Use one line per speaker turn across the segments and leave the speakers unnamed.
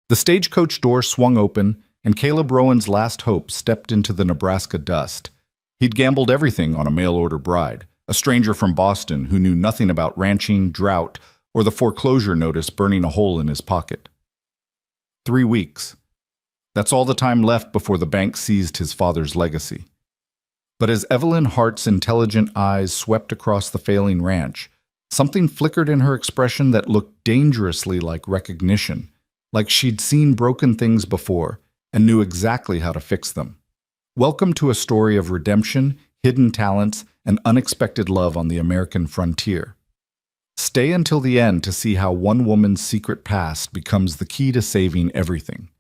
The stagecoach door swung open, and Caleb Rowan's last hope stepped into the Nebraska dust. He'd gambled everything on a mail-order bride, a stranger from Boston who knew nothing about ranching, drought, or the foreclosure notice burning a hole in his pocket. 3 weeks. That's all the time left before the bank seized his father's legacy. But as Evelyn Hart's intelligent eyes swept across the failing ranch, something flickered in her expression that looked dangerously like recognition, like she'd seen broken things before and knew exactly how to fix them. Welcome to a story of redemption, hidden talents, and unexpected love on the American frontier. Stay until the end to see how one woman's secret past becomes the key to saving everything.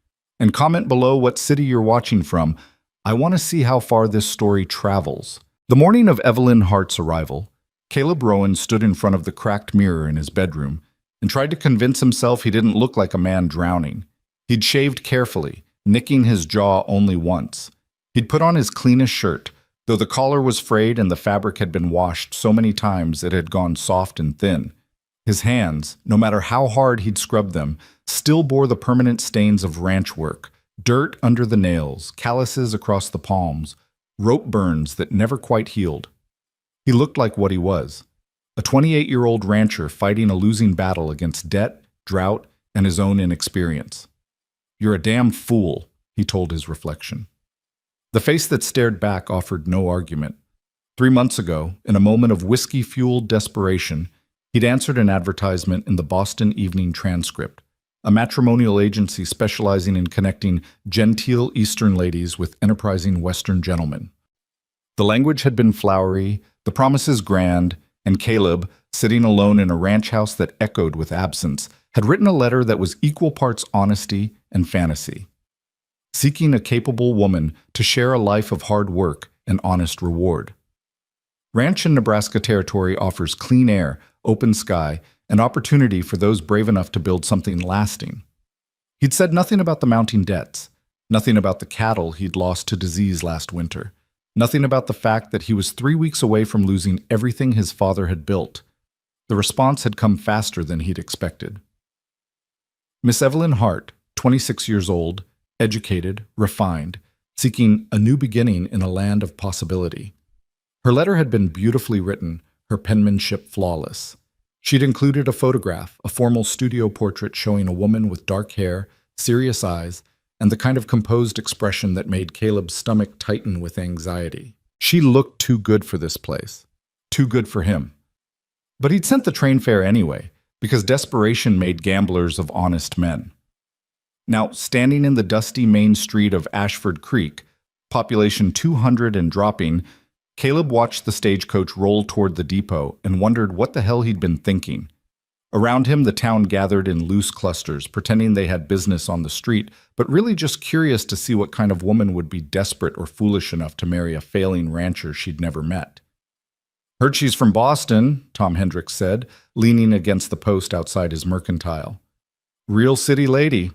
And comment below what city you're watching from. I want to see how far this story travels. The morning of Evelyn Hart's arrival, Caleb Rowan stood in front of the cracked mirror in his bedroom and tried to convince himself he didn't look like a man drowning. He'd shaved carefully, nicking his jaw only once. He'd put on his cleanest shirt, though the collar was frayed and the fabric had been washed so many times it had gone soft and thin. His hands, no matter how hard he'd scrubbed them, still bore the permanent stains of ranch work, dirt under the nails, calluses across the palms, rope burns that never quite healed. He looked like what he was, a 28-year-old rancher fighting a losing battle against debt, drought, and his own inexperience. "You're a damn fool," he told his reflection. The face that stared back offered no argument. 3 months ago, in a moment of whiskey-fueled desperation, he'd answered an advertisement in the Boston Evening Transcript, a matrimonial agency specializing in connecting genteel Eastern ladies with enterprising Western gentlemen. The language had been flowery, the promises grand, and Caleb, sitting alone in a ranch house that echoed with absence, had written a letter that was equal parts honesty and fantasy, seeking a capable woman to share a life of hard work and honest reward. Ranch in Nebraska territory offers clean air, open sky, and opportunity for those brave enough to build something lasting. He'd said nothing about the mounting debts, nothing about the cattle he'd lost to disease last winter, nothing about the fact that he was 3 weeks away from losing everything his father had built. The response had come faster than he'd expected. Miss Evelyn Hart, 26 years old, educated, refined, seeking a new beginning in a land of possibility. Her letter had been beautifully written, her penmanship flawless. She'd included a photograph, a formal studio portrait showing a woman with dark hair, serious eyes, and the kind of composed expression that made Caleb's stomach tighten with anxiety. She looked too good for this place. Too good for him. But he'd sent the train fare anyway, because desperation made gamblers of honest men. Now, standing in the dusty main street of Ashford Creek, population 200 and dropping, Caleb watched the stagecoach roll toward the depot and wondered what the hell he'd been thinking. Around him, the town gathered in loose clusters, pretending they had business on the street, but really just curious to see what kind of woman would be desperate or foolish enough to marry a failing rancher she'd never met. "Heard she's from Boston," Tom Hendricks said, leaning against the post outside his mercantile. "Real city lady."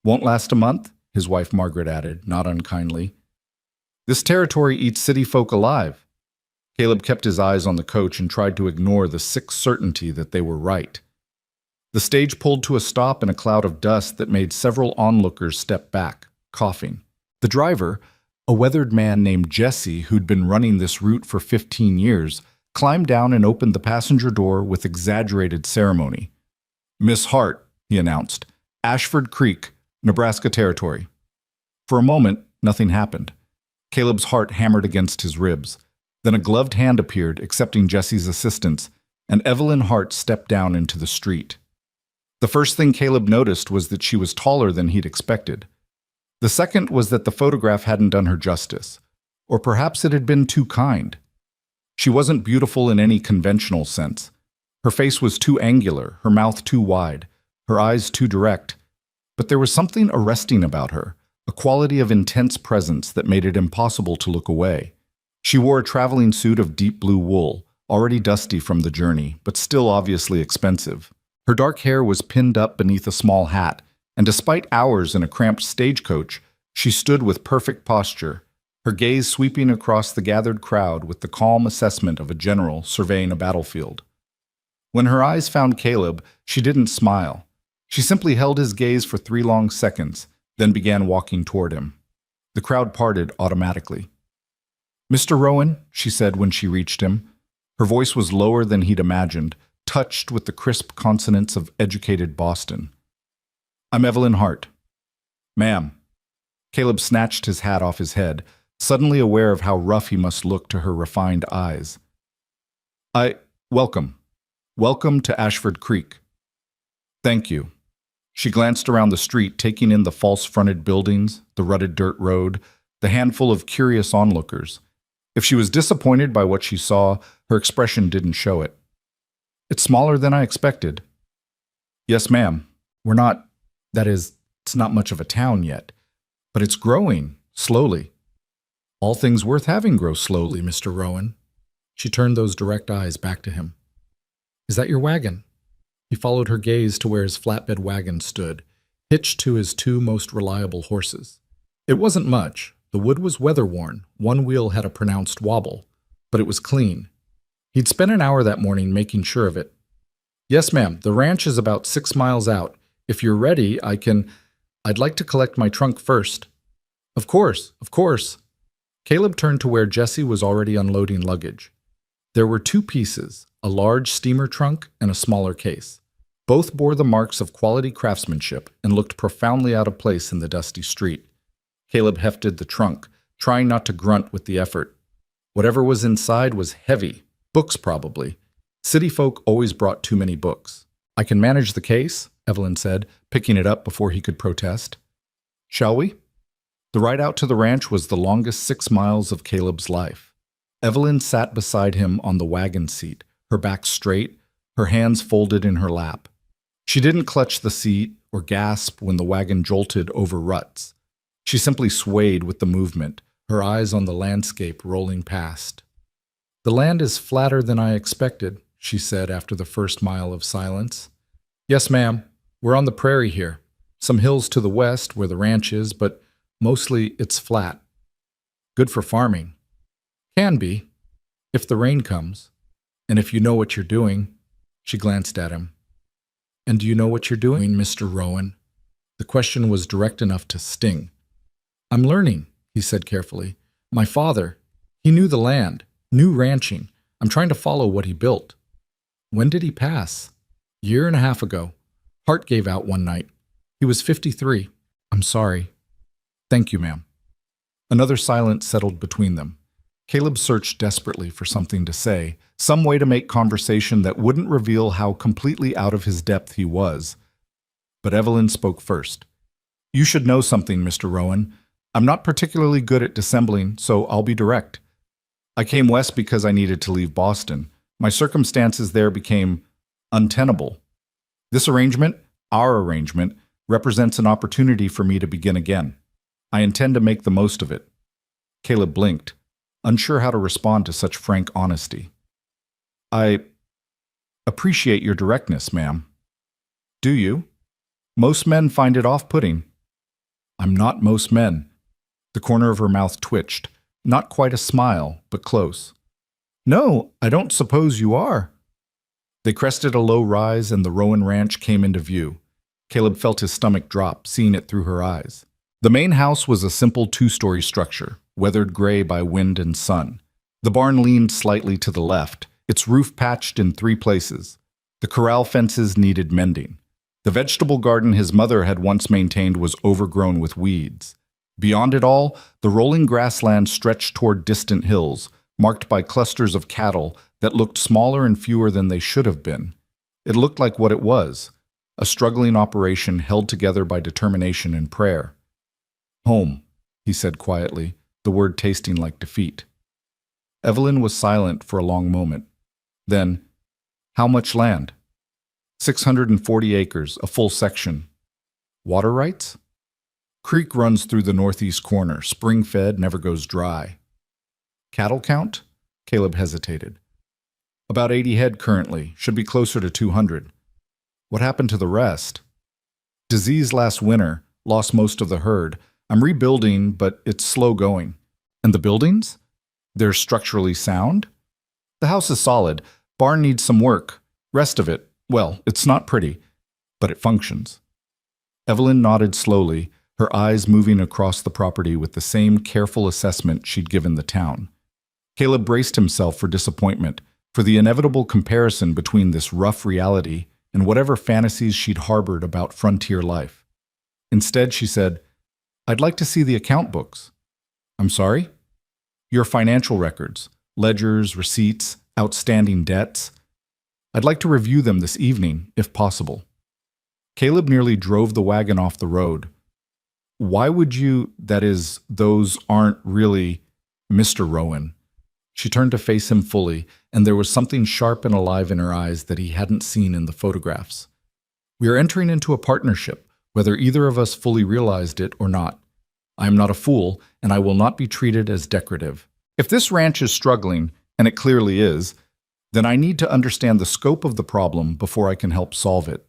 "Won't last a month?" his wife Margaret added, not unkindly. "This territory eats city folk alive." Caleb kept his eyes on the coach and tried to ignore the sick certainty that they were right. The stage pulled to a stop in a cloud of dust that made several onlookers step back, coughing. The driver, a weathered man named Jesse who'd been running this route for 15 years, climbed down and opened the passenger door with exaggerated ceremony. "Miss Hart," he announced, "Ashford Creek, Nebraska territory." For a moment, nothing happened. Caleb's heart hammered against his ribs. Then a gloved hand appeared, accepting Jesse's assistance, and Evelyn Hart stepped down into the street. The first thing Caleb noticed was that she was taller than he'd expected. The second was that the photograph hadn't done her justice, or perhaps it had been too kind. She wasn't beautiful in any conventional sense. Her face was too angular, her mouth too wide, her eyes too direct, but there was something arresting about her, a quality of intense presence that made it impossible to look away. She wore a traveling suit of deep blue wool, already dusty from the journey, but still obviously expensive. Her dark hair was pinned up beneath a small hat, and despite hours in a cramped stagecoach, she stood with perfect posture, her gaze sweeping across the gathered crowd with the calm assessment of a general surveying a battlefield. When her eyes found Caleb, she didn't smile. She simply held his gaze for 3 long seconds, then began walking toward him. The crowd parted automatically. "Mr. Rowan," she said when she reached him. Her voice was lower than he'd imagined, touched with the crisp consonants of educated Boston. "I'm Evelyn Hart." "Ma'am." Caleb snatched his hat off his head, suddenly aware of how rough he must look to her refined eyes. Welcome. Welcome to Ashford Creek." "Thank you." She glanced around the street, taking in the false-fronted buildings, the rutted dirt road, the handful of curious onlookers. If she was disappointed by what she saw, her expression didn't show it. "It's smaller than I expected." "Yes, ma'am. It's not much of a town yet. But it's growing, slowly." "All things worth having grow slowly, Mr. Rowan." She turned those direct eyes back to him. "Is that your wagon?" He followed her gaze to where his flatbed wagon stood, hitched to his 2 most reliable horses. It wasn't much. The wood was weather-worn, one wheel had a pronounced wobble, but it was clean. He'd spent an hour that morning making sure of it. "Yes, ma'am, the ranch is about 6 miles out. If you're ready, I'd like to collect my trunk first." Of course, of course." Caleb turned to where Jessie was already unloading luggage. There were 2 pieces, a large steamer trunk and a smaller case. Both bore the marks of quality craftsmanship and looked profoundly out of place in the dusty street. Caleb hefted the trunk, trying not to grunt with the effort. Whatever was inside was heavy. Books, probably. City folk always brought too many books. "I can manage the case," Evelyn said, picking it up before he could protest. "Shall we?" The ride out to the ranch was the longest 6 miles of Caleb's life. Evelyn sat beside him on the wagon seat, her back straight, her hands folded in her lap. She didn't clutch the seat or gasp when the wagon jolted over ruts. She simply swayed with the movement, her eyes on the landscape rolling past. "The land is flatter than I expected," she said after the first mile of silence. "Yes, ma'am. We're on the prairie here. Some hills to the west where the ranch is, but mostly it's flat. Good for farming. Can be, if the rain comes. And if you know what you're doing." She glanced at him. "And do you know what you're doing, Mr. Rowan?" The question was direct enough to sting. "I'm learning," he said carefully. "My father, he knew the land, knew ranching. I'm trying to follow what he built." "When did he pass?" "Year and a half ago. Heart gave out one night. He was 53. I'm sorry." "Thank you, ma'am." Another silence settled between them. Caleb searched desperately for something to say, some way to make conversation that wouldn't reveal how completely out of his depth he was. But Evelyn spoke first. "You should know something, Mr. Rowan. I'm not particularly good at dissembling, so I'll be direct. I came west because I needed to leave Boston. My circumstances there became untenable. This arrangement, our arrangement, represents an opportunity for me to begin again. I intend to make the most of it." Caleb blinked, unsure how to respond to such frank honesty. "I appreciate your directness, ma'am." "Do you? Most men find it off-putting." "I'm not most men." The corner of her mouth twitched, not quite a smile, but close. "No, I don't suppose you are." They crested a low rise and the Rowan Ranch came into view. Caleb felt his stomach drop, seeing it through her eyes. The main house was a simple 2-story structure, weathered gray by wind and sun. The barn leaned slightly to the left, its roof patched in 3 places. The corral fences needed mending. The vegetable garden his mother had once maintained was overgrown with weeds. Beyond it all, the rolling grassland stretched toward distant hills, marked by clusters of cattle that looked smaller and fewer than they should have been. It looked like what it was, a struggling operation held together by determination and prayer. "Home," he said quietly, the word tasting like defeat. Evelyn was silent for a long moment. Then, "How much land?" 640 acres, a full section. "Water rights?" "Creek runs through the northeast corner, spring-fed, never goes dry." "Cattle count?" Caleb hesitated. "About 80 head currently, should be closer to 200. "What happened to the rest?" "Disease last winter, lost most of the herd. I'm rebuilding, but it's slow going." "And the buildings? They're structurally sound?" "The house is solid. Barn needs some work. Rest of it, well, it's not pretty, but it functions." Evelyn nodded slowly, her eyes moving across the property with the same careful assessment she'd given the town. Caleb braced himself for disappointment, for the inevitable comparison between this rough reality and whatever fantasies she'd harbored about frontier life. Instead, she said, "I'd like to see the account books." "I'm sorry?" "Your financial records, ledgers, receipts, outstanding debts. I'd like to review them this evening, if possible." Caleb nearly drove the wagon off the road. "Why would you, that is, those aren't really Mr. Rowan?" She turned to face him fully, and there was something sharp and alive in her eyes that he hadn't seen in the photographs. "We are entering into a partnership, whether either of us fully realized it or not. I am not a fool, and I will not be treated as decorative. If this ranch is struggling, and it clearly is, then I need to understand the scope of the problem before I can help solve it.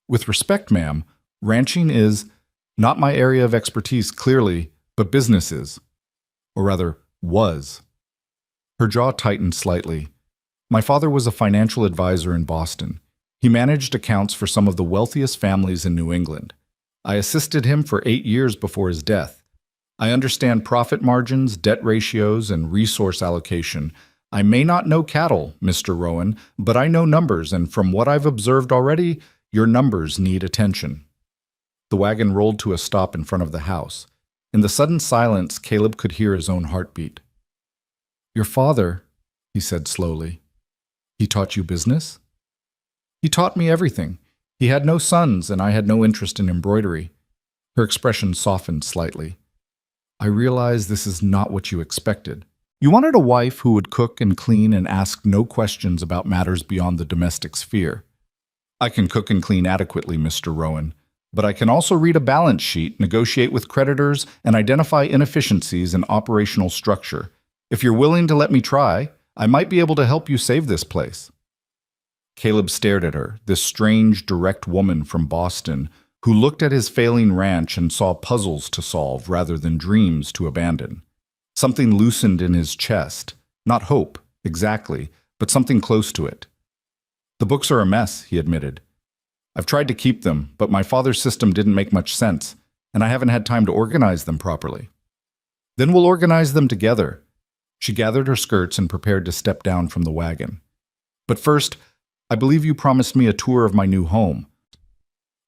With respect, ma'am, ranching is not my area of expertise clearly, but business is. Or rather, was." Her jaw tightened slightly. "My father was a financial advisor in Boston. He managed accounts for some of the wealthiest families in New England. I assisted him for 8 years before his death. I understand profit margins, debt ratios, and resource allocation. I may not know cattle, Mr. Rowan, but I know numbers, and from what I've observed already, your numbers need attention." The wagon rolled to a stop in front of the house. In the sudden silence, Caleb could hear his own heartbeat. "Your father," he said slowly, "he taught you business?" "He taught me everything. He had no sons, and I had no interest in embroidery." Her expression softened slightly. "I realize this is not what you expected. You wanted a wife who would cook and clean and ask no questions about matters beyond the domestic sphere. I can cook and clean adequately, Mr. Rowan, but I can also read a balance sheet, negotiate with creditors, and identify inefficiencies in operational structure. If you're willing to let me try, I might be able to help you save this place." Caleb stared at her, this strange, direct woman from Boston, who looked at his failing ranch and saw puzzles to solve rather than dreams to abandon. Something loosened in his chest. Not hope, exactly, but something close to it. "The books are a mess," he admitted. "I've tried to keep them, but my father's system didn't make much sense, and I haven't had time to organize them properly." "Then we'll organize them together." She gathered her skirts and prepared to step down from the wagon. "But first, I believe you promised me a tour of my new home."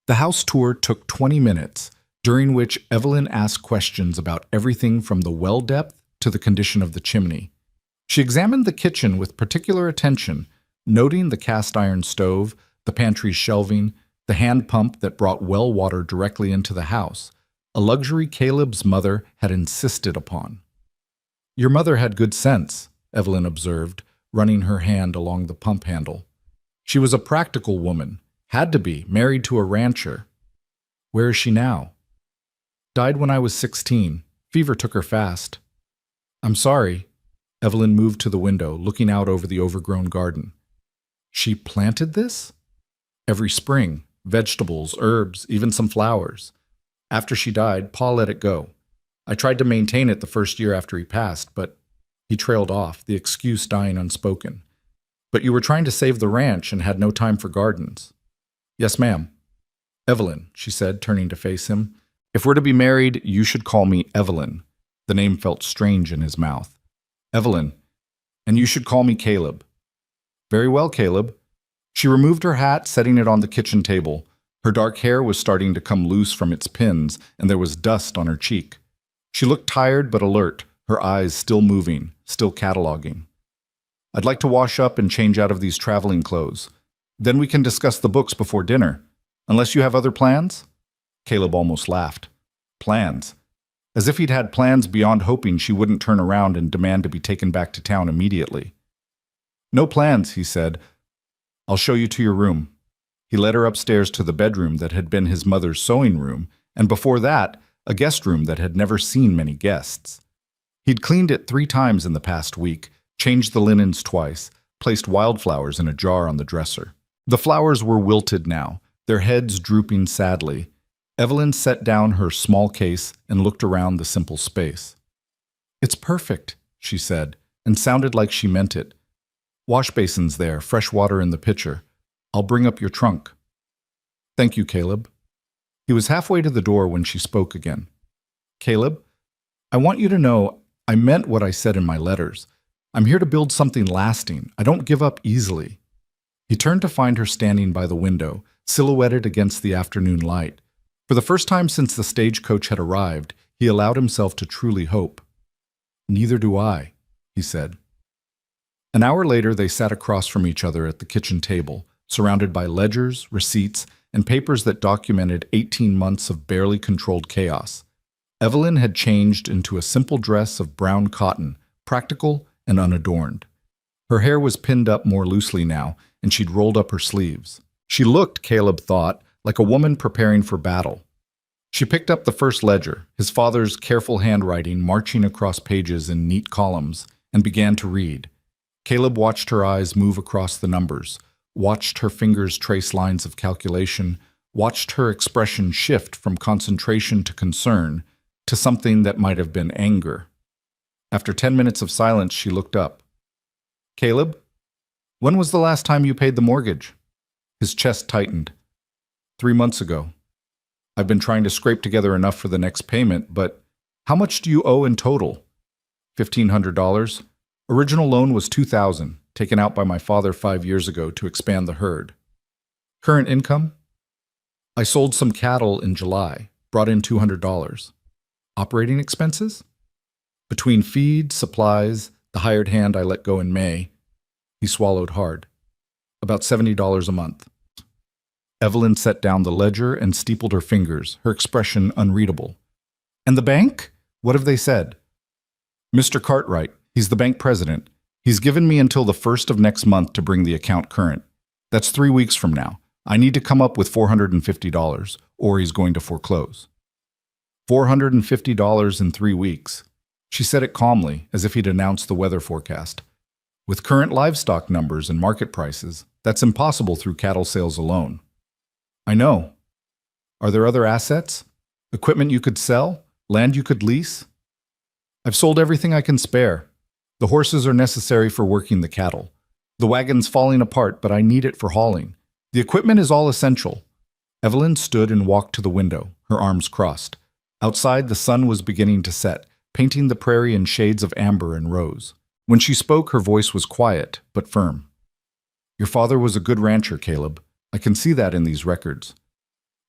The house tour took 20 minutes, during which Evelyn asked questions about everything from the well depth to the condition of the chimney. She examined the kitchen with particular attention, noting the cast iron stove, the pantry's shelving, the hand pump that brought well water directly into the house, a luxury Caleb's mother had insisted upon. "Your mother had good sense," Evelyn observed, running her hand along the pump handle. "She was a practical woman, had to be, married to a rancher." "Where is she now?" "Died when I was 16. Fever took her fast." "I'm sorry." Evelyn moved to the window, looking out over the overgrown garden. "She planted this?" "Every spring. Vegetables, herbs, even some flowers. After she died, Pa let it go. I tried to maintain it the first year after he passed, but he trailed off, the excuse dying unspoken. But you were trying to save the ranch and had no time for gardens." "Yes, ma'am." "Evelyn," she said, turning to face him, "if we're to be married, you should call me Evelyn." The name felt strange in his mouth. "Evelyn, and you should call me Caleb." "Very well, Caleb." She removed her hat, setting it on the kitchen table. Her dark hair was starting to come loose from its pins, and there was dust on her cheek. She looked tired but alert, her eyes still moving, still cataloging. "I'd like to wash up and change out of these traveling clothes. Then we can discuss the books before dinner. Unless you have other plans?" Caleb almost laughed. Plans? As if he'd had plans beyond hoping she wouldn't turn around and demand to be taken back to town immediately. "No plans," he said. "I'll show you to your room." He led her upstairs to the bedroom that had been his mother's sewing room, and before that, a guest room that had never seen many guests. He'd cleaned it 3 times in the past week, changed the linens twice, placed wildflowers in a jar on the dresser. The flowers were wilted now, their heads drooping sadly. Evelyn set down her small case and looked around the simple space. "It's perfect," she said, and sounded like she meant it. "Wash basins there, fresh water in the pitcher. I'll bring up your trunk." "Thank you, Caleb." He was halfway to the door when she spoke again. Caleb, I want you to know I meant what I said in my letters. I'm here to build something lasting. I don't give up easily. He turned to find her standing by the window, silhouetted against the afternoon light. For the first time since the stagecoach had arrived, he allowed himself to truly hope. Neither do I, he said. An hour later, they sat across from each other at the kitchen table, surrounded by ledgers, receipts, and papers that documented 18 months of barely controlled chaos. Evelyn had changed into a simple dress of brown cotton, practical and unadorned. Her hair was pinned up more loosely now, and she'd rolled up her sleeves. She looked, Caleb thought, like a woman preparing for battle. She picked up the first ledger, his father's careful handwriting marching across pages in neat columns, and began to read. Caleb watched her eyes move across the numbers, watched her fingers trace lines of calculation, watched her expression shift from concentration to concern to something that might have been anger. After 10 minutes of silence, she looked up. Caleb, when was the last time you paid the mortgage? His chest tightened. 3 months ago. I've been trying to scrape together enough for the next payment, but how much do you owe in total? $1,500. Original loan was $2,000, taken out by my father 5 years ago to expand the herd. Current income? I sold some cattle in July, brought in $200. Operating expenses? Between feed, supplies, the hired hand I let go in May, he swallowed hard. About $70 a month. Evelyn set down the ledger and steepled her fingers, her expression unreadable. And the bank? What have they said? Mr. Cartwright, he's the bank president. He's given me until the 1st of next month to bring the account current. That's 3 weeks from now. I need to come up with $450, or he's going to foreclose. $450 in 3 weeks. She said it calmly, as if he'd announced the weather forecast. With current livestock numbers and market prices, that's impossible through cattle sales alone. I know. Are there other assets? Equipment you could sell? Land you could lease? I've sold everything I can spare. The horses are necessary for working the cattle. The wagon's falling apart, but I need it for hauling. The equipment is all essential. Evelyn stood and walked to the window, her arms crossed. Outside, the sun was beginning to set, painting the prairie in shades of amber and rose. When she spoke, her voice was quiet, but firm. Your father was a good rancher, Caleb. I can see that in these records.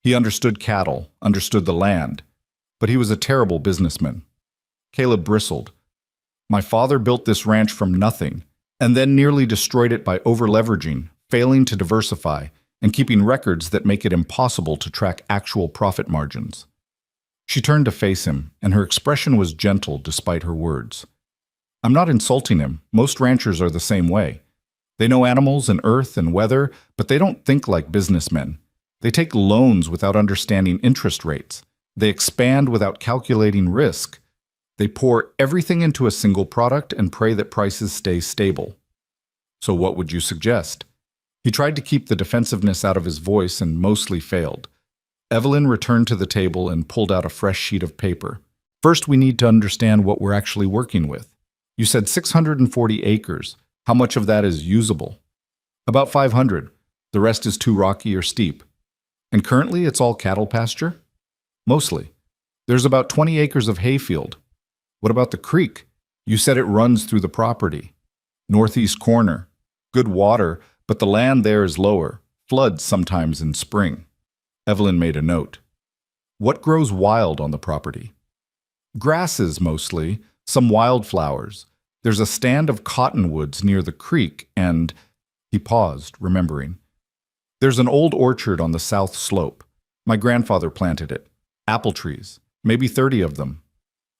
He understood cattle, understood the land, but he was a terrible businessman. Caleb bristled. My father built this ranch from nothing, and then nearly destroyed it by over-leveraging, failing to diversify, and keeping records that make it impossible to track actual profit margins. She turned to face him, and her expression was gentle despite her words. I'm not insulting him. Most ranchers are the same way. They know animals and earth and weather, but they don't think like businessmen. They take loans without understanding interest rates. They expand without calculating risk. They pour everything into a single product and pray that prices stay stable. So what would you suggest? He tried to keep the defensiveness out of his voice and mostly failed. Evelyn returned to the table and pulled out a fresh sheet of paper. First, we need to understand what we're actually working with. You said 640 acres. How much of that is usable? About 500. The rest is too rocky or steep. And currently it's all cattle pasture? Mostly. There's about 20 acres of hayfield. What about the creek? You said it runs through the property. Northeast corner. Good water, but the land there is lower. Floods sometimes in spring. Evelyn made a note. What grows wild on the property? Grasses mostly, some wildflowers. There's a stand of cottonwoods near the creek and... He paused, remembering. There's an old orchard on the south slope. My grandfather planted it. Apple trees, maybe 30 of them.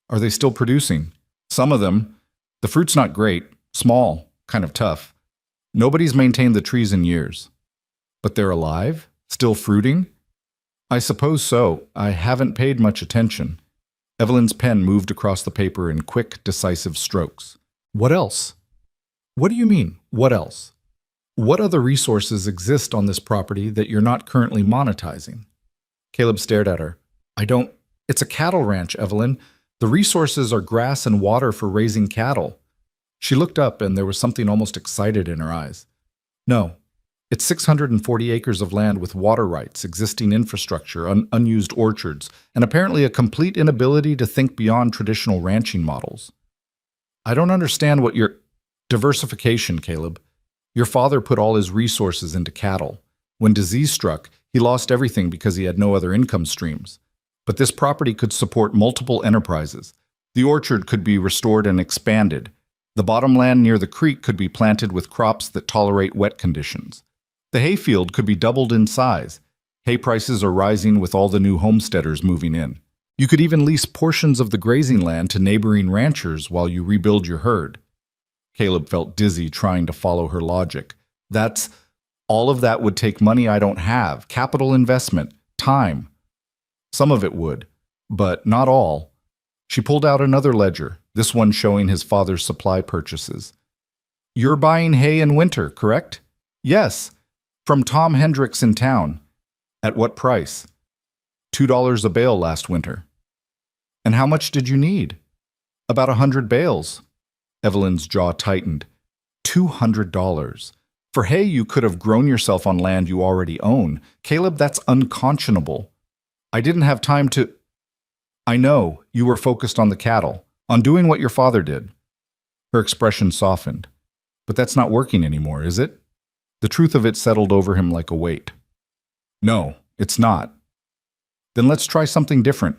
Are they still producing? Some of them. The fruit's not great, small, kind of tough. Nobody's maintained the trees in years. But they're alive? Still fruiting? I suppose so. I haven't paid much attention. Evelyn's pen moved across the paper in quick, decisive strokes. What else? What do you mean, what else? What other resources exist on this property that you're not currently monetizing? Caleb stared at her. It's a cattle ranch, Evelyn. The resources are grass and water for raising cattle. She looked up and there was something almost excited in her eyes. No, It's 640 acres of land with water rights, existing infrastructure, unused orchards, and apparently a complete inability to think beyond traditional ranching models. I don't understand what your diversification, Caleb. Your father put all his resources into cattle. When disease struck, he lost everything because he had no other income streams. But this property could support multiple enterprises. The orchard could be restored and expanded. The bottomland near the creek could be planted with crops that tolerate wet conditions. The hayfield could be doubled in size. Hay prices are rising with all the new homesteaders moving in. You could even lease portions of the grazing land to neighboring ranchers while you rebuild your herd. Caleb felt dizzy trying to follow her logic. All of that would take money I don't have, capital investment, time. Some of it would, but not all. She pulled out another ledger, this one showing his father's supply purchases. You're buying hay in winter, correct? Yes, from Tom Hendricks in town. At what price? $2 a bale last winter. And how much did you need? About 100 bales. Evelyn's jaw tightened. $200. For hay you could have grown yourself on land you already own. Caleb, that's unconscionable. I didn't have time to... I know, you were focused on the cattle, on doing what your father did. Her expression softened. But that's not working anymore, is it? The truth of it settled over him like a weight. No, it's not. Then let's try something different.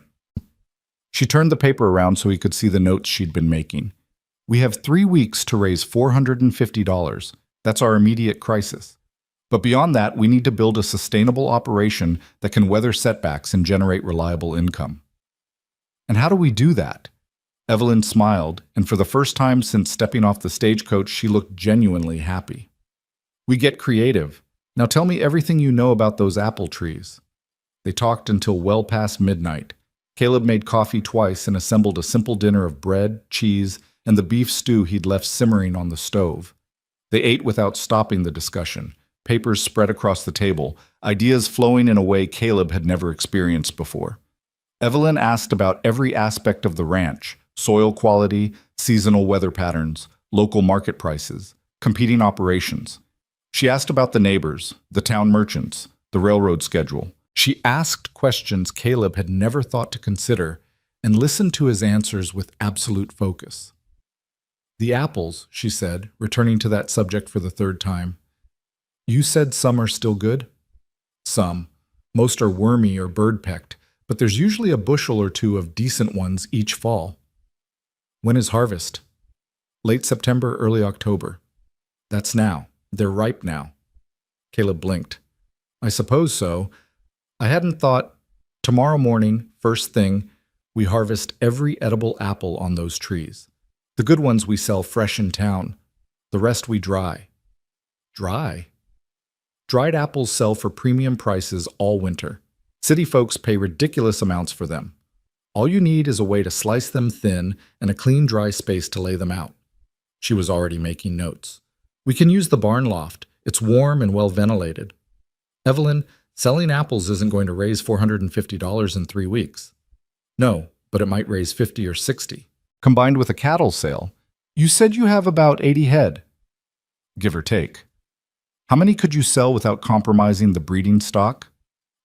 She turned the paper around so he could see the notes she'd been making. We have 3 weeks to raise $450. That's our immediate crisis. But beyond that, we need to build a sustainable operation that can weather setbacks and generate reliable income. And how do we do that? Evelyn smiled, and for the first time since stepping off the stagecoach, she looked genuinely happy. We get creative. Now tell me everything you know about those apple trees. They talked until well past midnight. Caleb made coffee twice and assembled a simple dinner of bread, cheese, and the beef stew he'd left simmering on the stove. They ate without stopping the discussion, papers spread across the table, ideas flowing in a way Caleb had never experienced before. Evelyn asked about every aspect of the ranch: soil quality, seasonal weather patterns, local market prices, competing operations. She asked about the neighbors, the town merchants, the railroad schedule. She asked questions Caleb had never thought to consider and listened to his answers with absolute focus. The apples, she said, returning to that subject for the third time. You said some are still good? Some. Most are wormy or bird-pecked, but there's usually a bushel or two of decent ones each fall. When is harvest? Late September, early October. That's now. They're ripe now. Caleb blinked. I suppose so. I hadn't thought. Tomorrow morning, first thing, we harvest every edible apple on those trees. The good ones we sell fresh in town. The rest we dry. Dry? Dried apples sell for premium prices all winter. City folks pay ridiculous amounts for them. All you need is a way to slice them thin and a clean, dry space to lay them out. She was already making notes. We can use the barn loft. It's warm and well ventilated. Evelyn, selling apples isn't going to raise $450 in 3 weeks. No, but it might raise 50 or 60. Combined with a cattle sale. You said you have about 80 head. Give or take. How many could you sell without compromising the breeding stock?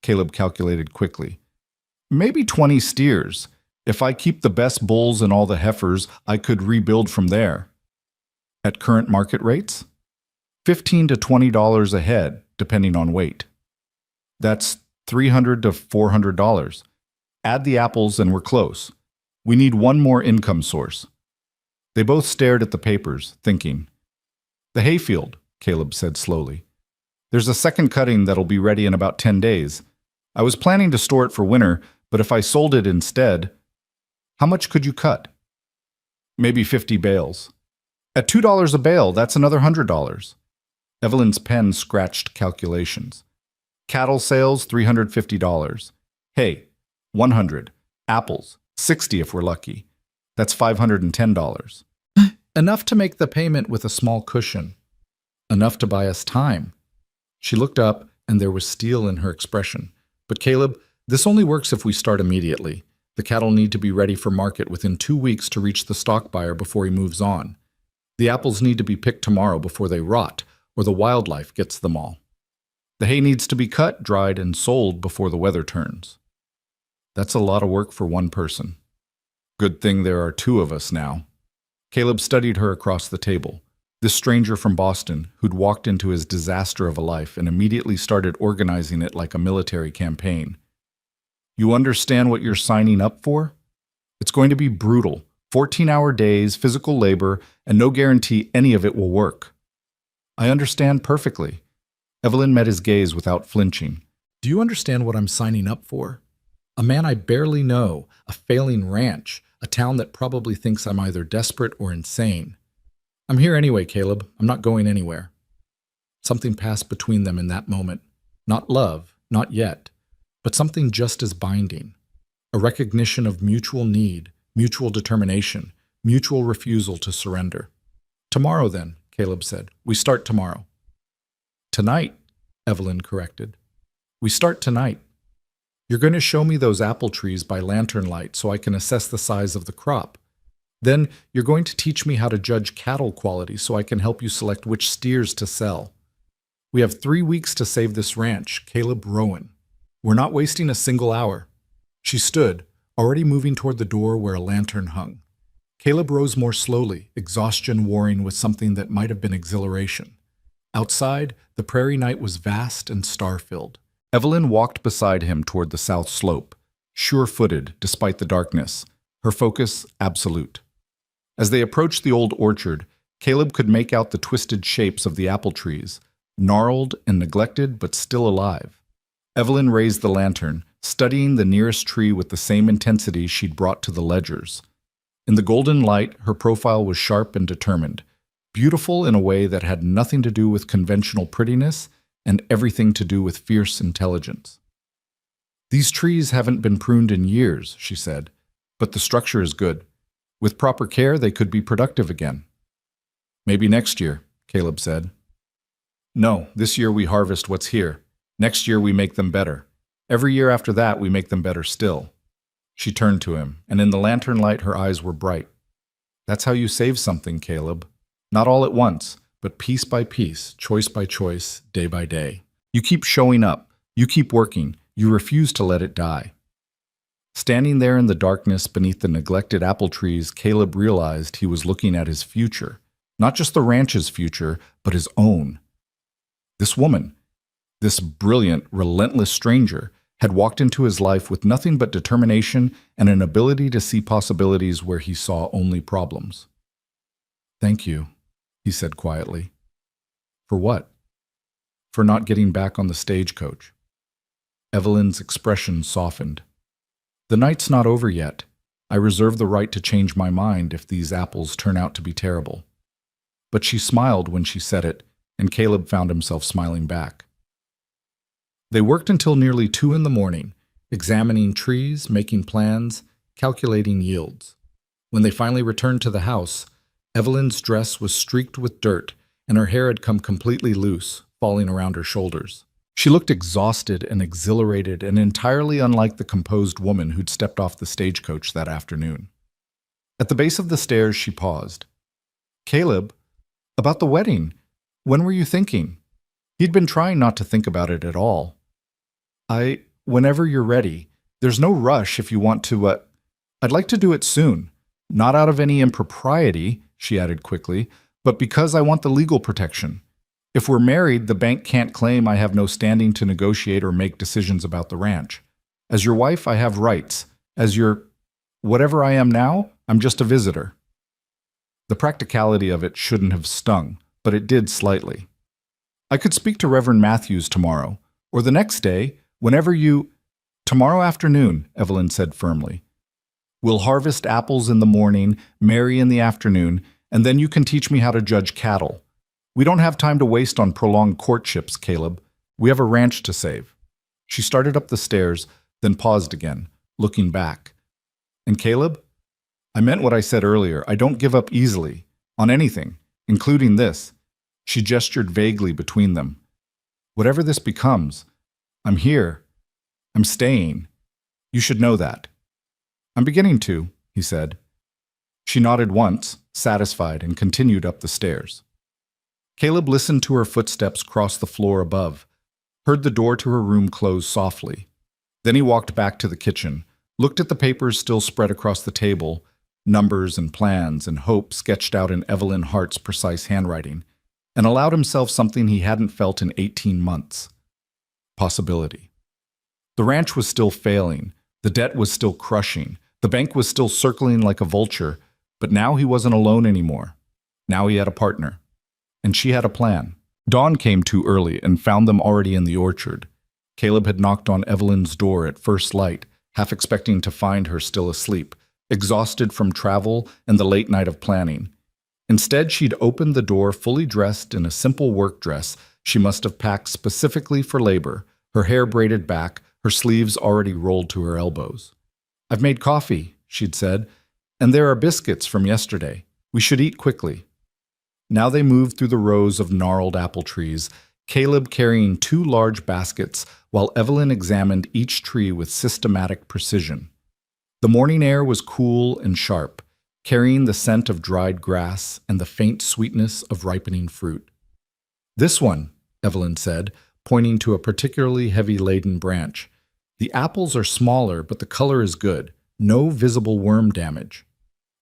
Caleb calculated quickly. Maybe 20 steers. If I keep the best bulls and all the heifers, I could rebuild from there. At current market rates? $15 to $20 a head, depending on weight. That's $300 to $400. Add the apples and we're close. We need one more income source. They both stared at the papers, thinking. The hayfield, Caleb said slowly. There's a second cutting that'll be ready in about 10 days. I was planning to store it for winter, but if I sold it instead, how much could you cut? Maybe 50 bales. At $2 a bale, that's another $100. Evelyn's pen scratched calculations. Cattle sales, $350. Hay, $100. Apples, $60 if we're lucky. That's $510. Enough to make the payment with a small cushion. Enough to buy us time. She looked up, and there was steel in her expression. But Caleb, this only works if we start immediately. The cattle need to be ready for market within 2 weeks to reach the stock buyer before he moves on. The apples need to be picked tomorrow before they rot, or the wildlife gets them all. The hay needs to be cut, dried, and sold before the weather turns. That's a lot of work for one person. Good thing there are two of us now. Caleb studied her across the table. This stranger from Boston, who'd walked into his disaster of a life and immediately started organizing it like a military campaign. You understand what you're signing up for? It's going to be brutal. 14-hour days, physical labor, and no guarantee any of it will work. I understand perfectly. Evelyn met his gaze without flinching. Do you understand what I'm signing up for? A man I barely know, a failing ranch, a town that probably thinks I'm either desperate or insane. I'm here anyway, Caleb. I'm not going anywhere. Something passed between them in that moment. Not love, not yet, but something just as binding. A recognition of mutual need, mutual determination, mutual refusal to surrender. Tomorrow then, Caleb said. We start tomorrow. Tonight, Evelyn corrected. We start tonight. You're going to show me those apple trees by lantern light so I can assess the size of the crop. Then you're going to teach me how to judge cattle quality so I can help you select which steers to sell. We have 3 weeks to save this ranch, Caleb Rowan. We're not wasting a single hour. She stood, already moving toward the door where a lantern hung. Caleb rose more slowly, exhaustion warring with something that might have been exhilaration. Outside, the prairie night was vast and star-filled. Evelyn walked beside him toward the south slope, sure-footed despite the darkness, her focus absolute. As they approached the old orchard, Caleb could make out the twisted shapes of the apple trees, gnarled and neglected but still alive. Evelyn raised the lantern, studying the nearest tree with the same intensity she'd brought to the ledgers. In the golden light, her profile was sharp and determined, beautiful in a way that had nothing to do with conventional prettiness and everything to do with fierce intelligence. These trees haven't been pruned in years, she said, but the structure is good. With proper care, they could be productive again. Maybe next year, Caleb said. No, this year we harvest what's here. Next year we make them better. Every year after that we make them better still. She turned to him, and in the lantern light her eyes were bright. That's how you save something, Caleb. Not all at once, but piece by piece, choice by choice, day by day. You keep showing up. You keep working. You refuse to let it die. Standing there in the darkness beneath the neglected apple trees, Caleb realized he was looking at his future. Not just the ranch's future, but his own. This woman, this brilliant, relentless stranger, had walked into his life with nothing but determination and an ability to see possibilities where he saw only problems. Thank you, he said quietly. For what? For not getting back on the stagecoach. Evelyn's expression softened. The night's not over yet. I reserve the right to change my mind if these apples turn out to be terrible. But she smiled when she said it, and Caleb found himself smiling back. They worked until nearly 2 a.m, examining trees, making plans, calculating yields. When they finally returned to the house, Evelyn's dress was streaked with dirt, and her hair had come completely loose, falling around her shoulders. She looked exhausted and exhilarated and entirely unlike the composed woman who'd stepped off the stagecoach that afternoon. At the base of the stairs, she paused. Caleb, about the wedding, when were you thinking? He'd been trying not to think about it at all. Whenever you're ready. There's no rush if you want to, I'd like to do it soon. Not out of any impropriety, she added quickly, but because I want the legal protection. If we're married, the bank can't claim I have no standing to negotiate or make decisions about the ranch. As your wife, I have rights. As your whatever I am now, I'm just a visitor. The practicality of it shouldn't have stung, but it did slightly. I could speak to Reverend Matthews tomorrow, or the next day, whenever you... Tomorrow afternoon, Evelyn said firmly. We'll harvest apples in the morning, marry in the afternoon, and then you can teach me how to judge cattle. We don't have time to waste on prolonged courtships, Caleb. We have a ranch to save. She started up the stairs, then paused again, looking back. And Caleb? I meant what I said earlier. I don't give up easily, on anything, including this. She gestured vaguely between them. Whatever this becomes, I'm here. I'm staying. You should know that. I'm beginning to, he said. She nodded once, satisfied, and continued up the stairs. Caleb listened to her footsteps cross the floor above. heard the door to her room close softly. Then he walked back to the kitchen, looked at the papers still spread across the table, numbers and plans and hope sketched out in Evelyn Hart's precise handwriting, and allowed himself something he hadn't felt in 18 months. Possibility. The ranch was still failing, the debt was still crushing, the bank was still circling like a vulture, but now he wasn't alone anymore. Now he had a partner. And she had a plan. Dawn came too early and found them already in the orchard. Caleb had knocked on Evelyn's door at first light, half expecting to find her still asleep, exhausted from travel and the late night of planning. Instead, she'd opened the door fully dressed in a simple work dress she must have packed specifically for labor, her hair braided back, her sleeves already rolled to her elbows. "I've made coffee," she'd said, "and there are biscuits from yesterday. We should eat quickly." Now they moved through the rows of gnarled apple trees, Caleb carrying 2 large baskets while Evelyn examined each tree with systematic precision. The morning air was cool and sharp, carrying the scent of dried grass and the faint sweetness of ripening fruit. "This one," Evelyn said, pointing to a particularly heavy-laden branch. "The apples are smaller, but the color is good. No visible worm damage."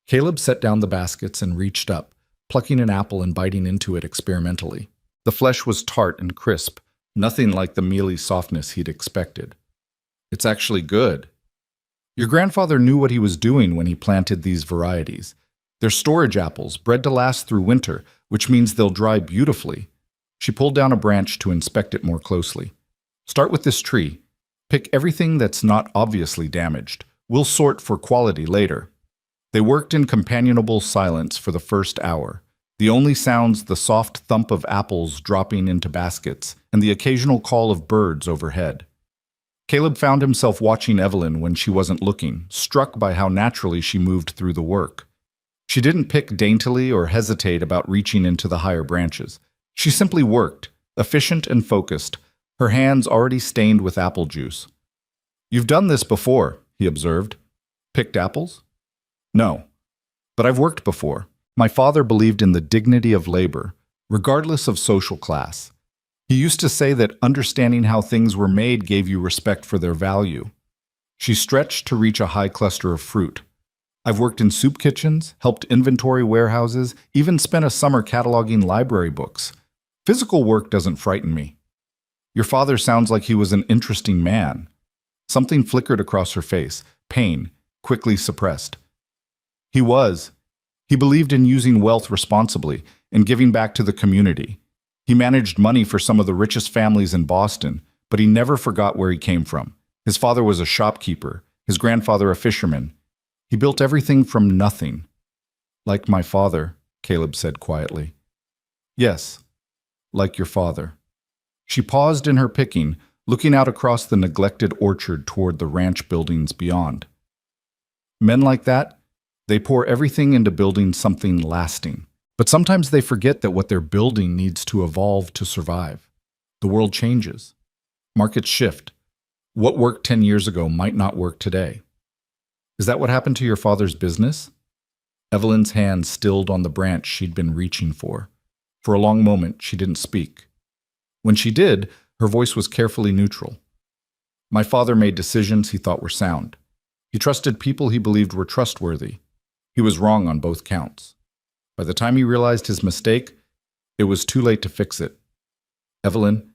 Caleb set down the baskets and reached up, plucking an apple and biting into it experimentally. The flesh was tart and crisp, nothing like the mealy softness he'd expected. "It's actually good. Your grandfather knew what he was doing when he planted these varieties. They're storage apples, bred to last through winter, which means they'll dry beautifully." She pulled down a branch to inspect it more closely. "Start with this tree. Pick everything that's not obviously damaged. We'll sort for quality later." They worked in companionable silence for the first hour, the only sounds the soft thump of apples dropping into baskets and the occasional call of birds overhead. Caleb found himself watching Evelyn when she wasn't looking, struck by how naturally she moved through the work. She didn't pick daintily or hesitate about reaching into the higher branches. She simply worked, efficient and focused, her hands already stained with apple juice. "You've done this before," he observed. "Picked apples?" "No, but I've worked before. My father believed in the dignity of labor, regardless of social class. He used to say that understanding how things were made gave you respect for their value." She stretched to reach a high cluster of fruit. "I've worked in soup kitchens, helped inventory warehouses, even spent a summer cataloging library books. Physical work doesn't frighten me." "Your father sounds like he was an interesting man." Something flickered across her face, pain, quickly suppressed. "He was. He believed in using wealth responsibly and giving back to the community. He managed money for some of the richest families in Boston, but he never forgot where he came from. His father was a shopkeeper, his grandfather a fisherman. He built everything from nothing." "Like my father," Caleb said quietly. "Yes, like your father." She paused in her picking, looking out across the neglected orchard toward the ranch buildings beyond. "Men like that, they pour everything into building something lasting. But sometimes they forget that what they're building needs to evolve to survive. The world changes. Markets shift. What worked 10 years ago might not work today." "Is that what happened to your father's business?" Evelyn's hand stilled on the branch she'd been reaching for. For a long moment, she didn't speak. When she did, her voice was carefully neutral. "My father made decisions he thought were sound. He trusted people he believed were trustworthy. He was wrong on both counts. By the time he realized his mistake, it was too late to fix it. Evelyn,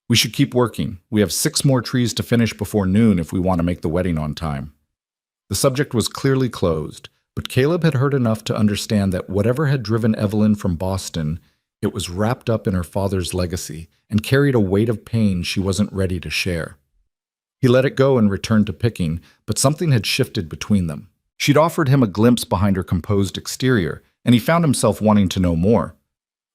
we should keep working. We have 6 more trees to finish before noon if we want to make the wedding on time." The subject was clearly closed, but Caleb had heard enough to understand that whatever had driven Evelyn from Boston, it was wrapped up in her father's legacy and carried a weight of pain she wasn't ready to share. He let it go and returned to picking, but something had shifted between them. She'd offered him a glimpse behind her composed exterior, and he found himself wanting to know more.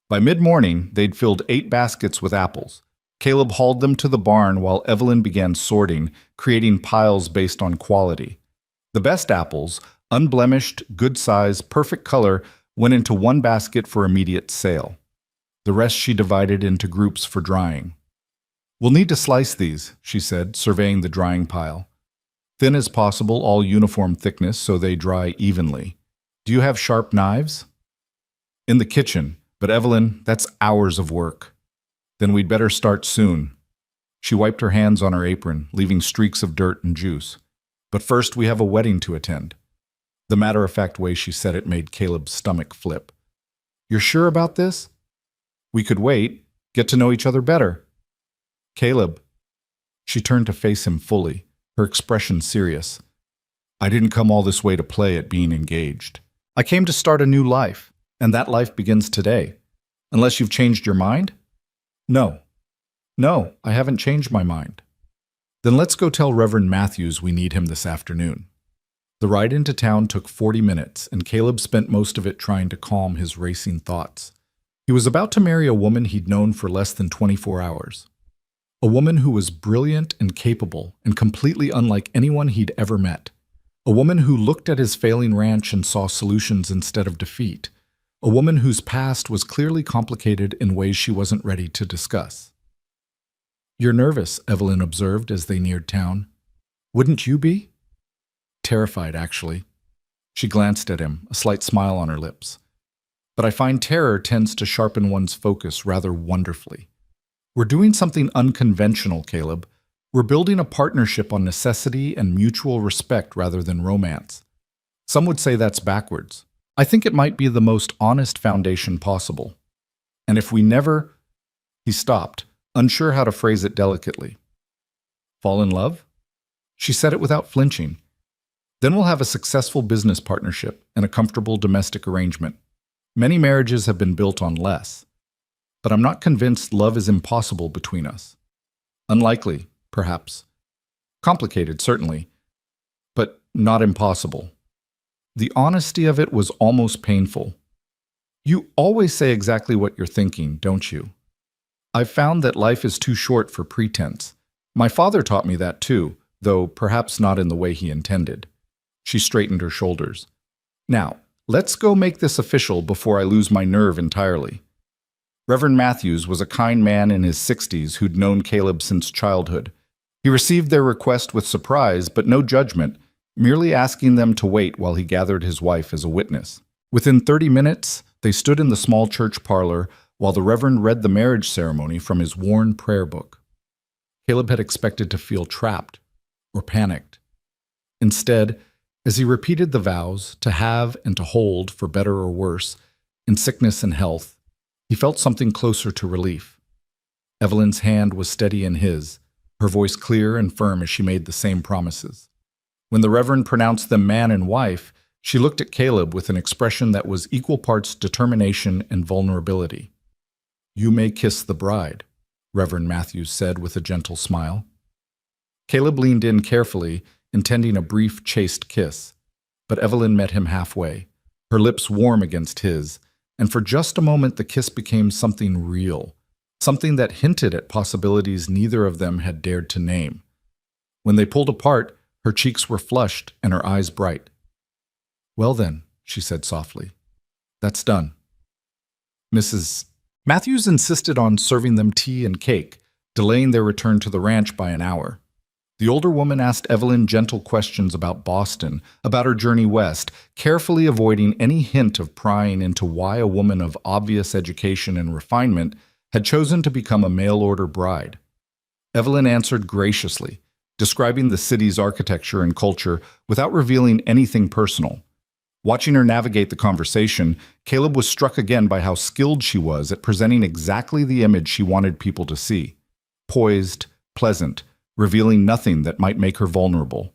By mid-morning, they'd filled 8 baskets with apples. Caleb hauled them to the barn while Evelyn began sorting, creating piles based on quality. The best apples, unblemished, good size, perfect color, went into one basket for immediate sale. The rest she divided into groups for drying. "We'll need to slice these," she said, surveying the drying pile. "Thin as possible, all uniform thickness so they dry evenly. Do you have sharp knives?" "In the kitchen, but Evelyn, that's hours of work." "Then we'd better start soon." She wiped her hands on her apron, leaving streaks of dirt and juice. But first we have a wedding to attend. The matter-of-fact way she said it made Caleb's stomach flip. You're sure about this? We could wait, get to know each other better. Caleb. She turned to face him fully, her expression serious. I didn't come all this way to play at being engaged. I came to start a new life, and that life begins today. Unless you've changed your mind? No. No, I haven't changed my mind. Then let's go tell Reverend Matthews we need him this afternoon. The ride into town took 40 minutes, and Caleb spent most of it trying to calm his racing thoughts. He was about to marry a woman he'd known for less than 24 hours. A woman who was brilliant and capable and completely unlike anyone he'd ever met. A woman who looked at his failing ranch and saw solutions instead of defeat. A woman whose past was clearly complicated in ways she wasn't ready to discuss. You're nervous, Evelyn observed as they neared town. Wouldn't you be? Terrified, actually. She glanced at him, a slight smile on her lips. But I find terror tends to sharpen one's focus rather wonderfully. We're doing something unconventional, Caleb. We're building a partnership on necessity and mutual respect rather than romance. Some would say that's backwards. I think it might be the most honest foundation possible. And if we never... He stopped, unsure how to phrase it delicately. Fall in love? She said it without flinching. Then we'll have a successful business partnership and a comfortable domestic arrangement. Many marriages have been built on less. But I'm not convinced love is impossible between us. Unlikely, perhaps. Complicated, certainly. But not impossible. The honesty of it was almost painful. You always say exactly what you're thinking, don't you? I've found that life is too short for pretense. My father taught me that too, though perhaps not in the way he intended. She straightened her shoulders. Now, let's go make this official before I lose my nerve entirely. Reverend Matthews was a kind man in his 60s who'd known Caleb since childhood. He received their request with surprise, but no judgment, merely asking them to wait while he gathered his wife as a witness. Within 30 minutes, they stood in the small church parlor while the Reverend read the marriage ceremony from his worn prayer book. Caleb had expected to feel trapped or panicked. Instead, as he repeated the vows to have and to hold for better or worse, in sickness and health, he felt something closer to relief. Evelyn's hand was steady in his, her voice clear and firm as she made the same promises. When the Reverend pronounced them man and wife, she looked at Caleb with an expression that was equal parts determination and vulnerability. You may kiss the bride, Reverend Matthews said with a gentle smile. Caleb leaned in carefully, intending a brief, chaste kiss, but Evelyn met him halfway, her lips warm against his, and for just a moment the kiss became something real, something that hinted at possibilities neither of them had dared to name. When they pulled apart, her cheeks were flushed and her eyes bright. Well then, she said softly, that's done. Mrs. Matthews insisted on serving them tea and cake, delaying their return to the ranch by an hour. The older woman asked Evelyn gentle questions about Boston, about her journey west, carefully avoiding any hint of prying into why a woman of obvious education and refinement had chosen to become a mail-order bride. Evelyn answered graciously, describing the city's architecture and culture without revealing anything personal. Watching her navigate the conversation, Caleb was struck again by how skilled she was at presenting exactly the image she wanted people to see. Poised, pleasant, revealing nothing that might make her vulnerable.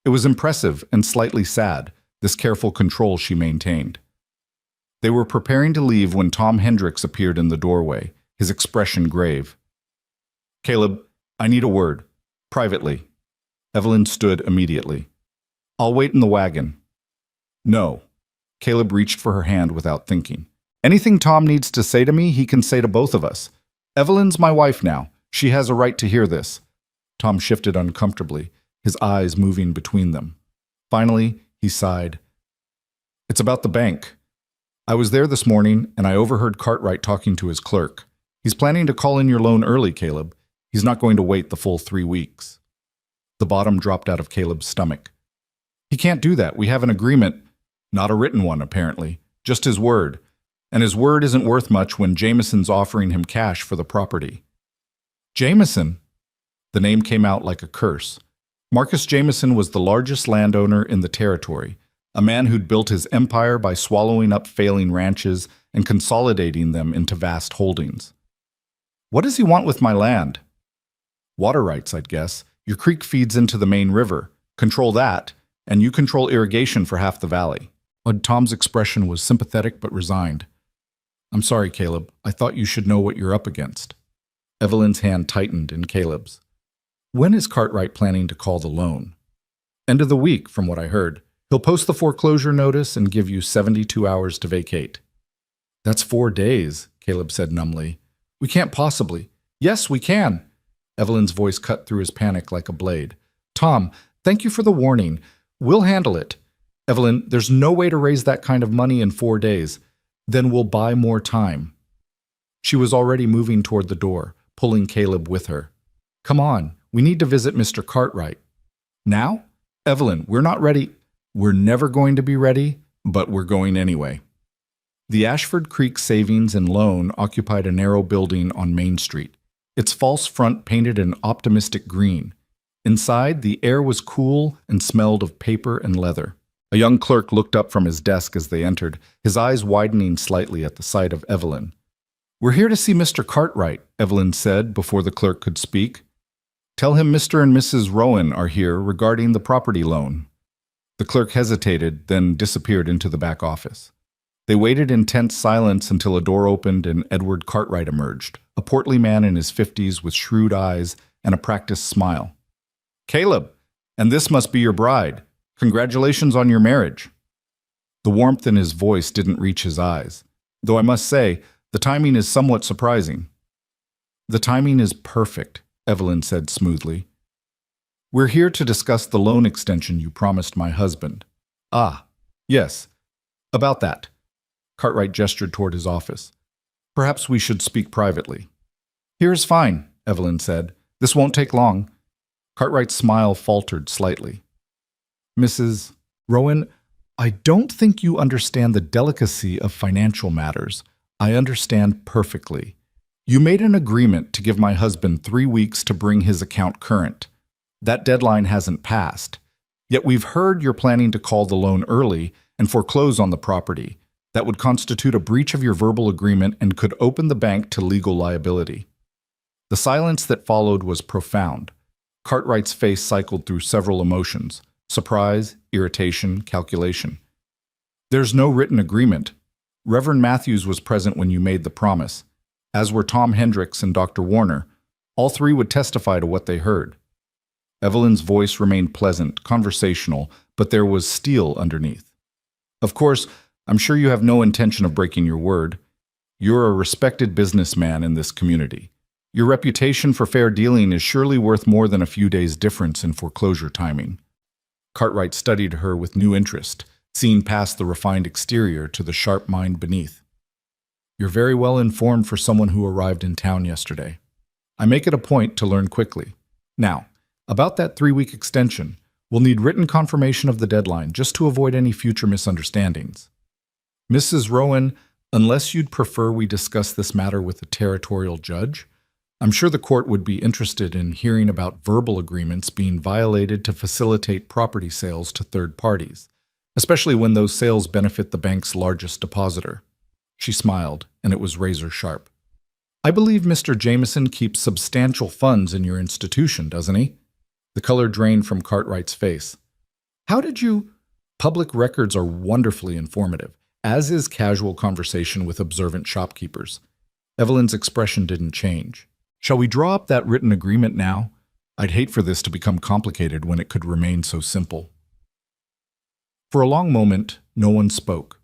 It was impressive and slightly sad, this careful control she maintained. They were preparing to leave when Tom Hendricks appeared in the doorway, his expression grave. Caleb, I need a word. Privately. Evelyn stood immediately. I'll wait in the wagon. No. Caleb reached for her hand without thinking. Anything Tom needs to say to me, he can say to both of us. Evelyn's my wife now. She has a right to hear this. Tom shifted uncomfortably, his eyes moving between them. Finally, he sighed. It's about the bank. I was there this morning, and I overheard Cartwright talking to his clerk. He's planning to call in your loan early, Caleb. He's not going to wait the full 3 weeks. The bottom dropped out of Caleb's stomach. He can't do that. We have an agreement. Not a written one, apparently. Just his word. And his word isn't worth much when Jameson's offering him cash for the property. Jameson? The name came out like a curse. Marcus Jameson was the largest landowner in the territory, a man who'd built his empire by swallowing up failing ranches and consolidating them into vast holdings. What does he want with my land? Water rights, I'd guess. Your creek feeds into the main river. Control that, and you control irrigation for half the valley. Tom's expression was sympathetic but resigned. I'm sorry, Caleb. I thought you should know what you're up against. Evelyn's hand tightened in Caleb's. When is Cartwright planning to call the loan? End of the week, from what I heard. He'll post the foreclosure notice and give you 72 hours to vacate. That's 4 days, Caleb said numbly. We can't possibly. Yes, we can. Evelyn's voice cut through his panic like a blade. Tom, thank you for the warning. We'll handle it. Evelyn, there's no way to raise that kind of money in 4 days. Then we'll buy more time. She was already moving toward the door, pulling Caleb with her. Come on, we need to visit Mr. Cartwright. Now? Evelyn, we're not ready. We're never going to be ready, but we're going anyway. The Ashford Creek Savings and Loan occupied a narrow building on Main Street, its false front painted an optimistic green. Inside, the air was cool and smelled of paper and leather. A young clerk looked up from his desk as they entered, his eyes widening slightly at the sight of Evelyn. We're here to see Mr. Cartwright, Evelyn said before the clerk could speak. Tell him Mr. and Mrs. Rowan are here regarding the property loan. The clerk hesitated, then disappeared into the back office. They waited in tense silence until a door opened and Edward Cartwright emerged, a portly man in his 50s with shrewd eyes and a practiced smile. Caleb, and this must be your bride. Congratulations on your marriage. The warmth in his voice didn't reach his eyes, though I must say, the timing is somewhat surprising. The timing is perfect, Evelyn said smoothly. We're here to discuss the loan extension you promised my husband. Ah, yes, about that. Cartwright gestured toward his office. Perhaps we should speak privately. Here's fine, Evelyn said. This won't take long. Cartwright's smile faltered slightly. Mrs. Rowan, I don't think you understand the delicacy of financial matters. I understand perfectly. You made an agreement to give my husband 3 weeks to bring his account current. That deadline hasn't passed. Yet we've heard you're planning to call the loan early and foreclose on the property. That would constitute a breach of your verbal agreement and could open the bank to legal liability. The silence that followed was profound. Cartwright's face cycled through several emotions: surprise, irritation, calculation. There's no written agreement. Reverend Matthews was present when you made the promise, as were Tom Hendricks and Dr. Warner. All three would testify to what they heard. Evelyn's voice remained pleasant, conversational, but there was steel underneath. Of course, I'm sure you have no intention of breaking your word. You're a respected businessman in this community. Your reputation for fair dealing is surely worth more than a few days' difference in foreclosure timing. Cartwright studied her with new interest, seeing past the refined exterior to the sharp mind beneath. You're very well informed for someone who arrived in town yesterday. I make it a point to learn quickly. Now, about that 3-week extension, we'll need written confirmation of the deadline just to avoid any future misunderstandings. Mrs. Rowan, unless you'd prefer we discuss this matter with the territorial judge, I'm sure the court would be interested in hearing about verbal agreements being violated to facilitate property sales to third parties, especially when those sales benefit the bank's largest depositor. She smiled, and it was razor sharp. I believe Mr. Jameson keeps substantial funds in your institution, doesn't he? The color drained from Cartwright's face. How did you? Public records are wonderfully informative, as is casual conversation with observant shopkeepers. Evelyn's expression didn't change. Shall we draw up that written agreement now? I'd hate for this to become complicated when it could remain so simple. For a long moment, no one spoke.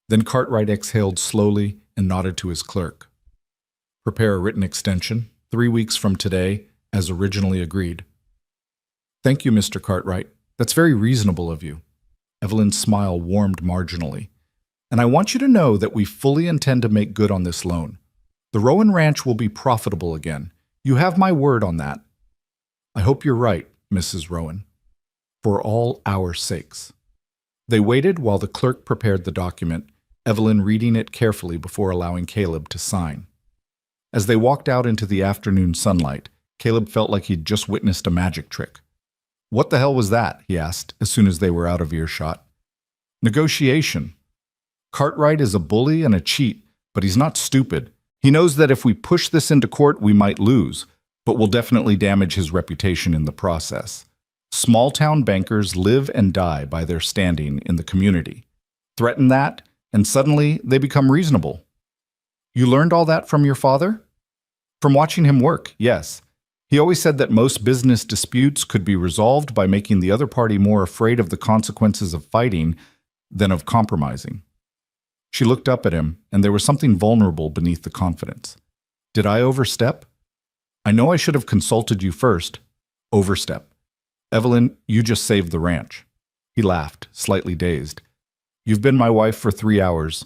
Then Cartwright exhaled slowly and nodded to his clerk. Prepare a written extension, 3 weeks from today, as originally agreed. Thank you, Mr. Cartwright. That's very reasonable of you. Evelyn's smile warmed marginally. And I want you to know that we fully intend to make good on this loan. The Rowan Ranch will be profitable again. You have my word on that. I hope you're right, Mrs. Rowan. For all our sakes. They waited while the clerk prepared the document, Evelyn reading it carefully before allowing Caleb to sign. As they walked out into the afternoon sunlight, Caleb felt like he'd just witnessed a magic trick. "What the hell was that?" he asked as soon as they were out of earshot. "Negotiation. Cartwright is a bully and a cheat, but he's not stupid. He knows that if we push this into court, we might lose, but we'll definitely damage his reputation in the process. Small-town bankers live and die by their standing in the community. Threaten that, and suddenly they become reasonable." "You learned all that from your father?" "From watching him work, yes. He always said that most business disputes could be resolved by making the other party more afraid of the consequences of fighting than of compromising." She looked up at him, and there was something vulnerable beneath the confidence. "Did I overstep?" "I know I should have consulted you first." "Overstep. Evelyn, you just saved the ranch." He laughed, slightly dazed. "You've been my wife for 3 hours,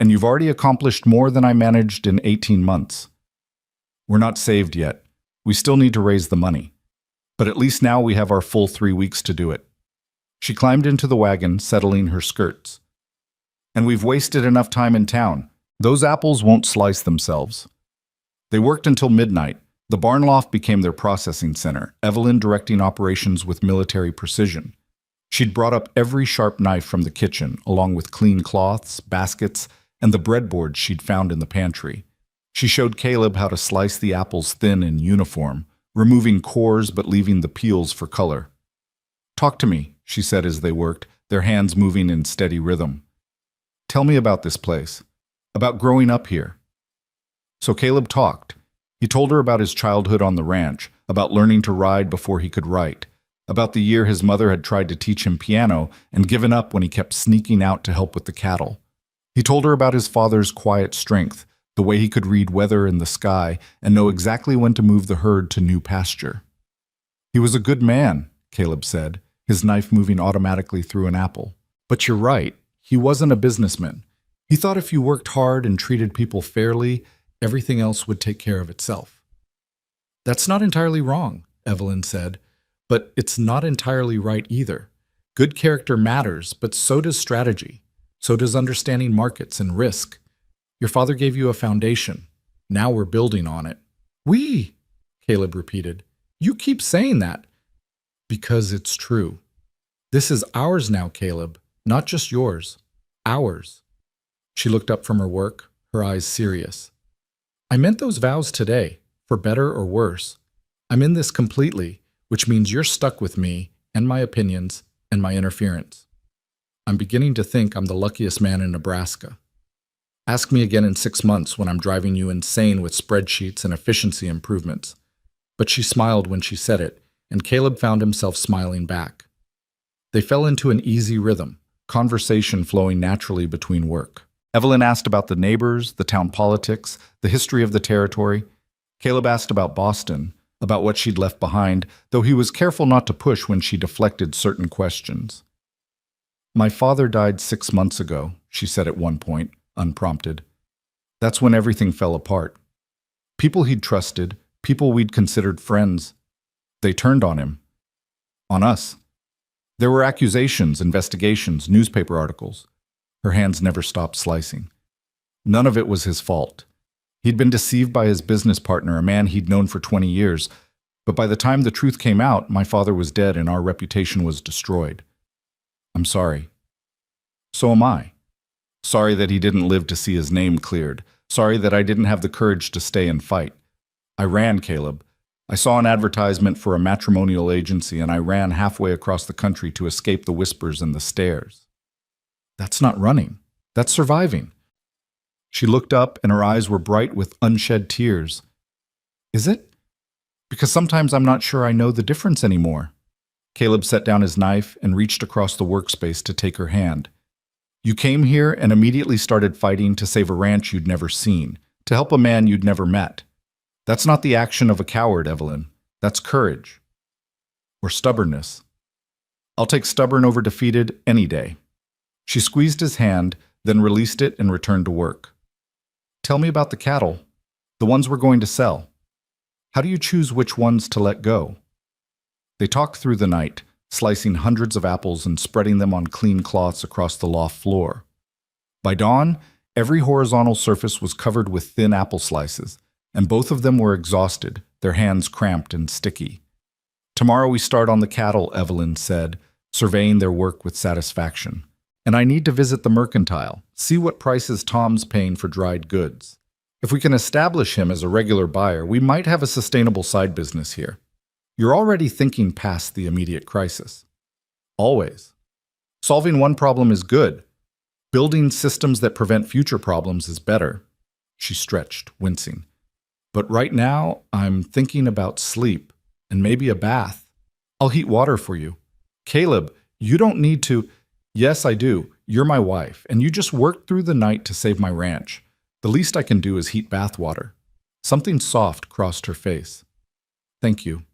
and you've already accomplished more than I managed in 18 months. We're not saved yet. We still need to raise the money. But at least now we have our full 3 weeks to do it." She climbed into the wagon, settling her skirts. "And we've wasted enough time in town. Those apples won't slice themselves." They worked until midnight. The barn loft became their processing center, Evelyn directing operations with military precision. She'd brought up every sharp knife from the kitchen, along with clean cloths, baskets, and the breadboards she'd found in the pantry. She showed Caleb how to slice the apples thin and uniform, removing cores but leaving the peels for color. "Talk to me," she said as they worked, their hands moving in steady rhythm. "Tell me about this place, about growing up here." So Caleb talked. He told her about his childhood on the ranch, about learning to ride before he could write, about the year his mother had tried to teach him piano and given up when he kept sneaking out to help with the cattle. He told her about his father's quiet strength, the way he could read weather in the sky and know exactly when to move the herd to new pasture. "He was a good man," Caleb said, his knife moving automatically through an apple. "But you're right, he wasn't a businessman. He thought if you worked hard and treated people fairly, everything else would take care of itself." "That's not entirely wrong," Evelyn said, "but it's not entirely right either. Good character matters, but so does strategy. So does understanding markets and risk. Your father gave you a foundation. Now we're building on it." "We," Caleb repeated. "You keep saying that." "Because it's true. This is ours now, Caleb, not just yours. Ours." She looked up from her work, her eyes serious. "I meant those vows today, for better or worse. I'm in this completely, which means you're stuck with me and my opinions and my interference. I'm beginning to think I'm the luckiest man in Nebraska. Ask me again in 6 months when I'm driving you insane with spreadsheets and efficiency improvements." But she smiled when she said it, and Caleb found himself smiling back. They fell into an easy rhythm, conversation flowing naturally between work. Evelyn asked about the neighbors, the town politics, the history of the territory. Caleb asked about Boston, about what she'd left behind, though he was careful not to push when she deflected certain questions. "My father died 6 months ago," she said at one point, unprompted. "That's when everything fell apart. People he'd trusted, people we'd considered friends, they turned on him. On us. There were accusations, investigations, newspaper articles." Her hands never stopped slicing. "None of it was his fault. He'd been deceived by his business partner, a man he'd known for 20 years. But by the time the truth came out, my father was dead and our reputation was destroyed. I'm sorry." "So am I. Sorry that he didn't live to see his name cleared. Sorry that I didn't have the courage to stay and fight. I ran, Caleb. I saw an advertisement for a matrimonial agency and I ran halfway across the country to escape the whispers and the stares." "That's not running. That's surviving." She looked up and her eyes were bright with unshed tears. "Is it? Because sometimes I'm not sure I know the difference anymore." Caleb set down his knife and reached across the workspace to take her hand. "You came here and immediately started fighting to save a ranch you'd never seen, to help a man you'd never met. That's not the action of a coward, Evelyn. That's courage. Or stubbornness. I'll take stubborn over defeated any day." She squeezed his hand, then released it and returned to work. "Tell me about the cattle, the ones we're going to sell. How do you choose which ones to let go?" They talked through the night, slicing hundreds of apples and spreading them on clean cloths across the loft floor. By dawn, every horizontal surface was covered with thin apple slices, and both of them were exhausted, their hands cramped and sticky. "Tomorrow we start on the cattle," Evelyn said, surveying their work with satisfaction. "And I need to visit the mercantile, see what prices Tom's paying for dried goods. If we can establish him as a regular buyer, we might have a sustainable side business here." "You're already thinking past the immediate crisis." "Always. Solving one problem is good. Building systems that prevent future problems is better." She stretched, wincing. "But right now, I'm thinking about sleep and maybe a bath. I'll heat water for you." "Caleb, you don't need to—" "Yes, I do. You're my wife, and you just worked through the night to save my ranch. The least I can do is heat bath water." Something soft crossed her face. "Thank you."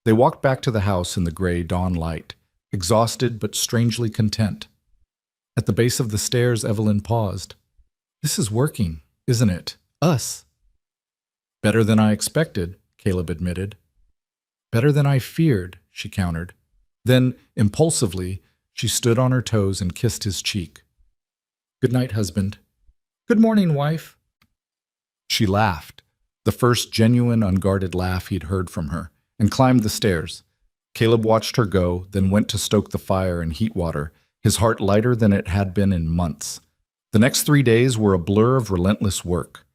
They walked back to the house in the gray dawn light, exhausted but strangely content. At the base of the stairs, Evelyn paused. "This is working, isn't it? Us." "Better than I expected," Caleb admitted. "Better than I feared," she countered. Then, impulsively, she stood on her toes and kissed his cheek. "Good night, husband." "Good morning, wife." She laughed, the first genuine, unguarded laugh he'd heard from her, and climbed the stairs. Caleb watched her go, then went to stoke the fire and heat water, his heart lighter than it had been in months. The next 3 days were a blur of relentless work.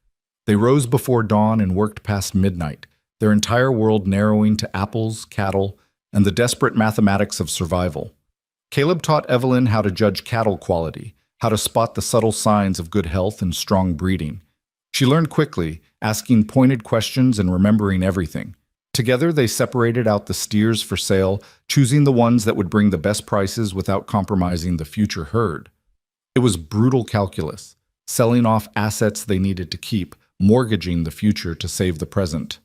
They rose before dawn and worked past midnight, their entire world narrowing to apples, cattle, and the desperate mathematics of survival. Caleb taught Evelyn how to judge cattle quality, how to spot the subtle signs of good health and strong breeding. She learned quickly, asking pointed questions and remembering everything. Together, they separated out the steers for sale, choosing the ones that would bring the best prices without compromising the future herd. It was brutal calculus, selling off assets they needed to keep, mortgaging the future to save the present.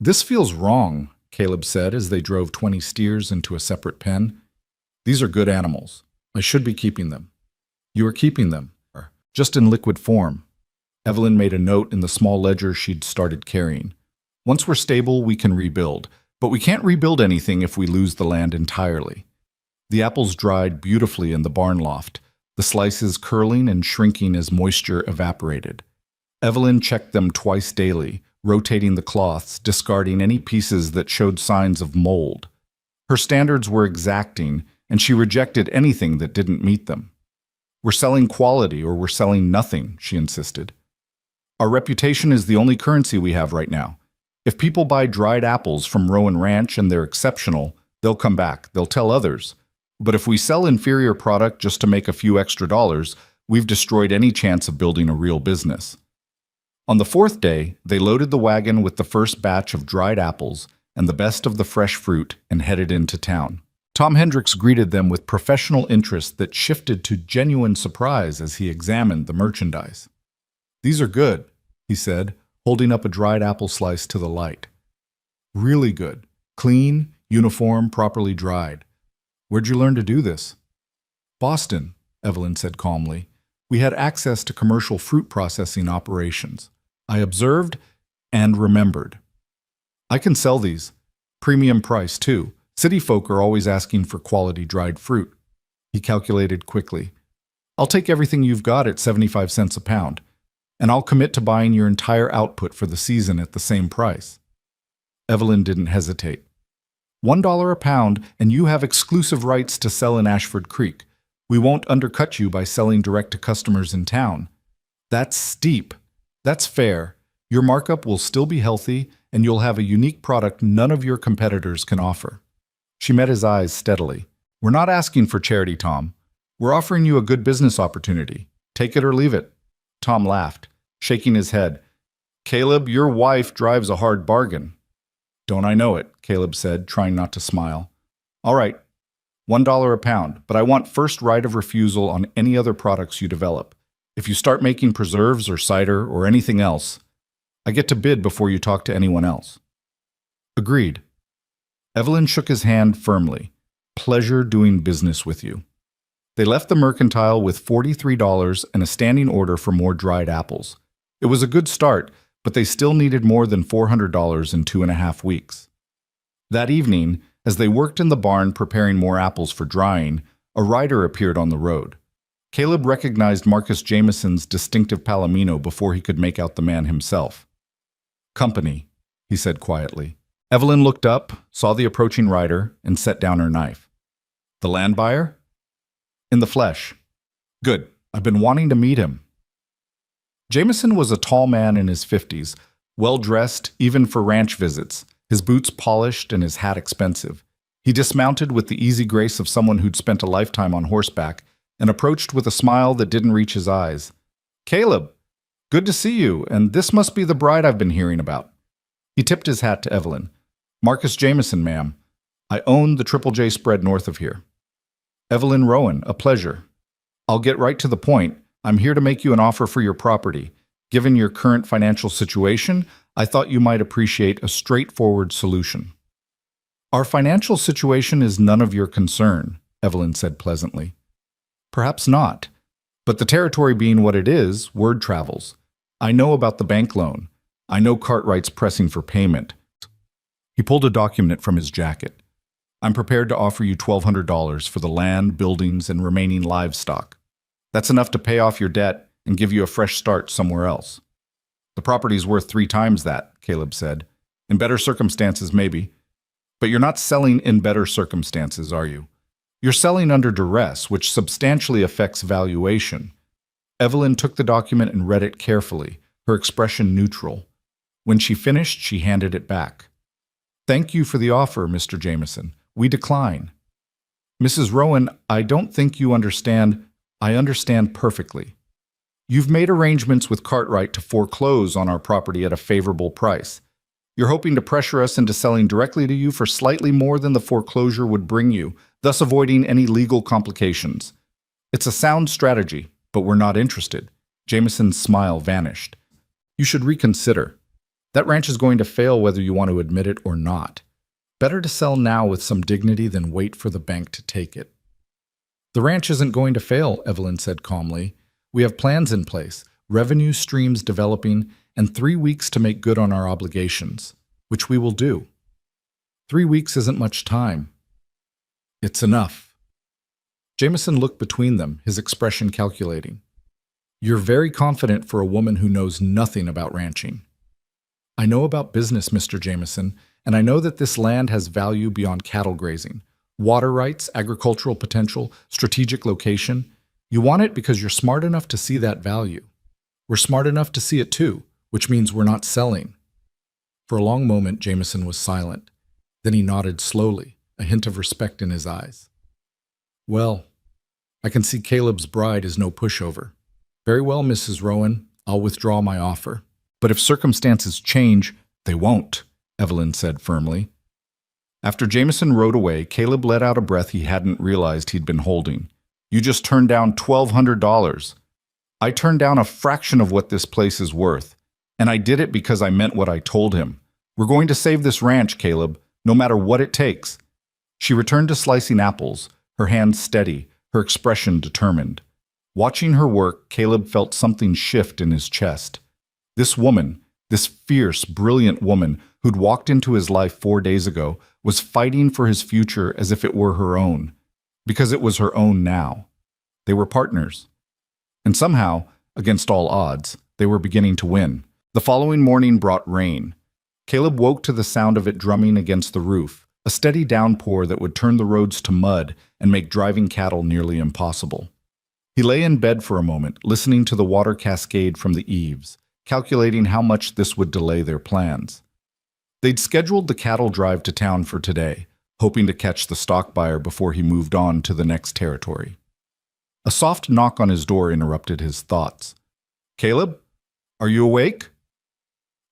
"This feels wrong," Caleb said as they drove 20 steers into a separate pen. "These are good animals. I should be keeping them." "You are keeping them, just in liquid form." Evelyn made a note in the small ledger she'd started carrying. "Once we're stable, we can rebuild. But we can't rebuild anything if we lose the land entirely." The apples dried beautifully in the barn loft, the slices curling and shrinking as moisture evaporated. Evelyn checked them twice daily, rotating the cloths, discarding any pieces that showed signs of mold. Her standards were exacting, and she rejected anything that didn't meet them. "We're selling quality or we're selling nothing," she insisted. "Our reputation is the only currency we have right now. If people buy dried apples from Rowan Ranch and they're exceptional, they'll come back, they'll tell others. But if we sell inferior product just to make a few extra dollars, we've destroyed any chance of building a real business." On the 4th day, they loaded the wagon with the first batch of dried apples and the best of the fresh fruit and headed into town. Tom Hendricks greeted them with professional interest that shifted to genuine surprise as he examined the merchandise. "These are good," he said, holding up a dried apple slice to the light. "Really good. Clean, uniform, properly dried. Where'd you learn to do this?" "Boston," Evelyn said calmly. "We had access to commercial fruit processing operations. I observed and remembered. I can sell these. Premium price, too. City folk are always asking for quality dried fruit." He calculated quickly. "I'll take everything you've got at 75 cents a pound, and I'll commit to buying your entire output for the season at the same price." Evelyn didn't hesitate. $1 a pound, and you have exclusive rights to sell in Ashford Creek. We won't undercut you by selling direct to customers in town." "That's steep." "That's fair. Your markup will still be healthy, and you'll have a unique product none of your competitors can offer." She met his eyes steadily. "We're not asking for charity, Tom. We're offering you a good business opportunity. Take it or leave it." Tom laughed, shaking his head. "Caleb, your wife drives a hard bargain." "Don't I know it," Caleb said, trying not to smile. "All right, $1 a pound, but I want first right of refusal on any other products you develop. If you start making preserves or cider or anything else, I get to bid before you talk to anyone else." "Agreed." Evelyn shook his hand firmly. "Pleasure doing business with you." They left the mercantile with $43 and a standing order for more dried apples. It was a good start, but they still needed more than $400 in 2.5 weeks. That evening, as they worked in the barn preparing more apples for drying, a rider appeared on the road. Caleb recognized Marcus Jameson's distinctive palomino before he could make out the man himself. "Company," he said quietly. Evelyn looked up, saw the approaching rider, and set down her knife. The land buyer? In the flesh. Good. I've been wanting to meet him. Jameson was a tall man in his 50s, well-dressed even for ranch visits, his boots polished and his hat expensive. He dismounted with the easy grace of someone who'd spent a lifetime on horseback and approached with a smile that didn't reach his eyes. Caleb, good to see you, and this must be the bride I've been hearing about. He tipped his hat to Evelyn. Marcus Jameson, ma'am. I own the Triple J spread north of here. Evelyn Rowan, a pleasure. I'll get right to the point. I'm here to make you an offer for your property. Given your current financial situation, I thought you might appreciate a straightforward solution. Our financial situation is none of your concern, Evelyn said pleasantly. Perhaps not. But the territory being what it is, word travels. I know about the bank loan. I know Cartwright's pressing for payment. He pulled a document from his jacket. I'm prepared to offer you $1,200 for the land, buildings, and remaining livestock. That's enough to pay off your debt and give you a fresh start somewhere else. The property's worth 3 times that, Caleb said. In better circumstances, maybe. But you're not selling in better circumstances, are you? You're selling under duress, which substantially affects valuation. Evelyn took the document and read it carefully, her expression neutral. When she finished, she handed it back. Thank you for the offer, Mr. Jameson. We decline. Mrs. Rowan, I don't think you understand. I understand perfectly. You've made arrangements with Cartwright to foreclose on our property at a favorable price. You're hoping to pressure us into selling directly to you for slightly more than the foreclosure would bring you, thus avoiding any legal complications. It's a sound strategy, but we're not interested. Jameson's smile vanished. You should reconsider. That ranch is going to fail whether you want to admit it or not. Better to sell now with some dignity than wait for the bank to take it. The ranch isn't going to fail, Evelyn said calmly. We have plans in place, revenue streams developing, and 3 weeks to make good on our obligations, which we will do. 3 weeks isn't much time. It's enough. Jameson looked between them, his expression calculating. You're very confident for a woman who knows nothing about ranching. I know about business, Mr. Jameson, and I know that this land has value beyond cattle grazing. Water rights, agricultural potential, strategic location. You want it because you're smart enough to see that value. We're smart enough to see it too, which means we're not selling. For a long moment, Jameson was silent. Then he nodded slowly, a hint of respect in his eyes. Well, I can see Caleb's bride is no pushover. Very well, Mrs. Rowan, I'll withdraw my offer. But if circumstances change, they won't, Evelyn said firmly. After Jameson rode away, Caleb let out a breath he hadn't realized he'd been holding. You just turned down $1,200. I turned down a fraction of what this place is worth, and I did it because I meant what I told him. We're going to save this ranch, Caleb, no matter what it takes. She returned to slicing apples, her hands steady, her expression determined. Watching her work, Caleb felt something shift in his chest. This woman, this fierce, brilliant woman who'd walked into his life 4 days ago, was fighting for his future as if it were her own, because it was her own now. They were partners. And somehow, against all odds, they were beginning to win. The following morning brought rain. Caleb woke to the sound of it drumming against the roof, a steady downpour that would turn the roads to mud and make driving cattle nearly impossible. He lay in bed for a moment, listening to the water cascade from the eaves, calculating how much this would delay their plans. They'd scheduled the cattle drive to town for today, hoping to catch the stock buyer before he moved on to the next territory. A soft knock on his door interrupted his thoughts. Caleb, are you awake?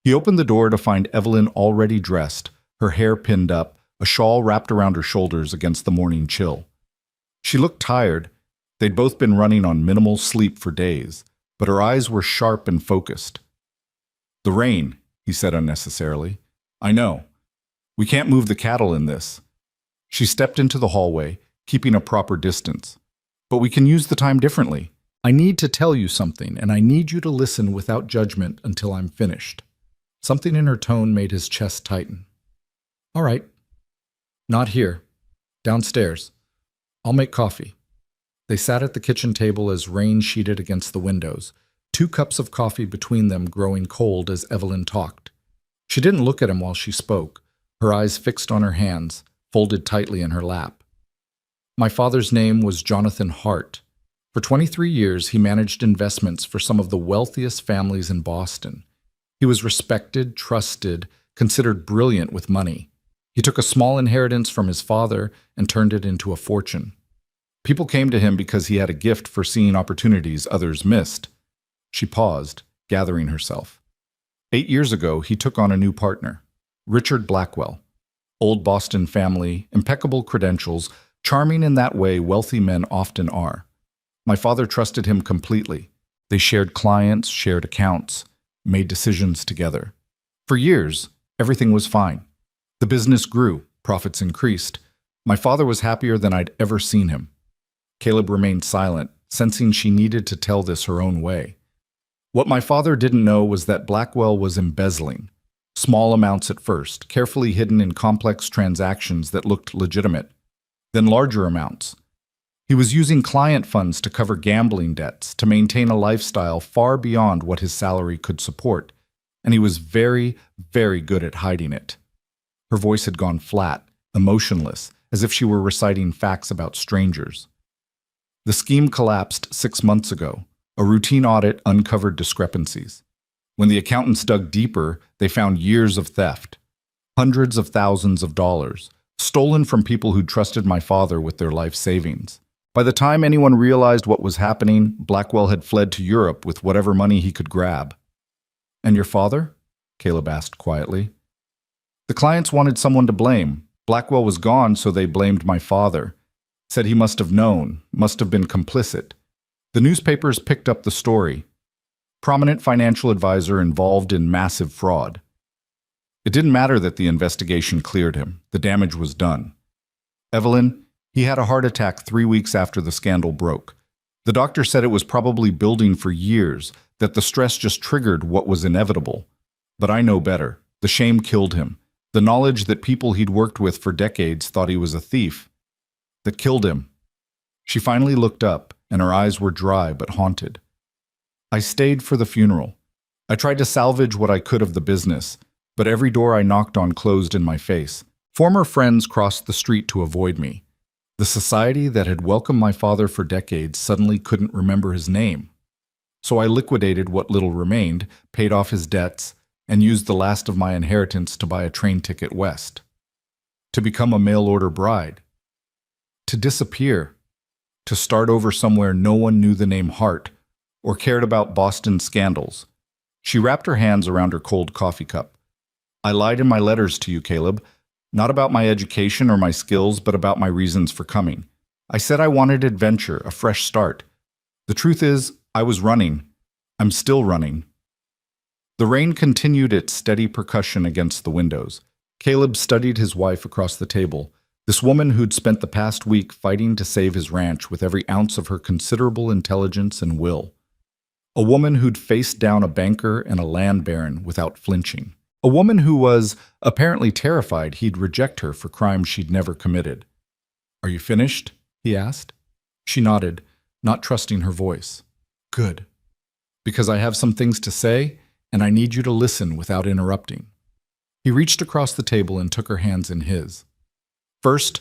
He opened the door to find Evelyn already dressed, her hair pinned up, a shawl wrapped around her shoulders against the morning chill. She looked tired. They'd both been running on minimal sleep for days, but her eyes were sharp and focused. The rain, he said unnecessarily. I know. We can't move the cattle in this. She stepped into the hallway, keeping a proper distance. But we can use the time differently. I need to tell you something, and I need you to listen without judgment until I'm finished. Something in her tone made his chest tighten. All right. Not here. Downstairs. I'll make coffee. They sat at the kitchen table as rain sheeted against the windows, 2 cups of coffee between them growing cold as Evelyn talked. She didn't look at him while she spoke, her eyes fixed on her hands, folded tightly in her lap. My father's name was Jonathan Hart. For 23 years, he managed investments for some of the wealthiest families in Boston. He was respected, trusted, considered brilliant with money. He took a small inheritance from his father and turned it into a fortune. People came to him because he had a gift for seeing opportunities others missed. She paused, gathering herself. 8 years ago, he took on a new partner, Richard Blackwell. Old Boston family, impeccable credentials, charming in that way wealthy men often are. My father trusted him completely. They shared clients, shared accounts, made decisions together. For years, everything was fine. The business grew, profits increased. My father was happier than I'd ever seen him. Caleb remained silent, sensing she needed to tell this her own way. What my father didn't know was that Blackwell was embezzling. Small amounts at first, carefully hidden in complex transactions that looked legitimate. Then larger amounts. He was using client funds to cover gambling debts, to maintain a lifestyle far beyond what his salary could support. And he was very, very good at hiding it. Her voice had gone flat, emotionless, as if she were reciting facts about strangers. The scheme collapsed 6 months ago. A routine audit uncovered discrepancies. When the accountants dug deeper, they found years of theft. Hundreds of thousands of dollars, stolen from people who trusted my father with their life savings. By the time anyone realized what was happening, Blackwell had fled to Europe with whatever money he could grab. "And your father?" Caleb asked quietly. "The clients wanted someone to blame. Blackwell was gone, so they blamed my father. Said he must have known, must have been complicit. The newspapers picked up the story. Prominent financial advisor involved in massive fraud. It didn't matter that the investigation cleared him. The damage was done. Evelyn, he had a heart attack 3 weeks after the scandal broke. The doctor said it was probably building for years, that the stress just triggered what was inevitable. But I know better. The shame killed him. The knowledge that people he'd worked with for decades thought he was a thief. That killed him." She finally looked up, and her eyes were dry but haunted. "I stayed for the funeral. I tried to salvage what I could of the business, but every door I knocked on closed in my face. Former friends crossed the street to avoid me. The society that had welcomed my father for decades suddenly couldn't remember his name. So I liquidated what little remained, paid off his debts, and used the last of my inheritance to buy a train ticket west. To become a mail-order bride. To disappear. To start over somewhere no one knew the name Hart or cared about Boston scandals." She wrapped her hands around her cold coffee cup. "I lied in my letters to you, Caleb. Not about my education or my skills, but about my reasons for coming. I said I wanted adventure, a fresh start. The truth is, I was running. I'm still running." The rain continued its steady percussion against the windows. Caleb studied his wife across the table, this woman who'd spent the past week fighting to save his ranch with every ounce of her considerable intelligence and will. A woman who'd faced down a banker and a land baron without flinching. A woman who was apparently terrified he'd reject her for crimes she'd never committed. "Are you finished?" he asked. She nodded, not trusting her voice. "Good. Because I have some things to say, and I need you to listen without interrupting." He reached across the table and took her hands in his. "First,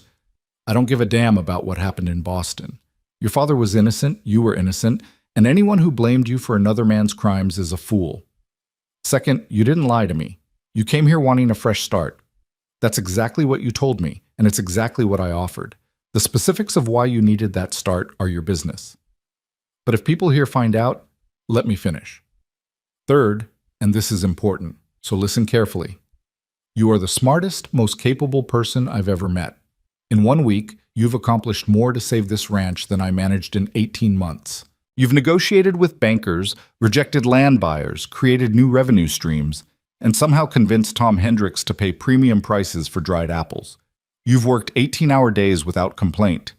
I don't give a damn about what happened in Boston. Your father was innocent, you were innocent, and anyone who blamed you for another man's crimes is a fool. Second, you didn't lie to me. You came here wanting a fresh start. That's exactly what you told me, and it's exactly what I offered. The specifics of why you needed that start are your business. But if people here find out, let me finish. Third, and this is important, so listen carefully. You are the smartest, most capable person I've ever met. In 1 week, you've accomplished more to save this ranch than I managed in 18 months. You've negotiated with bankers, rejected land buyers, created new revenue streams, and somehow convinced Tom Hendricks to pay premium prices for dried apples. You've worked 18-hour days without complaint.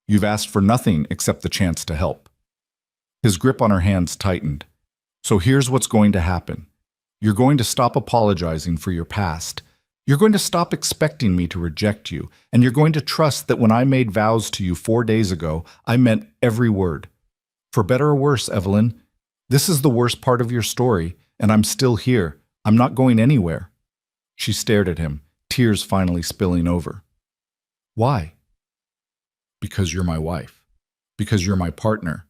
You've asked for nothing except the chance to help." His grip on her hands tightened. "So here's what's going to happen. You're going to stop apologizing for your past. You're going to stop expecting me to reject you, and you're going to trust that when I made vows to you 4 days ago, I meant every word. For better or worse, Evelyn, this is the worst part of your story, and I'm still here. I'm not going anywhere. She stared at him, tears finally spilling over. Why? Because you're my wife. Because you're my partner.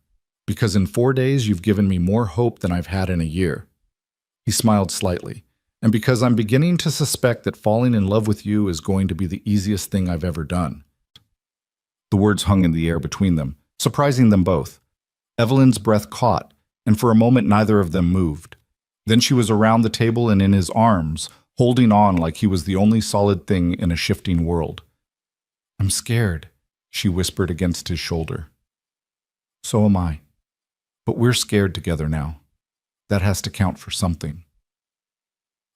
Because in 4 days you've given me more hope than I've had in a year. He smiled slightly. And because I'm beginning to suspect that falling in love with you is going to be the easiest thing I've ever done. The words hung in the air between them, surprising them both. Evelyn's breath caught, and for a moment neither of them moved. Then she was around the table and in his arms, holding on like he was the only solid thing in a shifting world. I'm scared, she whispered against his shoulder. So am I. But we're scared together now. That has to count for something.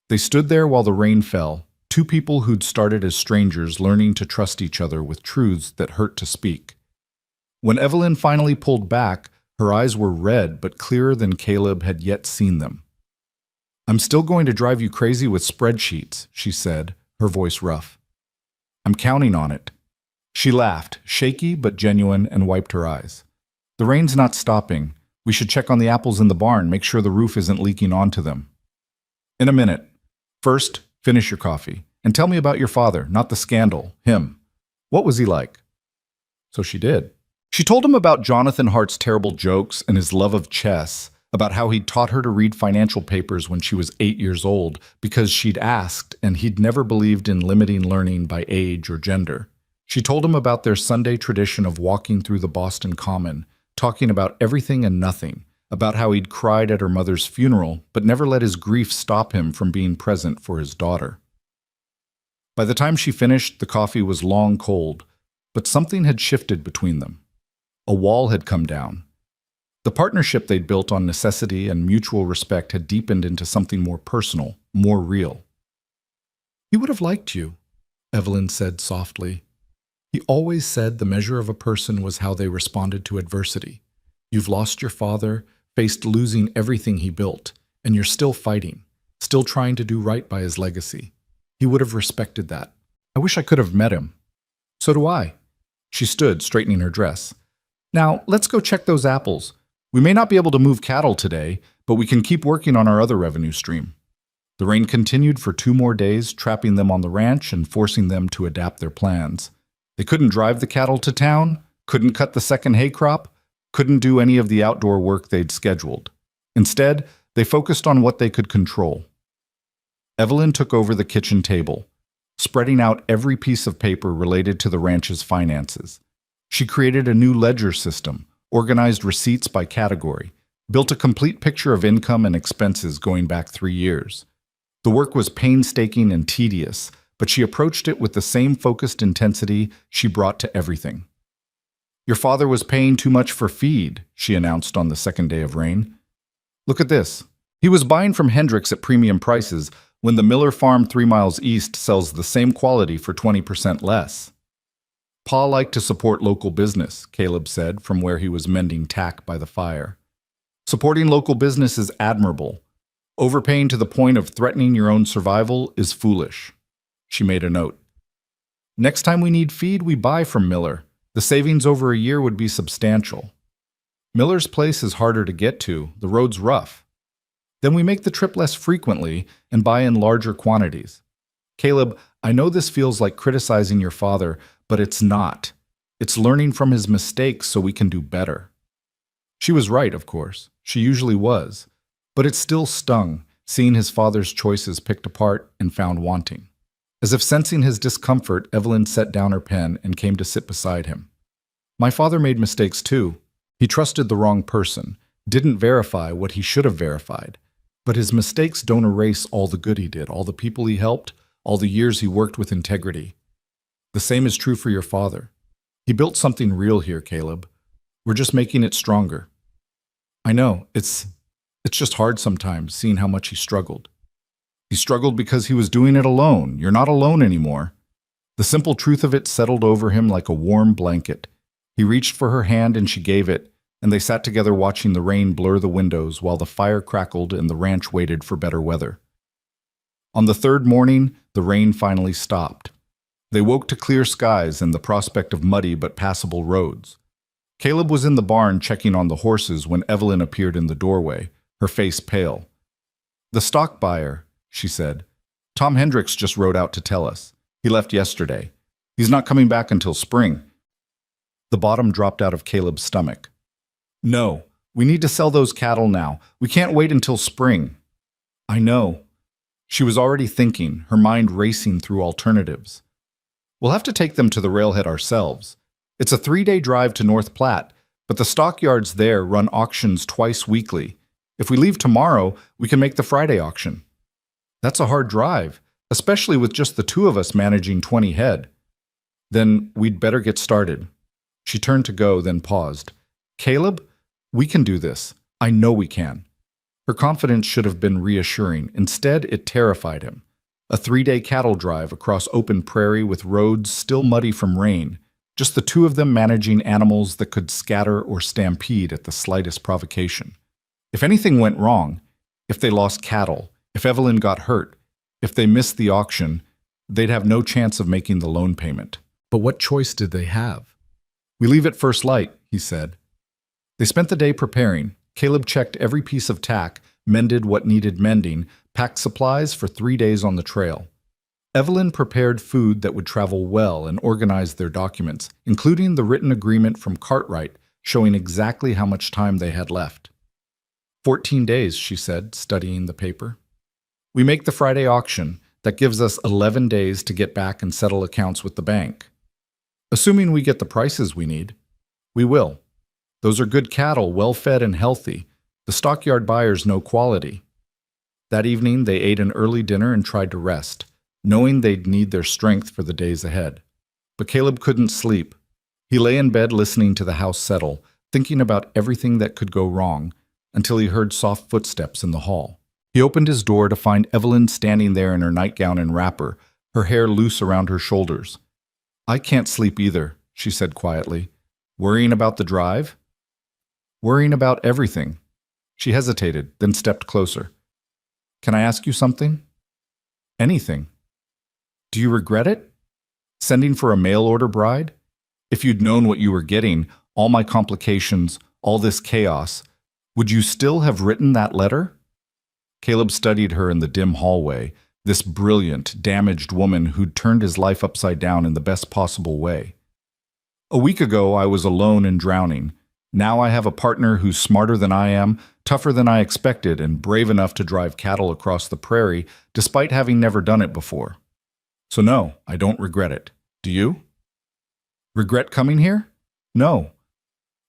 They stood there while the rain fell, two people who'd started as strangers learning to trust each other with truths that hurt to speak. When Evelyn finally pulled back, her eyes were red but clearer than Caleb had yet seen them. I'm still going to drive you crazy with spreadsheets, she said, her voice rough. I'm counting on it. She laughed, shaky but genuine, and wiped her eyes. The rain's not stopping. We should check on the apples in the barn, make sure the roof isn't leaking onto them. In a minute. First, finish your coffee. And tell me about your father, not the scandal, him. What was he like? So she did. She told him about Jonathan Hart's terrible jokes and his love of chess, about how he'd taught her to read financial papers when she was 8 years old because she'd asked and he'd never believed in limiting learning by age or gender. She told him about their Sunday tradition of walking through the Boston Common, talking about everything and nothing, about how he'd cried at her mother's funeral but never let his grief stop him from being present for his daughter. By the time she finished, the coffee was long cold, but something had shifted between them. A wall had come down. The partnership they'd built on necessity and mutual respect had deepened into something more personal, more real. He would have liked you, Evelyn said softly. He always said the measure of a person was how they responded to adversity. You've lost your father, faced losing everything he built, and you're still fighting, still trying to do right by his legacy. He would have respected that. I wish I could have met him. So do I. She stood, straightening her dress. Now, let's go check those apples. We may not be able to move cattle today, but we can keep working on our other revenue stream. The rain continued for 2 more days, trapping them on the ranch and forcing them to adapt their plans. They couldn't drive the cattle to town, couldn't cut the second hay crop, couldn't do any of the outdoor work they'd scheduled. Instead, they focused on what they could control. Evelyn took over the kitchen table, spreading out every piece of paper related to the ranch's finances. She created a new ledger system, organized receipts by category, built a complete picture of income and expenses going back 3 years. The work was painstaking and tedious, but she approached it with the same focused intensity she brought to everything. Your father was paying too much for feed, she announced on the second day of rain. Look at this. He was buying from Hendricks at premium prices when the Miller farm 3 miles east sells the same quality for 20% less. Pa liked to support local business, Caleb said from where he was mending tack by the fire. Supporting local business is admirable. Overpaying to the point of threatening your own survival is foolish. She made a note. Next time we need feed, we buy from Miller. The savings over a year would be substantial. Miller's place is harder to get to. The road's rough. Then we make the trip less frequently and buy in larger quantities. Caleb, I know this feels like criticizing your father, but it's not. It's learning from his mistakes so we can do better. She was right, of course. She usually was. But it still stung, seeing his father's choices picked apart and found wanting. As if sensing his discomfort, Evelyn set down her pen and came to sit beside him. My father made mistakes too. He trusted the wrong person, didn't verify what he should have verified. But his mistakes don't erase all the good he did, all the people he helped, all the years he worked with integrity. The same is true for your father. He built something real here, Caleb. We're just making it stronger. I know, it's just hard sometimes, seeing how much he struggled. He struggled because he was doing it alone. You're not alone anymore. The simple truth of it settled over him like a warm blanket. He reached for her hand and she gave it, and they sat together watching the rain blur the windows while the fire crackled and the ranch waited for better weather. On the 3rd morning, the rain finally stopped. They woke to clear skies and the prospect of muddy but passable roads. Caleb was in the barn checking on the horses when Evelyn appeared in the doorway, her face pale. The stock buyer, she said. Tom Hendricks just rode out to tell us. He left yesterday. He's not coming back until spring. The bottom dropped out of Caleb's stomach. No, we need to sell those cattle now. We can't wait until spring. I know. She was already thinking, her mind racing through alternatives. We'll have to take them to the railhead ourselves. It's a 3-day drive to North Platte, but the stockyards there run auctions twice weekly. If we leave tomorrow, we can make the Friday auction. That's a hard drive, especially with just the two of us managing 20 head. Then we'd better get started. She turned to go, then paused. Caleb, we can do this. I know we can. Her confidence should have been reassuring. Instead, it terrified him. A 3-day cattle drive across open prairie with roads still muddy from rain, just the two of them managing animals that could scatter or stampede at the slightest provocation. If anything went wrong, if they lost cattle, if Evelyn got hurt, if they missed the auction, they'd have no chance of making the loan payment. But what choice did they have? We leave at first light, he said. They spent the day preparing. Caleb checked every piece of tack, mended what needed mending, packed supplies for 3 days on the trail. Evelyn prepared food that would travel well and organized their documents, including the written agreement from Cartwright showing exactly how much time they had left. 14 days, she said, studying the paper. We make the Friday auction. That gives us 11 days to get back and settle accounts with the bank. Assuming we get the prices we need. We will. Those are good cattle, well-fed and healthy. The stockyard buyers know quality. That evening, they ate an early dinner and tried to rest, knowing they'd need their strength for the days ahead. But Caleb couldn't sleep. He lay in bed listening to the house settle, thinking about everything that could go wrong, until he heard soft footsteps in the hall. He opened his door to find Evelyn standing there in her nightgown and wrapper, her hair loose around her shoulders. I can't sleep either, she said quietly. Worrying about the drive? Worrying about everything. She hesitated, then stepped closer. Can I ask you something? Anything. Do you regret it? Sending for a mail-order bride? If you'd known what you were getting, all my complications, all this chaos, would you still have written that letter? Caleb studied her in the dim hallway, this brilliant, damaged woman who'd turned his life upside down in the best possible way. A week ago, I was alone and drowning. Now I have a partner who's smarter than I am, tougher than I expected, and brave enough to drive cattle across the prairie, despite having never done it before. So no, I don't regret it. Do you? Regret coming here? No.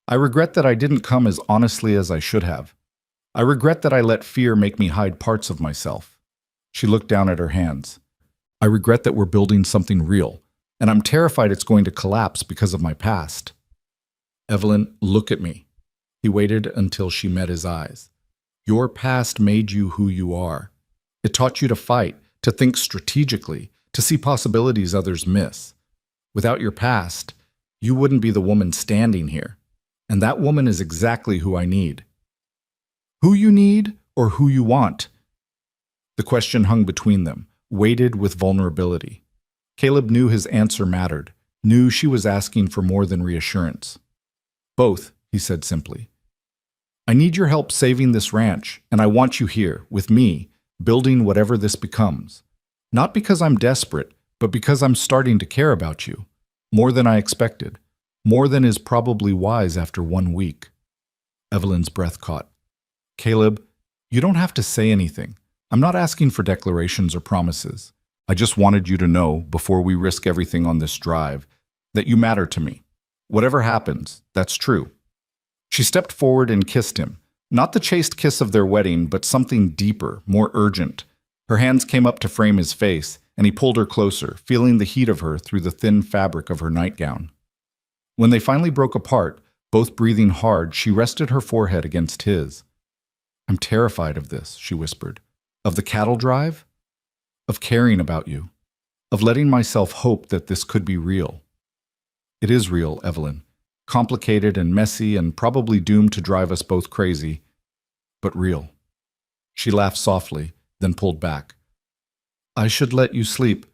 I regret that I didn't come as honestly as I should have. I regret that I let fear make me hide parts of myself. She looked down at her hands. I regret that we're building something real, and I'm terrified it's going to collapse because of my past. Evelyn, look at me. He waited until she met his eyes. Your past made you who you are. It taught you to fight, to think strategically, to see possibilities others miss. Without your past, you wouldn't be the woman standing here. And that woman is exactly who I need. Who you need or who you want? The question hung between them, weighted with vulnerability. Caleb knew his answer mattered, knew she was asking for more than reassurance. Both, he said simply. I need your help saving this ranch, and I want you here, with me, building whatever this becomes. Not because I'm desperate, but because I'm starting to care about you. More than I expected. More than is probably wise after 1 week. Evelyn's breath caught. Caleb, you don't have to say anything. I'm not asking for declarations or promises. I just wanted you to know, before we risk everything on this drive, that you matter to me. Whatever happens, that's true. She stepped forward and kissed him. Not the chaste kiss of their wedding, but something deeper, more urgent. Her hands came up to frame his face, and he pulled her closer, feeling the heat of her through the thin fabric of her nightgown. When they finally broke apart, both breathing hard, she rested her forehead against his. I'm terrified of this, she whispered. Of the cattle drive? Of caring about you. Of letting myself hope that this could be real. It is real, Evelyn. Complicated and messy and probably doomed to drive us both crazy, but real. She laughed softly, then pulled back. I should let you sleep.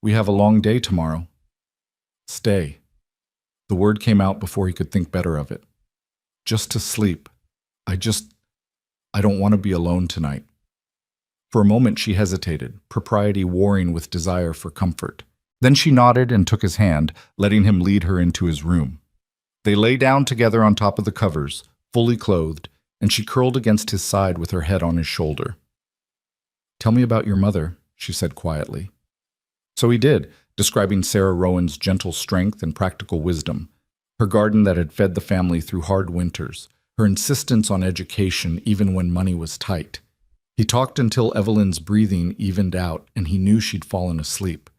We have a long day tomorrow. Stay. The word came out before he could think better of it. Just to sleep. I don't want to be alone tonight. For a moment she hesitated, propriety warring with desire for comfort. Then she nodded and took his hand, letting him lead her into his room. They lay down together on top of the covers, fully clothed, and she curled against his side with her head on his shoulder. "Tell me about your mother," she said quietly. So he did, describing Sarah Rowan's gentle strength and practical wisdom, her garden that had fed the family through hard winters, her insistence on education even when money was tight. He talked until Evelyn's breathing evened out and he knew she'd fallen asleep.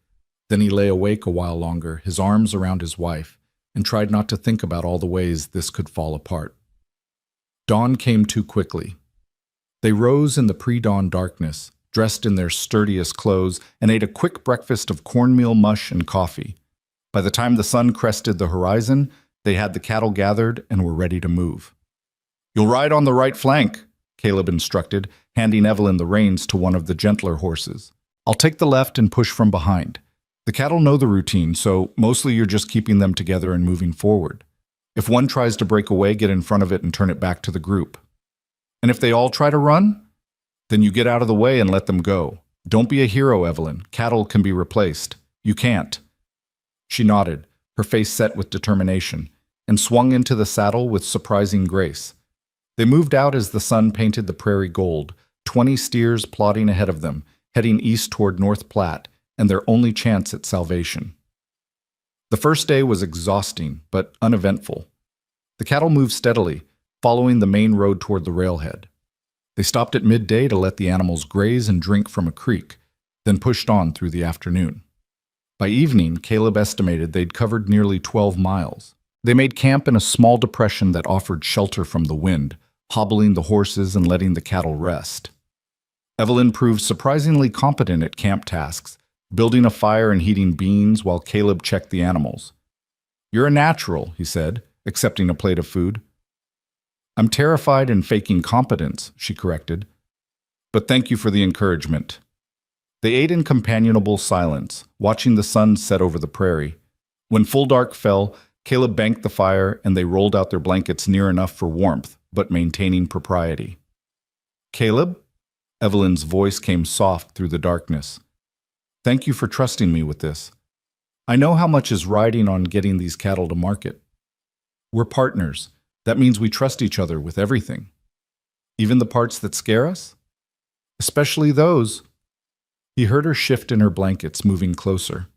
Then he lay awake a while longer, his arms around his wife, and tried not to think about all the ways this could fall apart. Dawn came too quickly. They rose in the pre-dawn darkness, dressed in their sturdiest clothes, and ate a quick breakfast of cornmeal mush and coffee. By the time the sun crested the horizon, they had the cattle gathered and were ready to move. "You'll ride on the right flank," Caleb instructed, handing Evelyn the reins to one of the gentler horses. "I'll take the left and push from behind. The cattle know the routine, so mostly you're just keeping them together and moving forward. If one tries to break away, get in front of it and turn it back to the group. And if they all try to run, then you get out of the way and let them go. Don't be a hero, Evelyn. Cattle can be replaced. You can't." She nodded, her face set with determination, and swung into the saddle with surprising grace. They moved out as the sun painted the prairie gold, 20 steers plodding ahead of them, heading east toward North Platte, and their only chance at salvation. The first day was exhausting, but uneventful. The cattle moved steadily, following the main road toward the railhead. They stopped at midday to let the animals graze and drink from a creek, then pushed on through the afternoon. By evening, Caleb estimated they'd covered nearly 12 miles. They made camp in a small depression that offered shelter from the wind, hobbling the horses and letting the cattle rest. Evelyn proved surprisingly competent at camp tasks, building a fire and heating beans while Caleb checked the animals. "You're a natural," he said, accepting a plate of food. "I'm terrified and faking competence," she corrected. "But thank you for the encouragement." They ate in companionable silence, watching the sun set over the prairie. When full dark fell, Caleb banked the fire and they rolled out their blankets near enough for warmth, but maintaining propriety. "Caleb?" Evelyn's voice came soft through the darkness. "Thank you for trusting me with this. I know how much is riding on getting these cattle to market. We're partners. That means we trust each other with everything. Even the parts that scare us? Especially those." He heard her shift in her blankets, moving closer.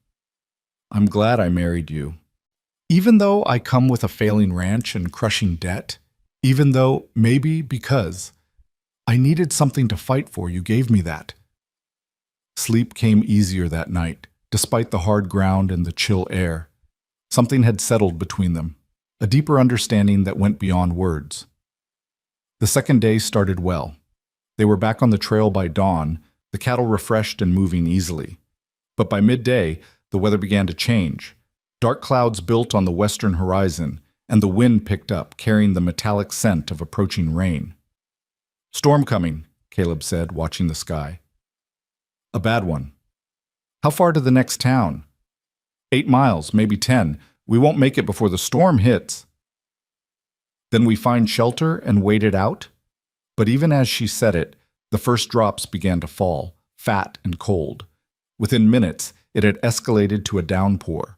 "I'm glad I married you. Even though I come with a failing ranch and crushing debt, even though, maybe because, I needed something to fight for, you gave me that." Sleep came easier that night, despite the hard ground and the chill air. Something had settled between them, a deeper understanding that went beyond words. The second day started well. They were back on the trail by dawn, the cattle refreshed and moving easily. But by midday, the weather began to change. Dark clouds built on the western horizon, and the wind picked up, carrying the metallic scent of approaching rain. "Storm coming," Caleb said, watching the sky. "A bad one." "How far to the next town?" 8 miles, maybe 10. We won't make it before the storm hits." "Then we find shelter and wait it out?" But even as she said it, the first drops began to fall, fat and cold. Within minutes, it had escalated to a downpour.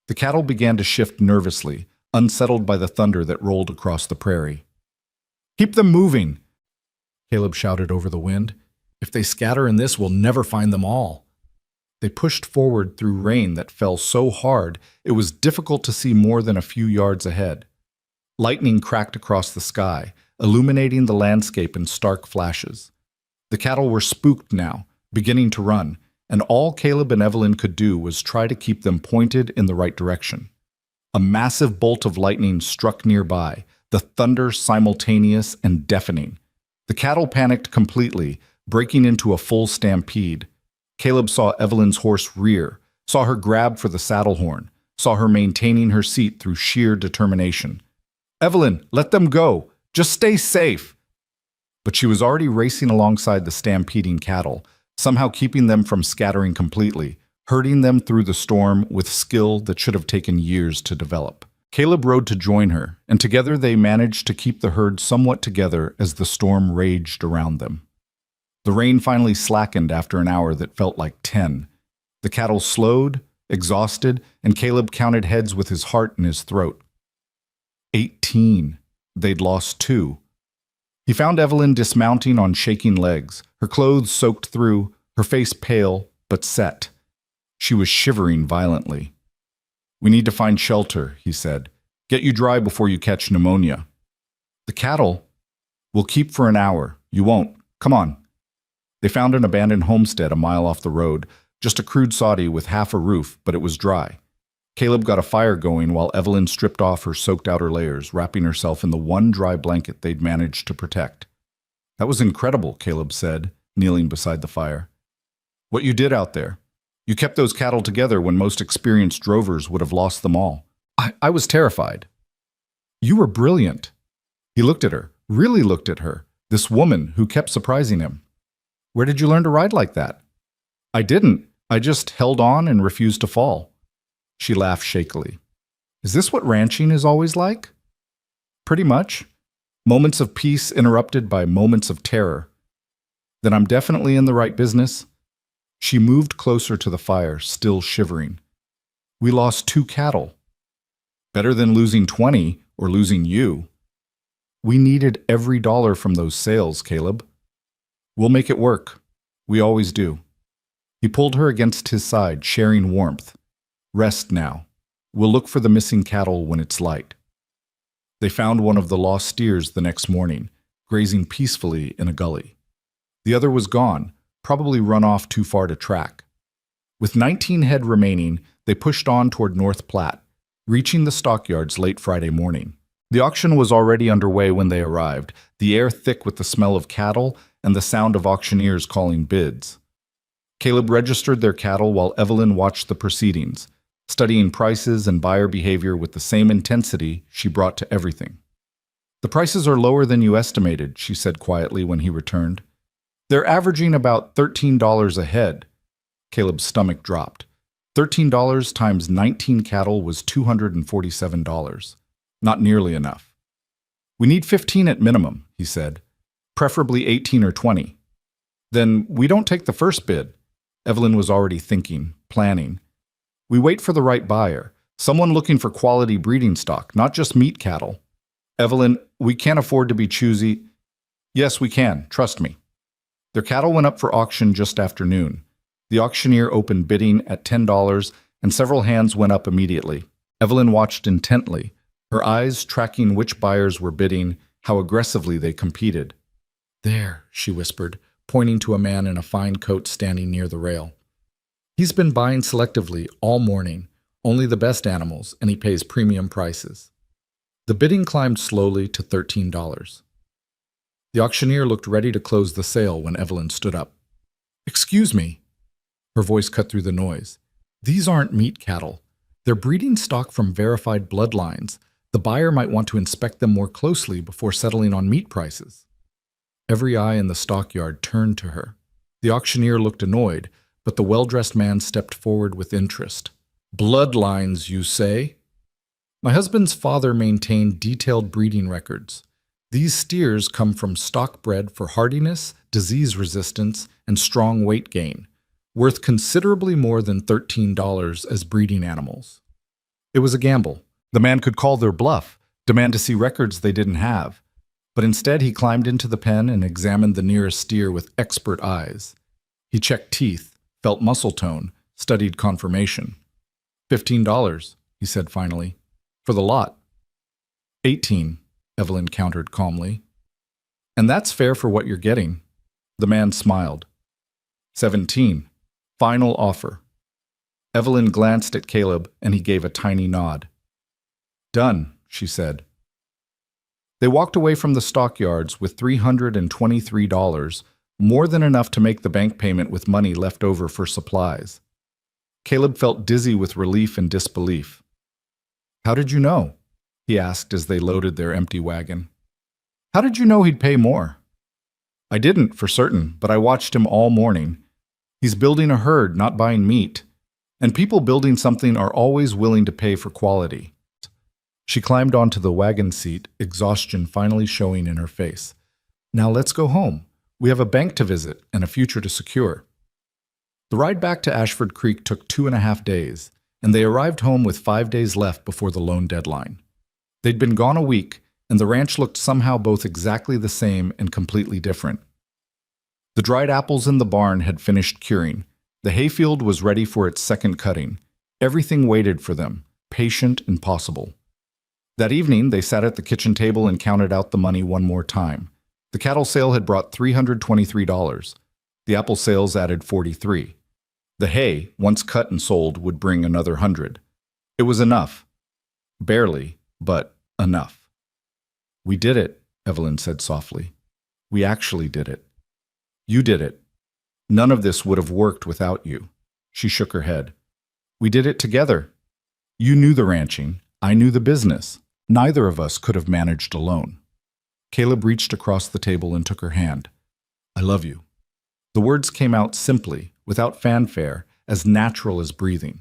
The cattle began to shift nervously, unsettled by the thunder that rolled across the prairie. "Keep them moving," Caleb shouted over the wind. "If they scatter in this, we'll never find them all." They pushed forward through rain that fell so hard it was difficult to see more than a few yards ahead. Lightning cracked across the sky, illuminating the landscape in stark flashes. The cattle were spooked now, beginning to run, and all Caleb and Evelyn could do was try to keep them pointed in the right direction. A massive bolt of lightning struck nearby, the thunder simultaneous and deafening. The cattle panicked completely, breaking into a full stampede. Caleb saw Evelyn's horse rear, saw her grab for the saddle horn, saw her maintaining her seat through sheer determination. "Evelyn, let them go! Just stay safe!" But she was already racing alongside the stampeding cattle, somehow keeping them from scattering completely, herding them through the storm with skill that should have taken years to develop. Caleb rode to join her, and together they managed to keep the herd somewhat together as the storm raged around them. The rain finally slackened after an hour that felt like 10. The cattle slowed, exhausted, and Caleb counted heads with his heart in his throat. 18. They'd lost 2. He found Evelyn dismounting on shaking legs, her clothes soaked through, her face pale but set. She was shivering violently. "We need to find shelter," he said. "Get you dry before you catch pneumonia." "The cattle? We'll keep for an hour. You won't. Come on." They found an abandoned homestead a mile off the road, just a crude soddy with half a roof, but it was dry. Caleb got a fire going while Evelyn stripped off her soaked outer layers, wrapping herself in the one dry blanket they'd managed to protect. "That was incredible," Caleb said, kneeling beside the fire. "What you did out there. You kept those cattle together when most experienced drovers would have lost them all. I was terrified." "You were brilliant." He looked at her, really looked at her, this woman who kept surprising him. "Where did you learn to ride like that?" "I didn't. I just held on and refused to fall." She laughed shakily. "Is this what ranching is always like?" "Pretty much. Moments of peace interrupted by moments of terror." "Then I'm definitely in the right business." She moved closer to the fire, still shivering. "We lost 2 cattle. Better than losing 20 or losing you." "We needed every dollar from those sales, Caleb." "We'll make it work. We always do." He pulled her against his side, sharing warmth. "Rest now. We'll look for the missing cattle when it's light." They found one of the lost steers the next morning, grazing peacefully in a gully. The other was gone, probably run off too far to track. With 19 head remaining, they pushed on toward North Platte, reaching the stockyards late Friday morning. The auction was already underway when they arrived, the air thick with the smell of cattle and the sound of auctioneers calling bids. Caleb registered their cattle while Evelyn watched the proceedings, studying prices and buyer behavior with the same intensity she brought to everything. "The prices are lower than you estimated," she said quietly when he returned. "They're averaging about $13 a head." Caleb's stomach dropped. $13 times 19 cattle was $247. Not nearly enough. "We need 15 at minimum," he said. "Preferably 18 or 20. "Then we don't take the first bid." Evelyn was already thinking, planning. "We wait for the right buyer, someone looking for quality breeding stock, not just meat cattle." "Evelyn, we can't afford to be choosy." "Yes, we can. Trust me." Their cattle went up for auction just after noon. The auctioneer opened bidding at $10, and several hands went up immediately. Evelyn watched intently, her eyes tracking which buyers were bidding, how aggressively they competed. "There," she whispered, pointing to a man in a fine coat standing near the rail. "He's been buying selectively all morning, only the best animals, and he pays premium prices." The bidding climbed slowly to $13. The auctioneer looked ready to close the sale when Evelyn stood up. "Excuse me." Her voice cut through the noise. "These aren't meat cattle. They're breeding stock from verified bloodlines. The buyer might want to inspect them more closely before settling on meat prices." Every eye in the stockyard turned to her. The auctioneer looked annoyed, but the well-dressed man stepped forward with interest. "Bloodlines, you say?" "My husband's father maintained detailed breeding records. These steers come from stock bred for hardiness, disease resistance, and strong weight gain, worth considerably more than $13 as breeding animals." It was a gamble. The man could call their bluff, demand to see records they didn't have. But instead he climbed into the pen and examined the nearest steer with expert eyes. He checked teeth, felt muscle tone, studied conformation. $15, he said finally. "For the lot." 18, Evelyn countered calmly. "And that's fair for what you're getting." The man smiled. 17, final offer. Evelyn glanced at Caleb and he gave a tiny nod. "Done," she said. They walked away from the stockyards with $323, more than enough to make the bank payment with money left over for supplies. Caleb felt dizzy with relief and disbelief. "How did you know?" he asked as they loaded their empty wagon. "How did you know he'd pay more?" "I didn't, for certain, but I watched him all morning. He's building a herd, not buying meat. And people building something are always willing to pay for quality." She climbed onto the wagon seat, exhaustion finally showing in her face. "Now let's go home. We have a bank to visit and a future to secure. The ride back to Ashford Creek took 2.5 days, and they arrived home with 5 days left before the loan deadline. They'd been gone a week, and the ranch looked somehow both exactly the same and completely different. The dried apples in the barn had finished curing. The hayfield was ready for its second cutting. Everything waited for them, patient and possible. That evening, they sat at the kitchen table and counted out the money one more time. The cattle sale had brought $323. The apple sales added $43. The hay, once cut and sold, would bring another $100. It was enough. Barely, but enough. "We did it," Evelyn said softly. "We actually did it. You did it. None of this would have worked without you." She shook her head. "We did it together. You knew the ranching. I knew the business. Neither of us could have managed alone." Caleb reached across the table and took her hand. "I love you." The words came out simply, without fanfare, as natural as breathing.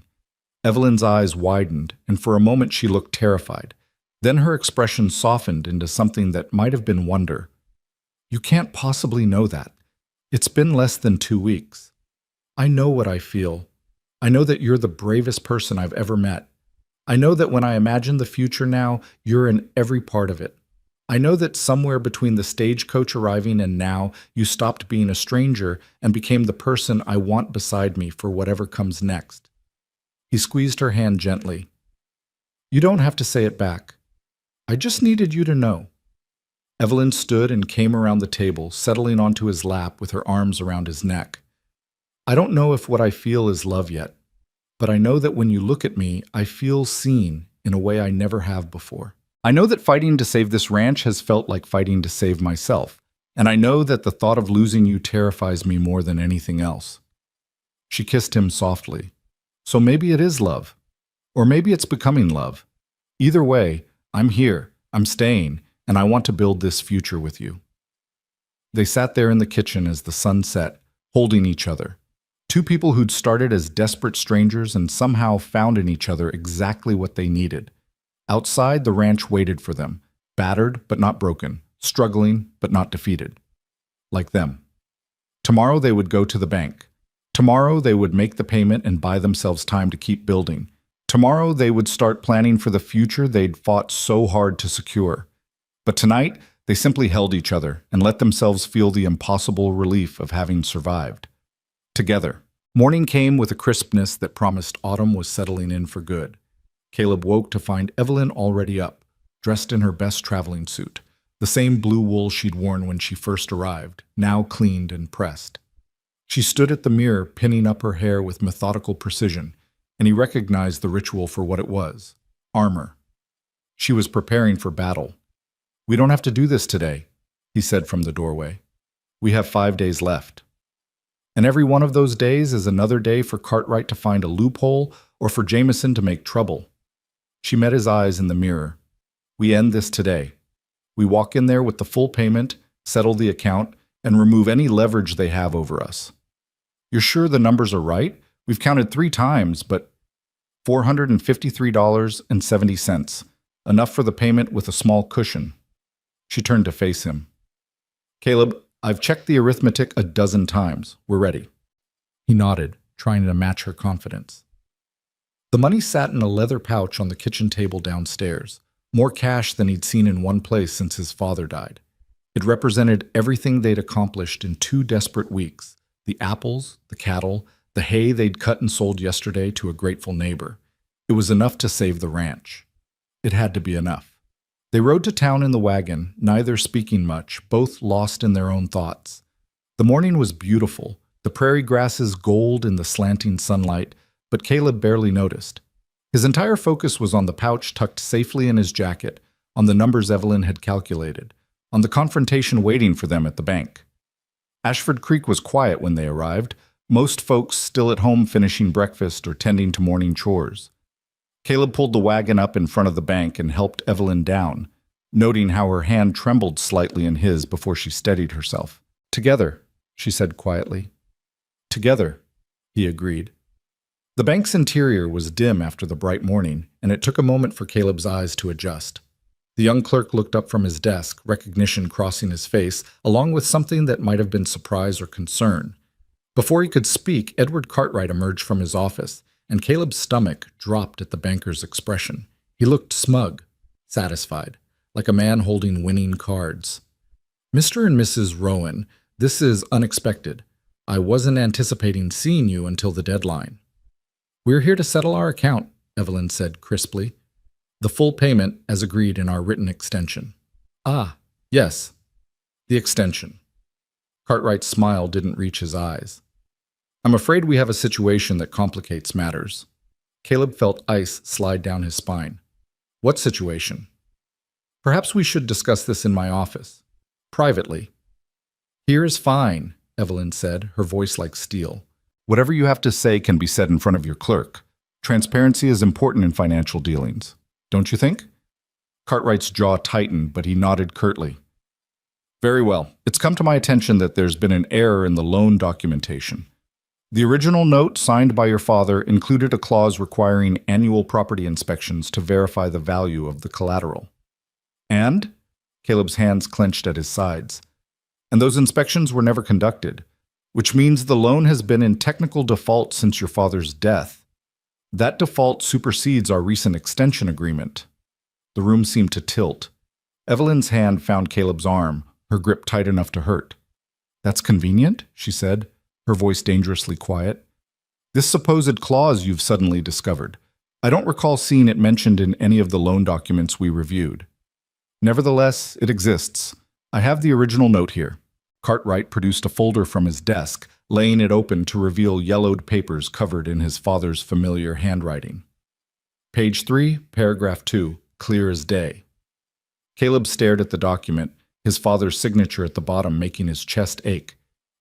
Evelyn's eyes widened, and for a moment she looked terrified. Then her expression softened into something that might have been wonder. "You can't possibly know that. It's been less than 2 weeks. I know what I feel. I know that you're the bravest person I've ever met. I know that when I imagine the future now, you're in every part of it. I know that somewhere between the stagecoach arriving and now, you stopped being a stranger and became the person I want beside me for whatever comes next." He squeezed her hand gently. "You don't have to say it back. I just needed you to know." Evelyn stood and came around the table, settling onto his lap with her arms around his neck. "I don't know if what I feel is love yet, but I know that when you look at me, I feel seen in a way I never have before. I know that fighting to save this ranch has felt like fighting to save myself, and I know that the thought of losing you terrifies me more than anything else." She kissed him softly. "So maybe it is love, or maybe it's becoming love. Either way, I'm here, I'm staying, and I want to build this future with you." They sat there in the kitchen as the sun set, holding each other. Two people who'd started as desperate strangers and somehow found in each other exactly what they needed. Outside, the ranch waited for them, battered but not broken, struggling but not defeated. Like them. Tomorrow they would go to the bank. Tomorrow they would make the payment and buy themselves time to keep building. Tomorrow they would start planning for the future they'd fought so hard to secure. But tonight, they simply held each other and let themselves feel the impossible relief of having survived. Together. Morning came with a crispness that promised autumn was settling in for good. Caleb woke to find Evelyn already up, dressed in her best traveling suit, the same blue wool she'd worn when she first arrived, now cleaned and pressed. She stood at the mirror, pinning up her hair with methodical precision, and he recognized the ritual for what it was: armor. She was preparing for battle. "We don't have to do this today," he said from the doorway. "We have 5 days left. And every one of those days is another day for Cartwright to find a loophole or for Jameson to make trouble." She met his eyes in the mirror. "We end this today. We walk in there with the full payment, settle the account, and remove any leverage they have over us. You're sure the numbers are right? We've counted 3 times, but $453.70. Enough for the payment with a small cushion." She turned to face him. "Caleb, I've checked the arithmetic a dozen times. We're ready." He nodded, trying to match her confidence. The money sat in a leather pouch on the kitchen table downstairs, more cash than he'd seen in one place since his father died. It represented everything they'd accomplished in 2 desperate weeks: the apples, the cattle, the hay they'd cut and sold yesterday to a grateful neighbor. It was enough to save the ranch. It had to be enough. They rode to town in the wagon, neither speaking much, both lost in their own thoughts. The morning was beautiful, the prairie grasses gold in the slanting sunlight, but Caleb barely noticed. His entire focus was on the pouch tucked safely in his jacket, on the numbers Evelyn had calculated, on the confrontation waiting for them at the bank. Ashford Creek was quiet when they arrived, most folks still at home finishing breakfast or tending to morning chores. Caleb pulled the wagon up in front of the bank and helped Evelyn down, noting how her hand trembled slightly in his before she steadied herself. "Together," she said quietly. "Together," he agreed. The bank's interior was dim after the bright morning, and it took a moment for Caleb's eyes to adjust. The young clerk looked up from his desk, recognition crossing his face, along with something that might have been surprise or concern. Before he could speak, Edward Cartwright emerged from his office, and Caleb's stomach dropped at the banker's expression. He looked smug, satisfied, like a man holding winning cards. "Mr. and Mrs. Rowan, this is unexpected. I wasn't anticipating seeing you until the deadline." "We're here to settle our account," Evelyn said crisply. "The full payment as agreed in our written extension." "Ah, yes, the extension." Cartwright's smile didn't reach his eyes. "I'm afraid we have a situation that complicates matters." Caleb felt ice slide down his spine. "What situation?" "Perhaps we should discuss this in my office. Privately." "Here is fine," Evelyn said, her voice like steel. "Whatever you have to say can be said in front of your clerk. Transparency is important in financial dealings. Don't you think?" Cartwright's jaw tightened, but he nodded curtly. "Very well. It's come to my attention that there's been an error in the loan documentation. The original note signed by your father included a clause requiring annual property inspections to verify the value of the collateral." "And?" Caleb's hands clenched at his sides. "And those inspections were never conducted, which means the loan has been in technical default since your father's death. That default supersedes our recent extension agreement." The room seemed to tilt. Evelyn's hand found Caleb's arm, her grip tight enough to hurt. "That's convenient," she said, her voice dangerously quiet. "This supposed clause you've suddenly discovered. I don't recall seeing it mentioned in any of the loan documents we reviewed. Nevertheless, it exists. I have the original note here." Cartwright produced a folder from his desk, laying it open to reveal yellowed papers covered in his father's familiar handwriting. Page 3, paragraph 2, clear as day. Caleb stared at the document, his father's signature at the bottom making his chest ache.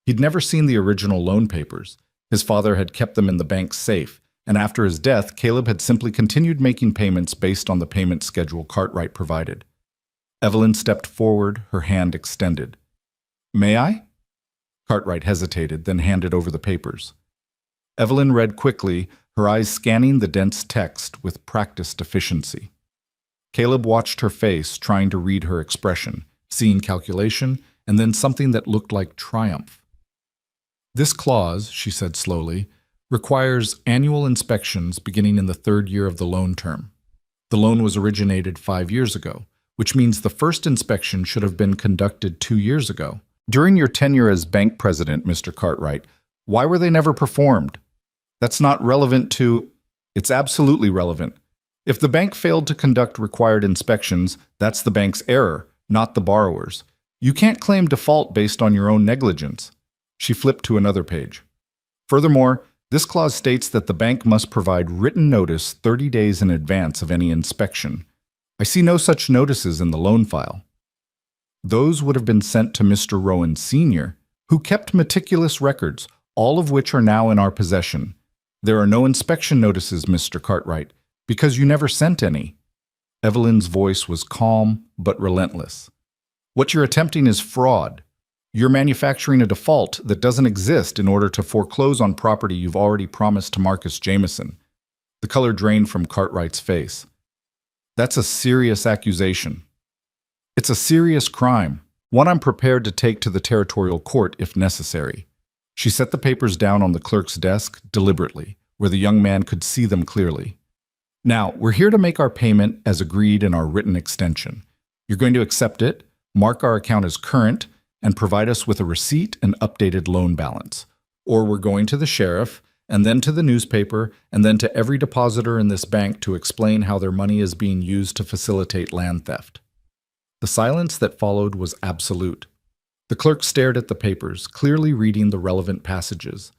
He'd never seen the original loan papers. His father had kept them in the bank's safe, and after his death, Caleb had simply continued making payments based on the payment schedule Cartwright provided. Evelyn stepped forward, her hand extended. "May I?" Cartwright hesitated, then handed over the papers. Evelyn read quickly, her eyes scanning the dense text with practiced efficiency. Caleb watched her face, trying to read her expression, seeing calculation, and then something that looked like triumph. "This clause," she said slowly, "requires annual inspections beginning in the 3rd year of the loan term. The loan was originated 5 years ago, which means the first inspection should have been conducted 2 years ago. During your tenure as bank president, Mr. Cartwright, why were they never performed? That's not relevant to—" "It's absolutely relevant. If the bank failed to conduct required inspections, that's the bank's error, not the borrower's. You can't claim default based on your own negligence." She flipped to another page. "Furthermore, this clause states that the bank must provide written notice 30 days in advance of any inspection. I see no such notices in the loan file." "Those would have been sent to Mr. Rowan Sr., who kept meticulous records, all of which are now in our possession. There are no inspection notices, Mr. Cartwright, because you never sent any." Evelyn's voice was calm but relentless. "What you're attempting is fraud. You're manufacturing a default that doesn't exist in order to foreclose on property you've already promised to Marcus Jameson." The color drained from Cartwright's face. "That's a serious accusation. It's a serious crime, one I'm prepared to take to the territorial court if necessary." She set the papers down on the clerk's desk deliberately, where the young man could see them clearly. "Now, we're here to make our payment as agreed in our written extension. You're going to accept it, mark our account as current, and provide us with a receipt and updated loan balance. Or we're going to the sheriff, and then to the newspaper, and then to every depositor in this bank to explain how their money is being used to facilitate land theft." The silence that followed was absolute. The clerk stared at the papers, clearly reading the relevant passages.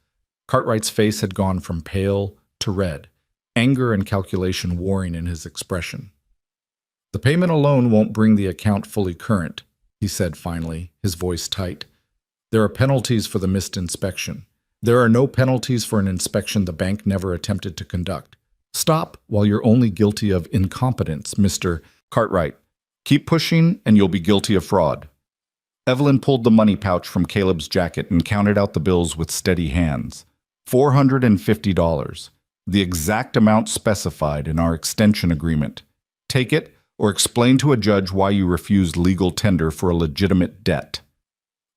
Cartwright's face had gone from pale to red, anger and calculation warring in his expression. "The payment alone won't bring the account fully current," he said finally, his voice tight. "There are penalties for the missed inspection. There are no penalties for an inspection the bank never attempted to conduct. Stop while you're only guilty of incompetence, Mr. Cartwright. Keep pushing and you'll be guilty of fraud." Evelyn pulled the money pouch from Caleb's jacket and counted out the bills with steady hands. $450, the exact amount specified in our extension agreement. "Take it, or explain to a judge why you refused legal tender for a legitimate debt.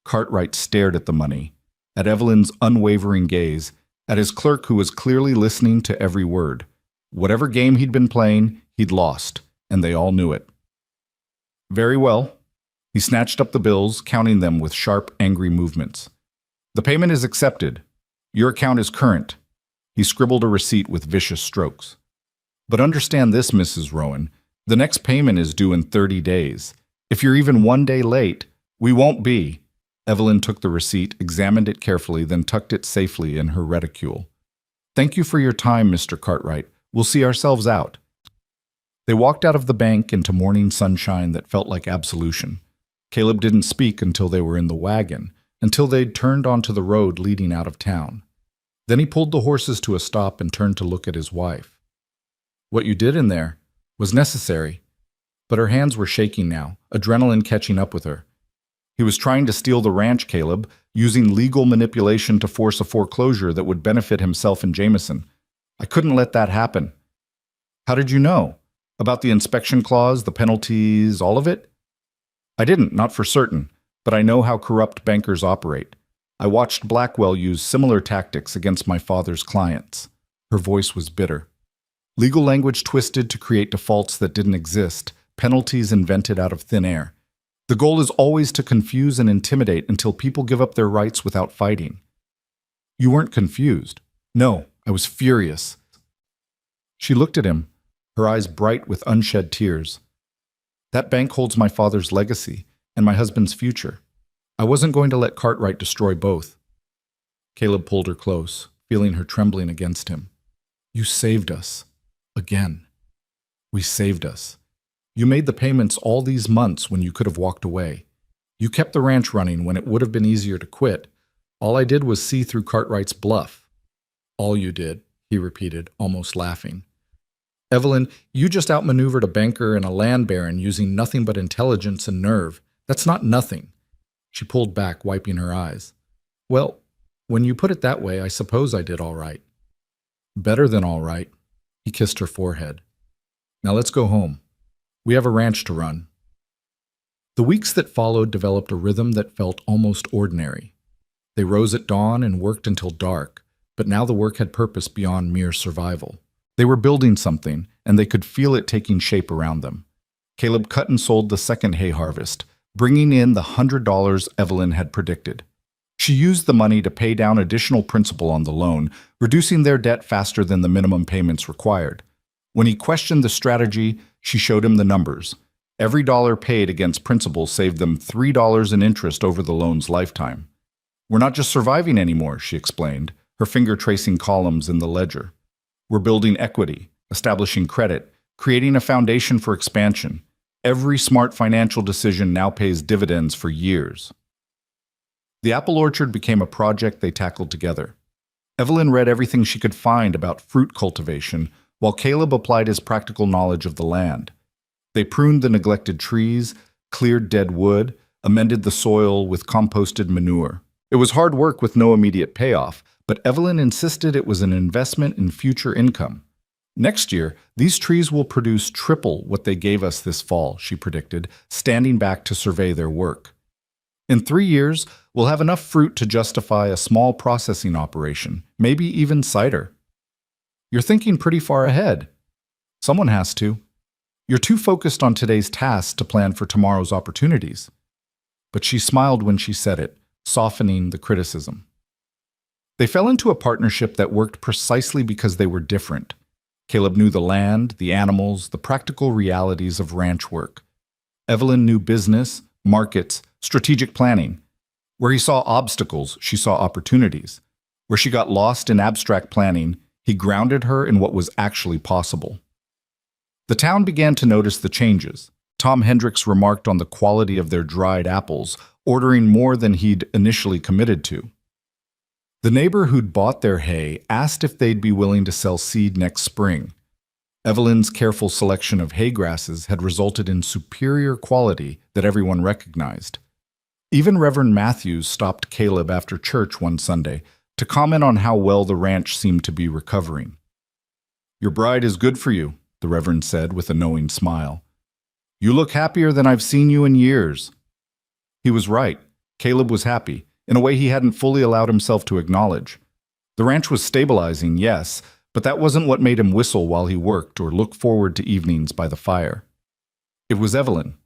Cartwright stared at the money, at Evelyn's unwavering gaze, at his clerk who was clearly listening to every word. Whatever game he'd been playing, he'd lost, and they all knew it. Very well. He snatched up the bills, counting them with sharp, angry movements. The payment is accepted. Your account is current. He scribbled a receipt with vicious strokes. But understand this, Mrs. Rowan. The next payment is due in 30 days. If you're even 1 day late, we won't be. Evelyn took the receipt, examined it carefully, then tucked it safely in her reticule. Thank you for your time, Mr. Cartwright. We'll see ourselves out. They walked out of the bank into morning sunshine that felt like absolution. Caleb didn't speak until they were in the wagon, until they'd turned onto the road leading out of town. Then he pulled the horses to a stop and turned to look at his wife. What you did in there was necessary, but her hands were shaking now, adrenaline catching up with her. He was trying to steal the ranch, Caleb, using legal manipulation to force a foreclosure that would benefit himself and Jameson. I couldn't let that happen. How did you know? About the inspection clause, the penalties, all of it? I didn't, not for certain, but I know how corrupt bankers operate. I watched Blackwell use similar tactics against my father's clients. Her voice was bitter. Legal language twisted to create defaults that didn't exist, penalties invented out of thin air. The goal is always to confuse and intimidate until people give up their rights without fighting. You weren't confused. No, I was furious. She looked at him, her eyes bright with unshed tears. That bank holds my father's legacy and my husband's future. I wasn't going to let Cartwright destroy both. Caleb pulled her close, feeling her trembling against him. You saved us. Again. We saved us. You made the payments all these months when you could have walked away. You kept the ranch running when it would have been easier to quit. All I did was see through Cartwright's bluff. All you did, he repeated, almost laughing. Evelyn, you just outmaneuvered a banker and a land baron using nothing but intelligence and nerve. That's not nothing. She pulled back, wiping her eyes. Well, when you put it that way, I suppose I did all right. Better than all right. He kissed her forehead. Now let's go home. We have a ranch to run. The weeks that followed developed a rhythm that felt almost ordinary. They rose at dawn and worked until dark, but now the work had purpose beyond mere survival. They were building something, and they could feel it taking shape around them. Caleb cut and sold the second hay harvest, bringing in the $100 Evelyn had predicted. She used the money to pay down additional principal on the loan, reducing their debt faster than the minimum payments required. When he questioned the strategy, she showed him the numbers. Every dollar paid against principal saved them $3 in interest over the loan's lifetime. We're not just surviving anymore, she explained, her finger tracing columns in the ledger. We're building equity, establishing credit, creating a foundation for expansion. Every smart financial decision now pays dividends for years. The apple orchard became a project they tackled together. Evelyn read everything she could find about fruit cultivation, while Caleb applied his practical knowledge of the land. They pruned the neglected trees, cleared dead wood, amended the soil with composted manure. It was hard work with no immediate payoff, but Evelyn insisted it was an investment in future income. Next year, these trees will produce triple what they gave us this fall, she predicted, standing back to survey their work. In 3 years, we'll have enough fruit to justify a small processing operation, maybe even cider. You're thinking pretty far ahead. Someone has to. You're too focused on today's tasks to plan for tomorrow's opportunities. But she smiled when she said it, softening the criticism. They fell into a partnership that worked precisely because they were different. Caleb knew the land, the animals, the practical realities of ranch work. Evelyn knew business, markets, strategic planning. Where he saw obstacles, she saw opportunities. Where she got lost in abstract planning, he grounded her in what was actually possible. The town began to notice the changes. Tom Hendricks remarked on the quality of their dried apples, ordering more than he'd initially committed to. The neighbor who'd bought their hay asked if they'd be willing to sell seed next spring. Evelyn's careful selection of hay grasses had resulted in superior quality that everyone recognized. Even Reverend Matthews stopped Caleb after church one Sunday to comment on how well the ranch seemed to be recovering. Your bride is good for you, the Reverend said with a knowing smile. "You look happier than I've seen you in years." He was right. Caleb was happy, in a way he hadn't fully allowed himself to acknowledge. The ranch was stabilizing, yes, but that wasn't what made him whistle while he worked or look forward to evenings by the fire. It was Evelyn.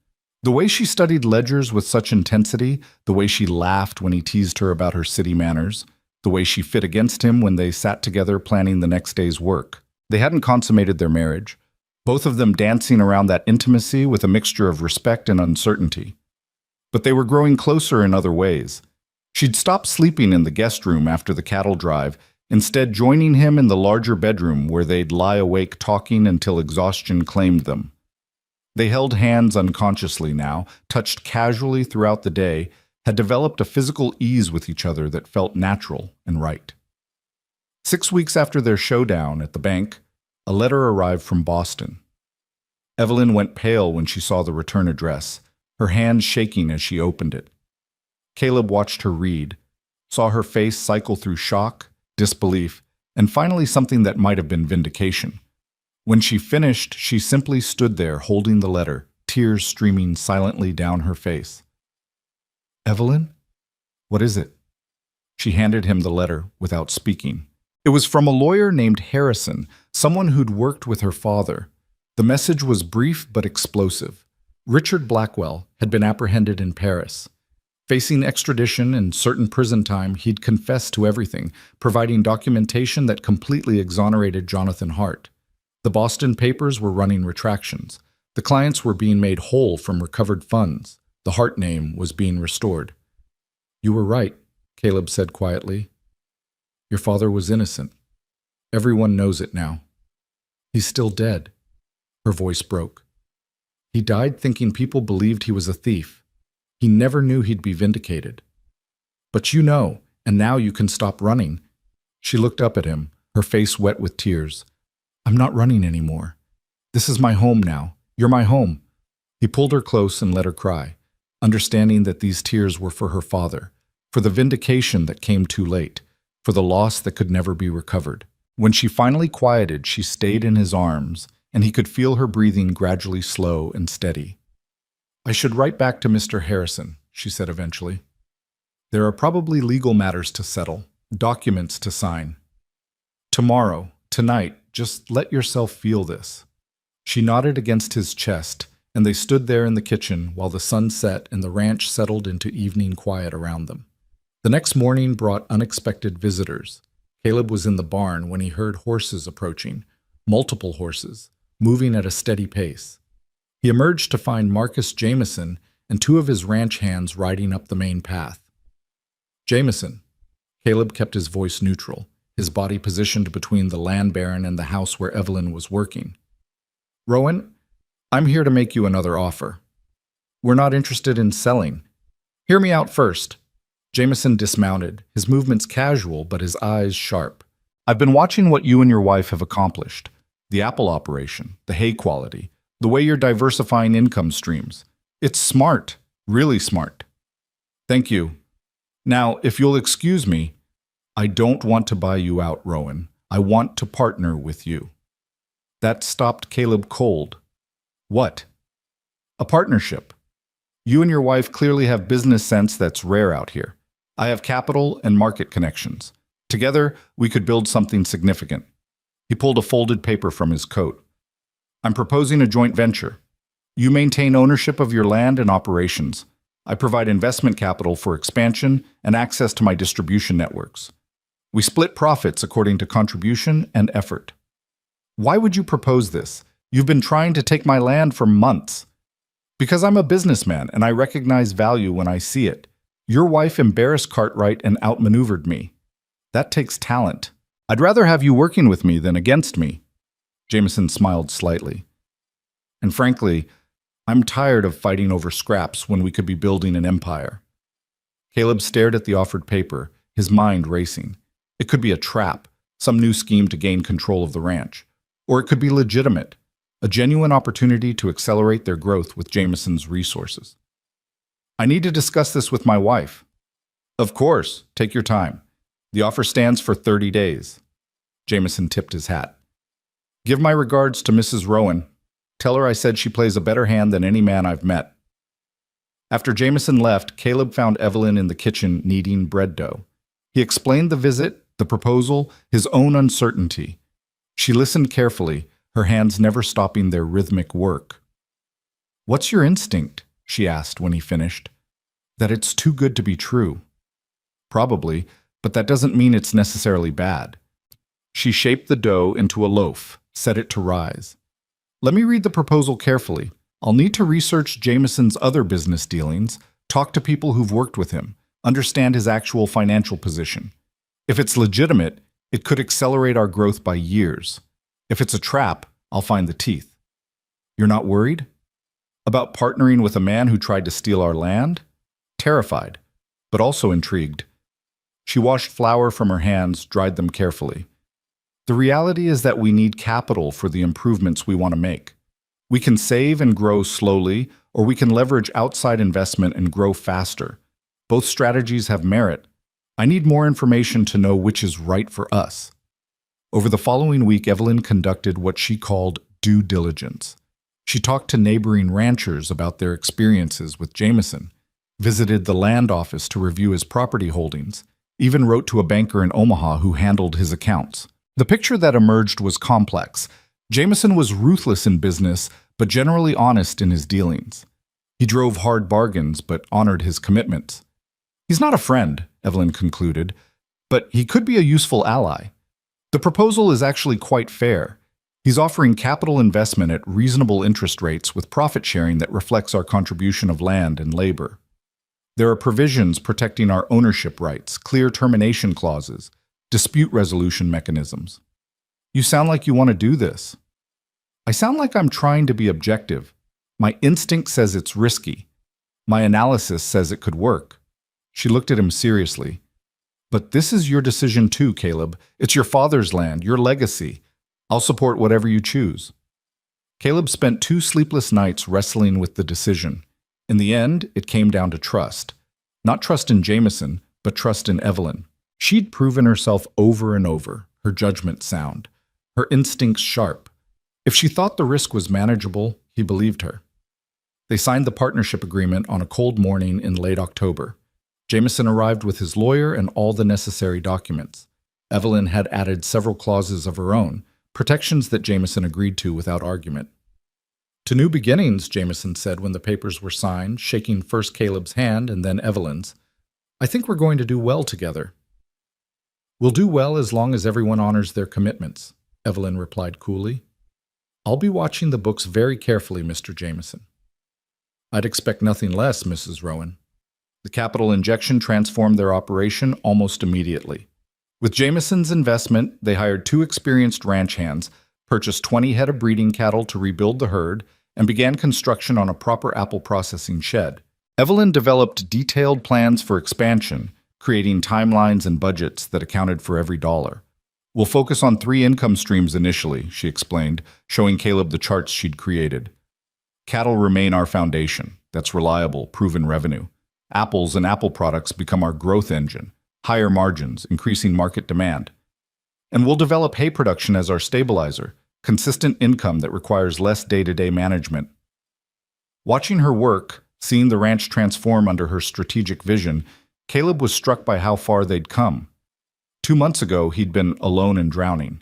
The way she studied ledgers with such intensity, the way she laughed when he teased her about her city manners, the way she fit against him when they sat together planning the next day's work. They hadn't consummated their marriage, both of them dancing around that intimacy with a mixture of respect and uncertainty. But they were growing closer in other ways. She'd stopped sleeping in the guest room after the cattle drive, instead joining him in the larger bedroom where they'd lie awake talking until exhaustion claimed them. They held hands unconsciously now, touched casually throughout the day, had developed a physical ease with each other that felt natural and right. 6 weeks after their showdown at the bank, a letter arrived from Boston. Evelyn went pale when she saw the return address, her hands shaking as she opened it. Caleb watched her read, saw her face cycle through shock, disbelief, and finally something that might have been vindication. When she finished, she simply stood there holding the letter, tears streaming silently down her face. "Evelyn? What is it?" She handed him the letter without speaking. It was from a lawyer named Harrison, someone who'd worked with her father. The message was brief but explosive. Richard Blackwell had been apprehended in Paris. Facing extradition and certain prison time, he'd confessed to everything, providing documentation that completely exonerated Jonathan Hart. The Boston papers were running retractions. The clients were being made whole from recovered funds. The Hart name was being restored. "You were right," Caleb said quietly. "Your father was innocent. Everyone knows it now. He's still dead." Her voice broke. "He died thinking people believed he was a thief. He never knew he'd be vindicated. But you know, and now you can stop running." She looked up at him, her face wet with tears. "I'm not running anymore. This is my home now. You're my home." He pulled her close and let her cry, understanding that these tears were for her father, for the vindication that came too late, for the loss that could never be recovered. When she finally quieted, she stayed in his arms, and he could feel her breathing gradually slow and steady. "I should write back to Mr. Harrison," she said eventually. "There are probably legal matters to settle, documents to sign. Tomorrow, tonight, just let yourself feel this." She nodded against his chest, and they stood there in the kitchen while the sun set and the ranch settled into evening quiet around them. The next morning brought unexpected visitors. Caleb was in the barn when he heard horses approaching, multiple horses, moving at a steady pace. He emerged to find Marcus Jameson and 2 of his ranch hands riding up the main path. "Jameson." Caleb kept his voice neutral, his body positioned between the land baron and the house where Evelyn was working. "Rowan, I'm here to make you another offer. We're not interested in selling. Hear me out first." Jameson dismounted, his movements casual but his eyes sharp. "I've been watching what you and your wife have accomplished. The apple operation, the hay quality, the way you're diversifying income streams. It's smart, really smart." "Thank you. Now, if you'll excuse me, I don't want to buy you out, Rowan. I want to partner with you." That stopped Caleb cold. "What?" "A partnership. You and your wife clearly have business sense that's rare out here. I have capital and market connections. Together, we could build something significant." He pulled a folded paper from his coat. "I'm proposing a joint venture. You maintain ownership of your land and operations. I provide investment capital for expansion and access to my distribution networks. We split profits according to contribution and effort." "Why would you propose this? You've been trying to take my land for months." "Because I'm a businessman and I recognize value when I see it. Your wife embarrassed Cartwright and outmaneuvered me. That takes talent. I'd rather have you working with me than against me." Jameson smiled slightly. "And frankly, I'm tired of fighting over scraps when we could be building an empire." Caleb stared at the offered paper, his mind racing. It could be a trap, some new scheme to gain control of the ranch. Or it could be legitimate, a genuine opportunity to accelerate their growth with Jameson's resources. "I need to discuss this with my wife." "Of course, take your time. The offer stands for 30 days. Jameson tipped his hat. "Give my regards to Mrs. Rowan." Tell her I said she plays a better hand than any man I've met." After Jameson left, Caleb found Evelyn in the kitchen kneading bread dough. He explained the visit, the proposal, his own uncertainty. She listened carefully, her hands never stopping their rhythmic work. "What's your instinct?" she asked when he finished. "That it's too good to be true." "Probably, but that doesn't mean it's necessarily bad." She shaped the dough into a loaf, set it to rise. "Let me read the proposal carefully. I'll need to research Jameson's other business dealings, talk to people who've worked with him, understand his actual financial position. If it's legitimate, it could accelerate our growth by years. If it's a trap, I'll find the teeth." "You're not worried?" "About partnering with a man who tried to steal our land?" "Terrified, but also intrigued." She washed flour from her hands, dried them carefully. "The reality is that we need capital for the improvements we want to make. We can save and grow slowly, or we can leverage outside investment and grow faster. Both strategies have merit. I need more information to know which is right for us." Over the following week, Evelyn conducted what she called due diligence. She talked to neighboring ranchers about their experiences with Jameson, visited the land office to review his property holdings, even wrote to a banker in Omaha who handled his accounts. The picture that emerged was complex. Jameson was ruthless in business, but generally honest in his dealings. He drove hard bargains, but honored his commitments. "He's not a friend," Evelyn concluded, "but he could be a useful ally. The proposal is actually quite fair. He's offering capital investment at reasonable interest rates with profit sharing that reflects our contribution of land and labor. There are provisions protecting our ownership rights, clear termination clauses, dispute resolution mechanisms." "You sound like you want to do this." "I sound like I'm trying to be objective. My instinct says it's risky. My analysis says it could work." She looked at him seriously. "But this is your decision too, Caleb. It's your father's land, your legacy. I'll support whatever you choose." Caleb spent 2 sleepless nights wrestling with the decision. In the end, it came down to trust. Not trust in Jameson, but trust in Evelyn. She'd proven herself over and over, her judgment sound, her instincts sharp. If she thought the risk was manageable, he believed her. They signed the partnership agreement on a cold morning in late October. Jameson arrived with his lawyer and all the necessary documents. Evelyn had added several clauses of her own, protections that Jameson agreed to without argument. "To new beginnings," Jameson said when the papers were signed, shaking first Caleb's hand and then Evelyn's. "I think we're going to do well together." "We'll do well as long as everyone honors their commitments," Evelyn replied coolly. "I'll be watching the books very carefully, Mr. Jameson." "I'd expect nothing less, Mrs. Rowan." The capital injection transformed their operation almost immediately. With Jameson's investment, they hired 2 experienced ranch hands, purchased 20 head of breeding cattle to rebuild the herd, and began construction on a proper apple processing shed. Evelyn developed detailed plans for expansion, creating timelines and budgets that accounted for every dollar. "We'll focus on 3 income streams initially," she explained, showing Caleb the charts she'd created. "Cattle remain our foundation. That's reliable, proven revenue. Apples and apple products become our growth engine, higher margins, increasing market demand. And we'll develop hay production as our stabilizer, consistent income that requires less day-to-day management." Watching her work, seeing the ranch transform under her strategic vision, Caleb was struck by how far they'd come. 2 months ago, he'd been alone and drowning.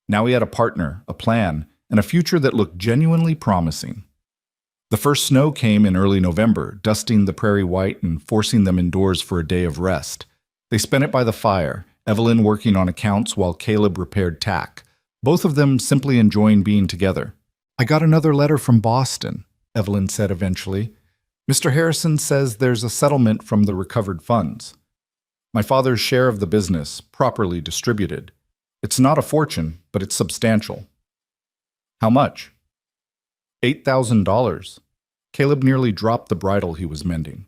Now he had a partner, a plan, and a future that looked genuinely promising. The first snow came in early November, dusting the prairie white and forcing them indoors for a day of rest. They spent it by the fire, Evelyn working on accounts while Caleb repaired tack, both of them simply enjoying being together. "I got another letter from Boston," Evelyn said eventually. "Mr. Harrison says there's a settlement from the recovered funds. My father's share of the business, properly distributed. It's not a fortune, but it's substantial." "How much?" $8,000. Caleb nearly dropped the bridle he was mending.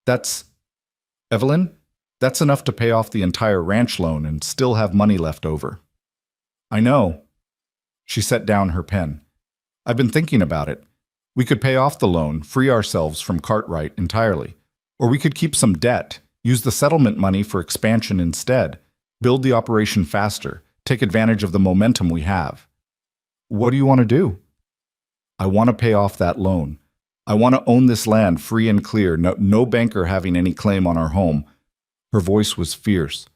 "That's... Evelyn, that's enough to pay off the entire ranch loan and still have money left over." "I know." She set down her pen. "I've been thinking about it. We could pay off the loan, free ourselves from Cartwright entirely. Or we could keep some debt, use the settlement money for expansion instead, build the operation faster, take advantage of the momentum we have." "What do you want to do?" I want to pay off that loan. I want to own this land free and clear, no banker having any claim on our home." Her voice was fierce.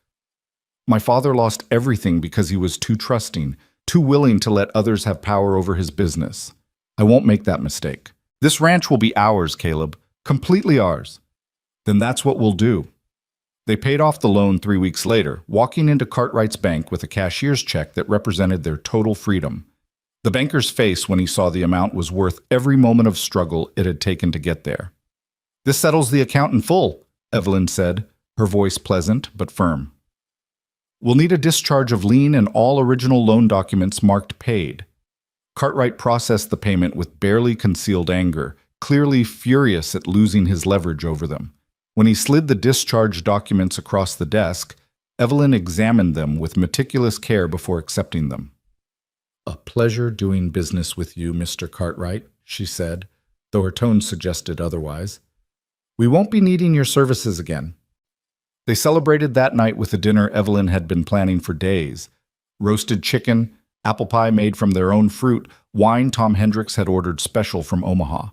"My father lost everything because he was too trusting, too willing to let others have power over his business. I won't make that mistake. This ranch will be ours, Caleb, completely ours." "Then that's what we'll do." They paid off the loan 3 weeks later, walking into Cartwright's bank with a cashier's check that represented their total freedom. The banker's face when he saw the amount was worth every moment of struggle it had taken to get there. "This settles the account in full," Evelyn said, her voice pleasant but firm. "We'll need a discharge of lien and all original loan documents marked paid." Cartwright processed the payment with barely concealed anger, clearly furious at losing his leverage over them. When he slid the discharge documents across the desk, Evelyn examined them with meticulous care before accepting them. "A pleasure doing business with you, Mr. Cartwright," she said, though her tone suggested otherwise. "We won't be needing your services again." They celebrated that night with a dinner Evelyn had been planning for days. Roasted chicken, apple pie made from their own fruit, wine Tom Hendricks had ordered special from Omaha.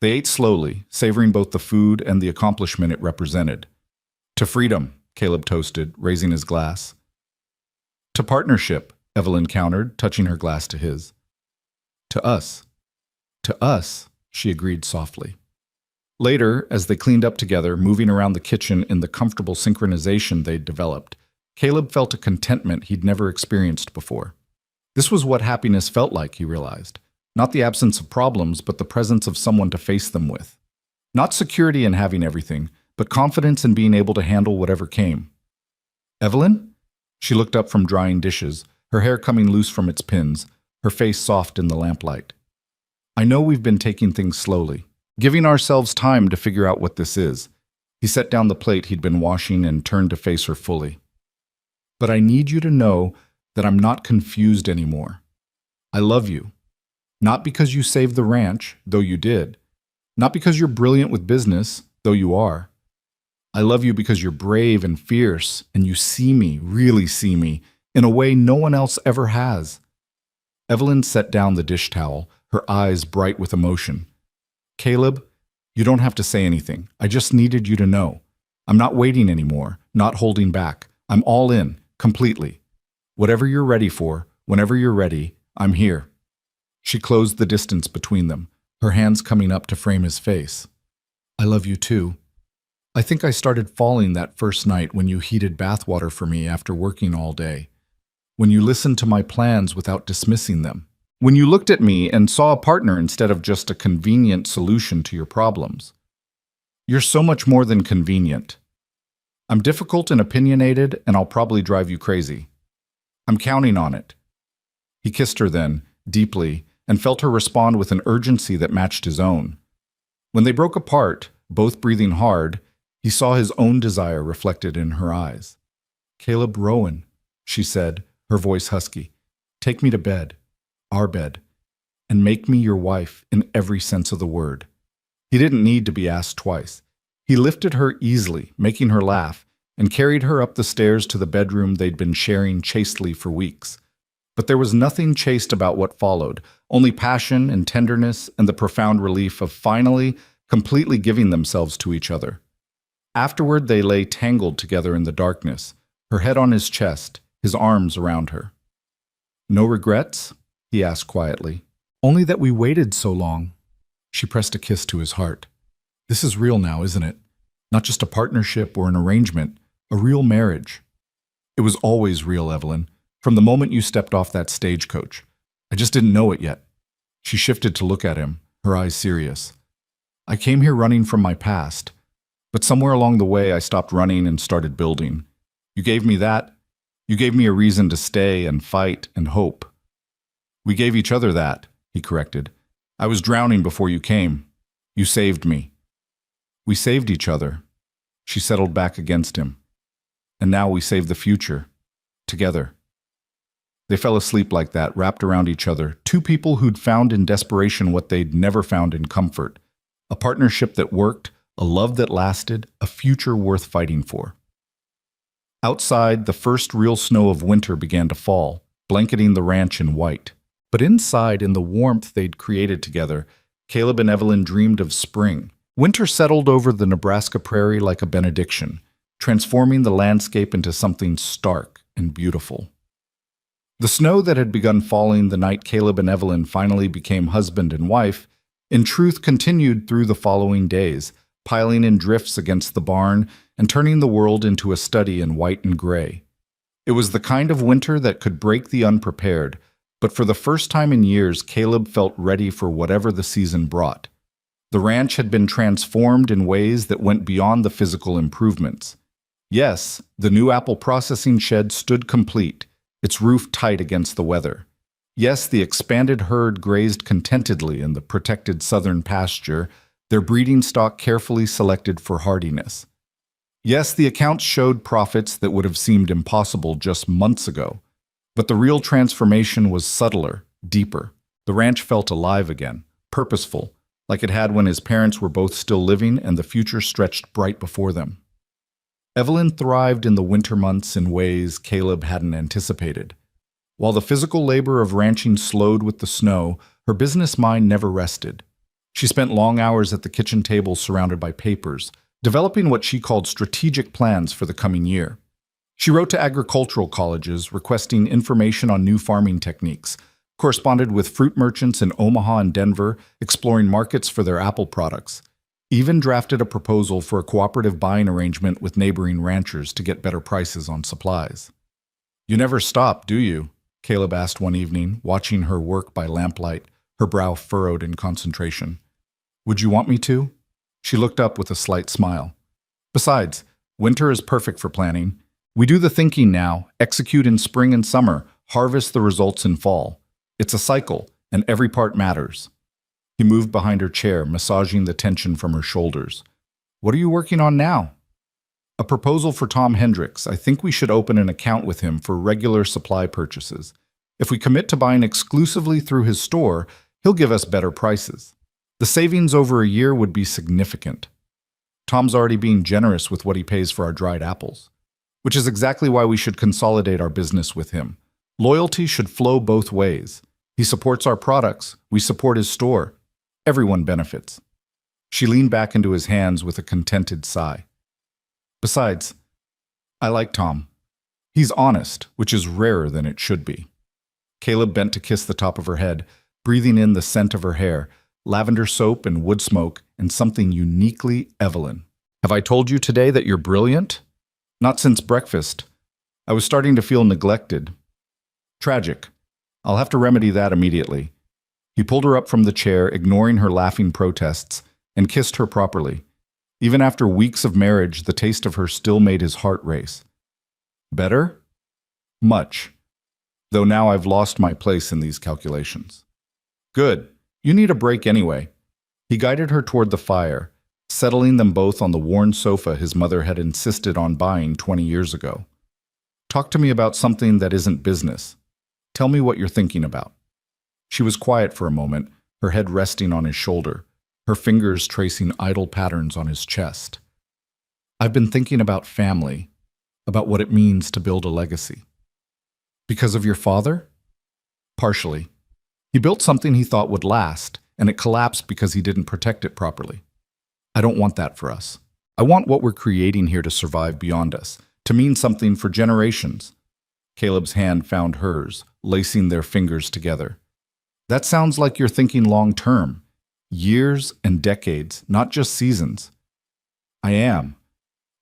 They ate slowly, savoring both the food and the accomplishment it represented. "To freedom," Caleb toasted, raising his glass. "To partnership," Evelyn countered, touching her glass to his. "To us." "To us," she agreed softly. Later, as they cleaned up together, moving around the kitchen in the comfortable synchronization they'd developed, Caleb felt a contentment he'd never experienced before. This was what happiness felt like, he realized. Not the absence of problems, but the presence of someone to face them with. Not security in having everything, but confidence in being able to handle whatever came. "Evelyn?" She looked up from drying dishes, her hair coming loose from its pins, her face soft in the lamplight. "I know we've been taking things slowly, giving ourselves time to figure out what this is." He set down the plate he'd been washing and turned to face her fully. "But I need you to know that I'm not confused anymore. I love you. Not because you saved the ranch, though you did. Not because you're brilliant with business, though you are. I love you because you're brave and fierce, and you see me, really see me, in a way no one else ever has." Evelyn set down the dish towel, her eyes bright with emotion. "Caleb, you don't have to say anything. I just needed you to know. I'm not waiting anymore, not holding back. I'm all in, completely. Whatever you're ready for, whenever you're ready, I'm here." She closed the distance between them, her hands coming up to frame his face. "I love you too. I think I started falling that first night when you heated bathwater for me after working all day. When you listened to my plans without dismissing them. When you looked at me and saw a partner instead of just a convenient solution to your problems. You're so much more than convenient. I'm difficult and opinionated, and I'll probably drive you crazy. I'm counting on it." He kissed her then, deeply, and felt her respond with an urgency that matched his own. When they broke apart, both breathing hard, he saw his own desire reflected in her eyes. "Caleb Rowan," she said, her voice husky, "take me to bed, our bed, and make me your wife in every sense of the word." He didn't need to be asked twice. He lifted her easily, making her laugh, and carried her up the stairs to the bedroom they'd been sharing chastely for weeks. But there was nothing chaste about what followed, only passion and tenderness and the profound relief of finally, completely giving themselves to each other. Afterward, they lay tangled together in the darkness, her head on his chest, his arms around her. "No regrets?" he asked quietly. "Only that we waited so long." She pressed a kiss to his heart. "This is real now, isn't it? Not just a partnership or an arrangement, a real marriage." "It was always real, Evelyn, from the moment you stepped off that stagecoach. I just didn't know it yet." She shifted to look at him, her eyes serious. "I came here running from my past, but somewhere along the way I stopped running and started building. You gave me that. You gave me a reason to stay and fight and hope." "We gave each other that," he corrected. "I was drowning before you came. You saved me." "We saved each other." She settled back against him. "And now we save the future. Together." They fell asleep like that, wrapped around each other, two people who'd found in desperation what they'd never found in comfort. A partnership that worked, a love that lasted, a future worth fighting for. Outside, the first real snow of winter began to fall, blanketing the ranch in white. But inside, in the warmth they'd created together, Caleb and Evelyn dreamed of spring. Winter settled over the Nebraska prairie like a benediction, transforming the landscape into something stark and beautiful. The snow that had begun falling the night Caleb and Evelyn finally became husband and wife, in truth continued through the following days, piling in drifts against the barn and turning the world into a study in white and gray. It was the kind of winter that could break the unprepared, but for the first time in years, Caleb felt ready for whatever the season brought. The ranch had been transformed in ways that went beyond the physical improvements. Yes, the new apple processing shed stood complete, its roof tight against the weather. Yes, the expanded herd grazed contentedly in the protected southern pasture, their breeding stock carefully selected for hardiness. Yes, the accounts showed profits that would have seemed impossible just months ago. But the real transformation was subtler, deeper. The ranch felt alive again, purposeful, like it had when his parents were both still living and the future stretched bright before them. Evelyn thrived in the winter months in ways Caleb hadn't anticipated. While the physical labor of ranching slowed with the snow, her business mind never rested. She spent long hours at the kitchen table surrounded by papers, developing what she called strategic plans for the coming year. She wrote to agricultural colleges requesting information on new farming techniques, corresponded with fruit merchants in Omaha and Denver, exploring markets for their apple products, even drafted a proposal for a cooperative buying arrangement with neighboring ranchers to get better prices on supplies. "You never stop, do you?" Caleb asked one evening, watching her work by lamplight, her brow furrowed in concentration. "Would you want me to?" She looked up with a slight smile. "Besides, winter is perfect for planning. We do the thinking now, execute in spring and summer, harvest the results in fall. It's a cycle, and every part matters." He moved behind her chair, massaging the tension from her shoulders. "What are you working on now?" "A proposal for Tom Hendricks. I think we should open an account with him for regular supply purchases. If we commit to buying exclusively through his store, he'll give us better prices. The savings over a year would be significant. Tom's already being generous with what he pays for our dried apples. Which is exactly why we should consolidate our business with him. Loyalty should flow both ways. He supports our products, we support his store. Everyone benefits." She leaned back into his hands with a contented sigh. "Besides, I like Tom. He's honest, which is rarer than it should be." Caleb bent to kiss the top of her head, breathing in the scent of her hair, lavender soap and wood smoke, and something uniquely Evelyn. "Have I told you today that you're brilliant?" "Not since breakfast. I was starting to feel neglected." "Tragic. I'll have to remedy that immediately." He pulled her up from the chair, ignoring her laughing protests, and kissed her properly. Even after weeks of marriage, the taste of her still made his heart race. "Better?" "Much. Though now I've lost my place in these calculations." "Good. You need a break anyway." He guided her toward the fire, settling them both on the worn sofa his mother had insisted on buying 20 years ago. "Talk to me about something that isn't business. Tell me what you're thinking about." She was quiet for a moment, her head resting on his shoulder, her fingers tracing idle patterns on his chest. "I've been thinking about family, about what it means to build a legacy." "Because of your father?" "Partially. He built something he thought would last, and it collapsed because he didn't protect it properly. I don't want that for us. I want what we're creating here to survive beyond us, to mean something for generations." Caleb's hand found hers, lacing their fingers together. "That sounds like you're thinking long-term. Years and decades, not just seasons." "I am.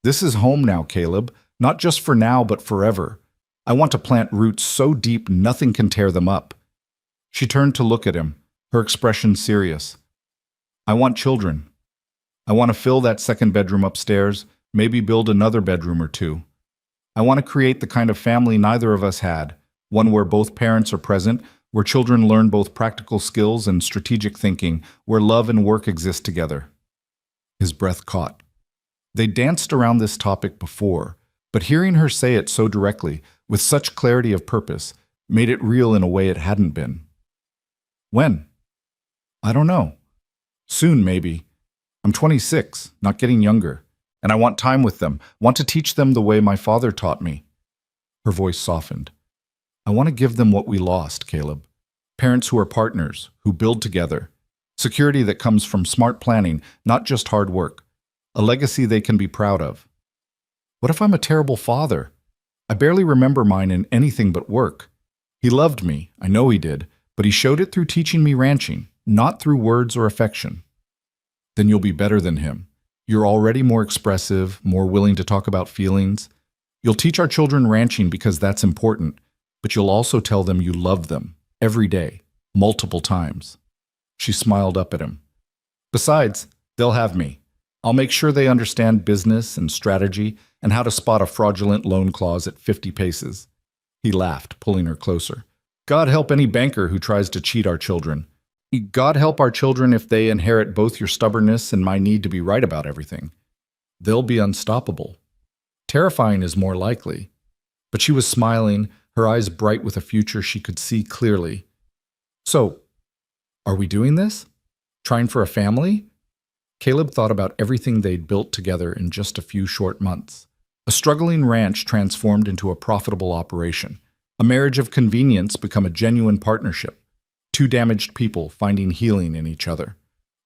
This is home now, Caleb, not just for now but forever. I want to plant roots so deep nothing can tear them up." She turned to look at him, her expression serious. "I want children. I want to fill that second bedroom upstairs, maybe build another bedroom or two. I want to create the kind of family neither of us had, one where both parents are present, where children learn both practical skills and strategic thinking, where love and work exist together." His breath caught. They danced around this topic before, but hearing her say it so directly, with such clarity of purpose, made it real in a way it hadn't been. "When?" "I don't know. Soon, maybe. I'm 26, not getting younger, and I want time with them, want to teach them the way my father taught me." Her voice softened. "I want to give them what we lost, Caleb. Parents who are partners, who build together. Security that comes from smart planning, not just hard work. A legacy they can be proud of. What if I'm a terrible father? I barely remember mine in anything but work. He loved me, I know he did, but he showed it through teaching me ranching, not through words or affection. Then you'll be better than him. You're already more expressive, more willing to talk about feelings. You'll teach our children ranching because that's important, but you'll also tell them you love them, every day, multiple times. She smiled up at him. Besides, they'll have me. I'll make sure they understand business and strategy and how to spot a fraudulent loan clause at 50 paces. He laughed, pulling her closer. God help any banker who tries to cheat our children. God help our children if they inherit both your stubbornness and my need to be right about everything. They'll be unstoppable. Terrifying is more likely. But she was smiling, her eyes bright with a future she could see clearly. So, are we doing this? Trying for a family? Caleb thought about everything they'd built together in just a few short months. A struggling ranch transformed into a profitable operation. A marriage of convenience become a genuine partnership. Two damaged people finding healing in each other.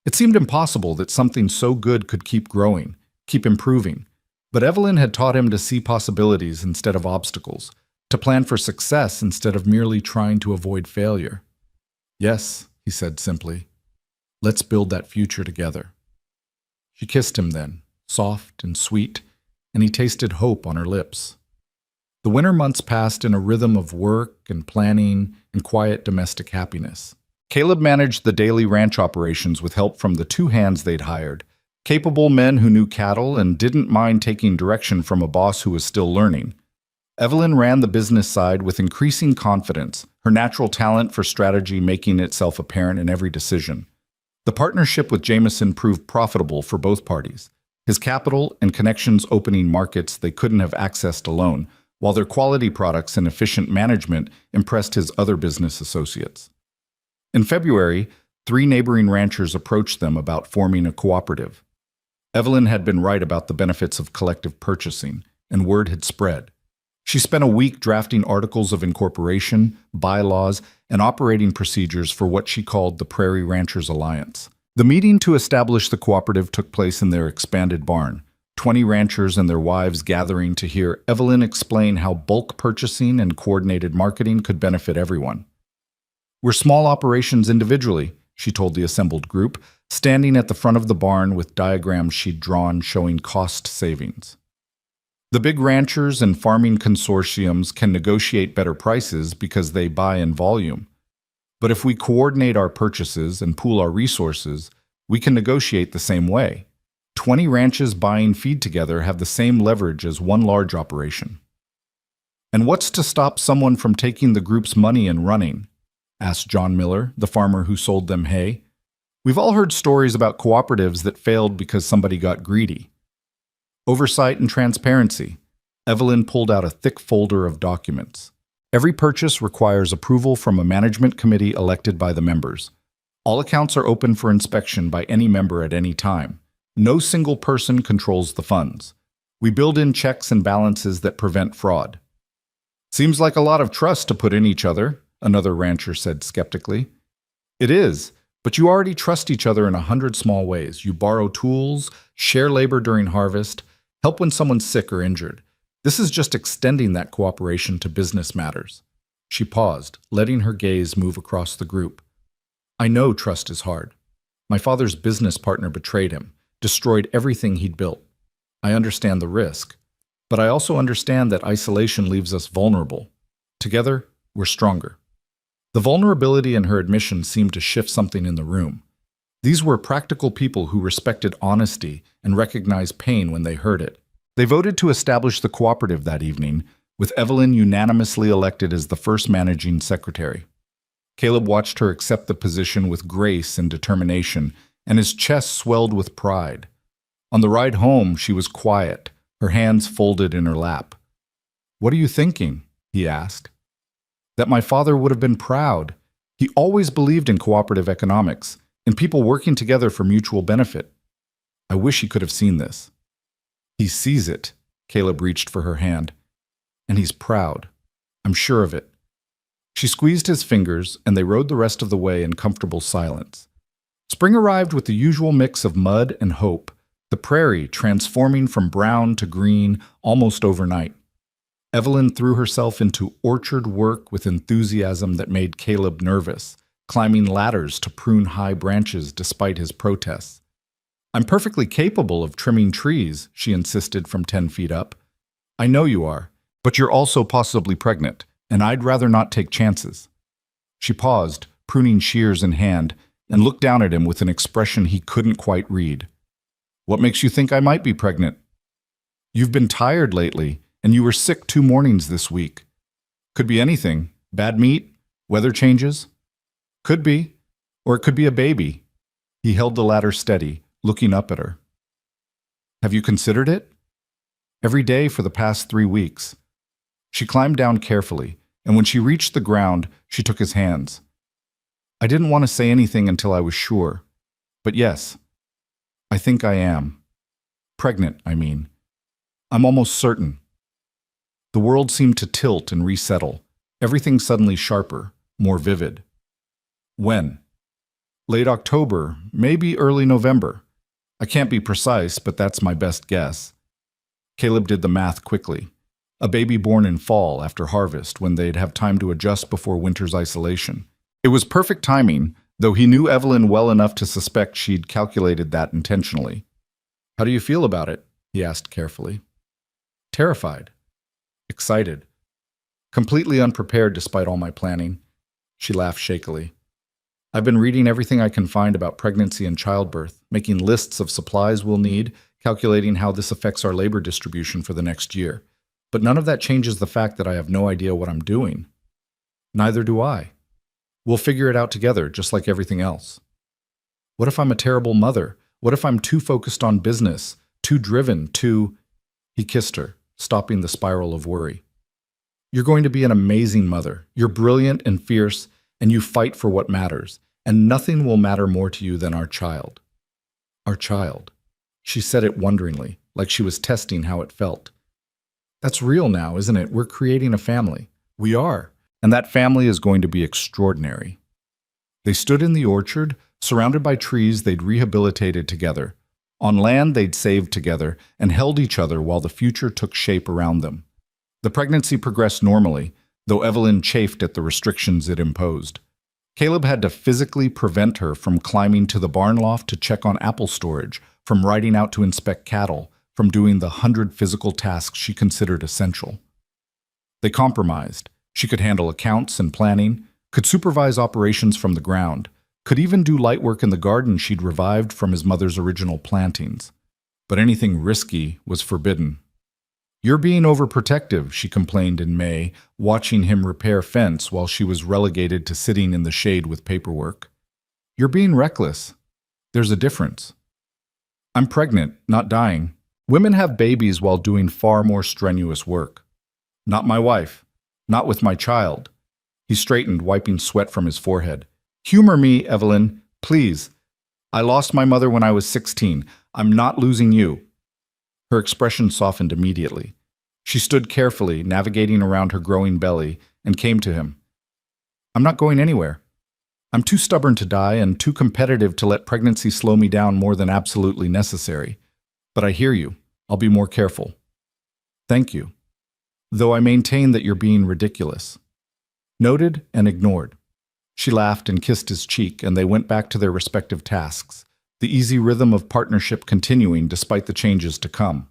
It seemed impossible that something so good could keep growing, keep improving. But Evelyn had taught him to see possibilities instead of obstacles, to plan for success instead of merely trying to avoid failure. Yes, he said simply. Let's build that future together. She kissed him then, soft and sweet, and he tasted hope on her lips. The winter months passed in a rhythm of work and planning and quiet domestic happiness. Caleb managed the daily ranch operations with help from the two hands they'd hired, capable men who knew cattle and didn't mind taking direction from a boss who was still learning. Evelyn ran the business side with increasing confidence, her natural talent for strategy making itself apparent in every decision. The partnership with Jameson proved profitable for both parties, his capital and connections opening markets they couldn't have accessed alone, while their quality products and efficient management impressed his other business associates. In February, 3 neighboring ranchers approached them about forming a cooperative. Evelyn had been right about the benefits of collective purchasing, and word had spread. She spent a week drafting articles of incorporation, bylaws, and operating procedures for what she called the Prairie Ranchers Alliance. The meeting to establish the cooperative took place in their expanded barn, 20 ranchers and their wives gathering to hear Evelyn explain how bulk purchasing and coordinated marketing could benefit everyone. We're small operations individually, she told the assembled group, standing at the front of the barn with diagrams she'd drawn showing cost savings. The big ranchers and farming consortiums can negotiate better prices because they buy in volume. But if we coordinate our purchases and pool our resources, we can negotiate the same way. 20 ranches buying feed together have the same leverage as one large operation. And what's to stop someone from taking the group's money and running? Asked John Miller, the farmer who sold them hay. We've all heard stories about cooperatives that failed because somebody got greedy. Oversight and transparency. Evelyn pulled out a thick folder of documents. Every purchase requires approval from a management committee elected by the members. All accounts are open for inspection by any member at any time. No single person controls the funds. We build in checks and balances that prevent fraud. Seems like a lot of trust to put in each other, another rancher said skeptically. It is, but you already trust each other in 100 small ways. You borrow tools, share labor during harvest, help when someone's sick or injured. This is just extending that cooperation to business matters. She paused, letting her gaze move across the group. I know trust is hard. My father's business partner betrayed him, destroyed everything he'd built. I understand the risk, but I also understand that isolation leaves us vulnerable. Together, we're stronger. The vulnerability in her admission seemed to shift something in the room. These were practical people who respected honesty and recognized pain when they heard it. They voted to establish the cooperative that evening, with Evelyn unanimously elected as the first managing secretary. Caleb watched her accept the position with grace and determination, and his chest swelled with pride. On the ride home, she was quiet, her hands folded in her lap. "What are you thinking?" he asked. That my father would have been proud. He always believed in cooperative economics, in people working together for mutual benefit. I wish he could have seen this. He sees it. Caleb reached for her hand. And he's proud. I'm sure of it. She squeezed his fingers, and they rode the rest of the way in comfortable silence. Spring arrived with the usual mix of mud and hope, the prairie transforming from brown to green almost overnight. Evelyn threw herself into orchard work with enthusiasm that made Caleb nervous, climbing ladders to prune high branches despite his protests. "I'm perfectly capable of trimming trees," she insisted from 10 feet up. "I know you are, but you're also possibly pregnant, and I'd rather not take chances." She paused, pruning shears in hand, and looked down at him with an expression he couldn't quite read. "What makes you think I might be pregnant?" "You've been tired lately, and you were sick 2 mornings this week." "Could be anything. Bad meat? Weather changes?" "Could be. Or it could be a baby." He held the ladder steady, looking up at her. "Have you considered it?" "Every day for the past 3 weeks." She climbed down carefully, and when she reached the ground, she took his hands. "I didn't want to say anything until I was sure. But yes, I think I am. Pregnant, I mean. I'm almost certain." The world seemed to tilt and resettle, everything suddenly sharper, more vivid. "When?" "Late October, maybe early November. I can't be precise, but that's my best guess." Caleb did the math quickly. A baby born in fall after harvest, when they'd have time to adjust before winter's isolation. It was perfect timing, though he knew Evelyn well enough to suspect she'd calculated that intentionally. "How do you feel about it?" he asked carefully. "Terrified. Excited. Completely unprepared despite all my planning." She laughed shakily. "I've been reading everything I can find about pregnancy and childbirth, making lists of supplies we'll need, calculating how this affects our labor distribution for the next year. But none of that changes the fact that I have no idea what I'm doing." "Neither do I. We'll figure it out together, just like everything else." "What if I'm a terrible mother? What if I'm too focused on business, too driven, too—" He kissed her, stopping the spiral of worry. "You're going to be an amazing mother. You're brilliant and fierce, and you fight for what matters, and nothing will matter more to you than our child." "Our child." She said it wonderingly, like she was testing how it felt. "That's real now, isn't it? We're creating a family." "We are. And that family is going to be extraordinary." They stood in the orchard, surrounded by trees they'd rehabilitated together. On land they'd saved together and held each other while the future took shape around them. The pregnancy progressed normally, though Evelyn chafed at the restrictions it imposed. Caleb had to physically prevent her from climbing to the barn loft to check on apple storage, from riding out to inspect cattle, from doing the 100 physical tasks she considered essential. They compromised. She could handle accounts and planning, could supervise operations from the ground, could even do light work in the garden she'd revived from his mother's original plantings. But anything risky was forbidden. "You're being overprotective," she complained in May, watching him repair fence while she was relegated to sitting in the shade with paperwork. "You're being reckless. There's a difference. I'm pregnant, not dying. Women have babies while doing far more strenuous work. Not my wife. Not with my child." He straightened, wiping sweat from his forehead. "Humor me, Evelyn, please. I lost my mother when I was 16. I'm not losing you." Her expression softened immediately. She stood carefully, navigating around her growing belly, and came to him. "I'm not going anywhere. I'm too stubborn to die and too competitive to let pregnancy slow me down more than absolutely necessary. But I hear you. I'll be more careful." "Thank you. Though I maintain that you're being ridiculous." Noted and ignored. She laughed and kissed his cheek, and they went back to their respective tasks, the easy rhythm of partnership continuing despite the changes to come.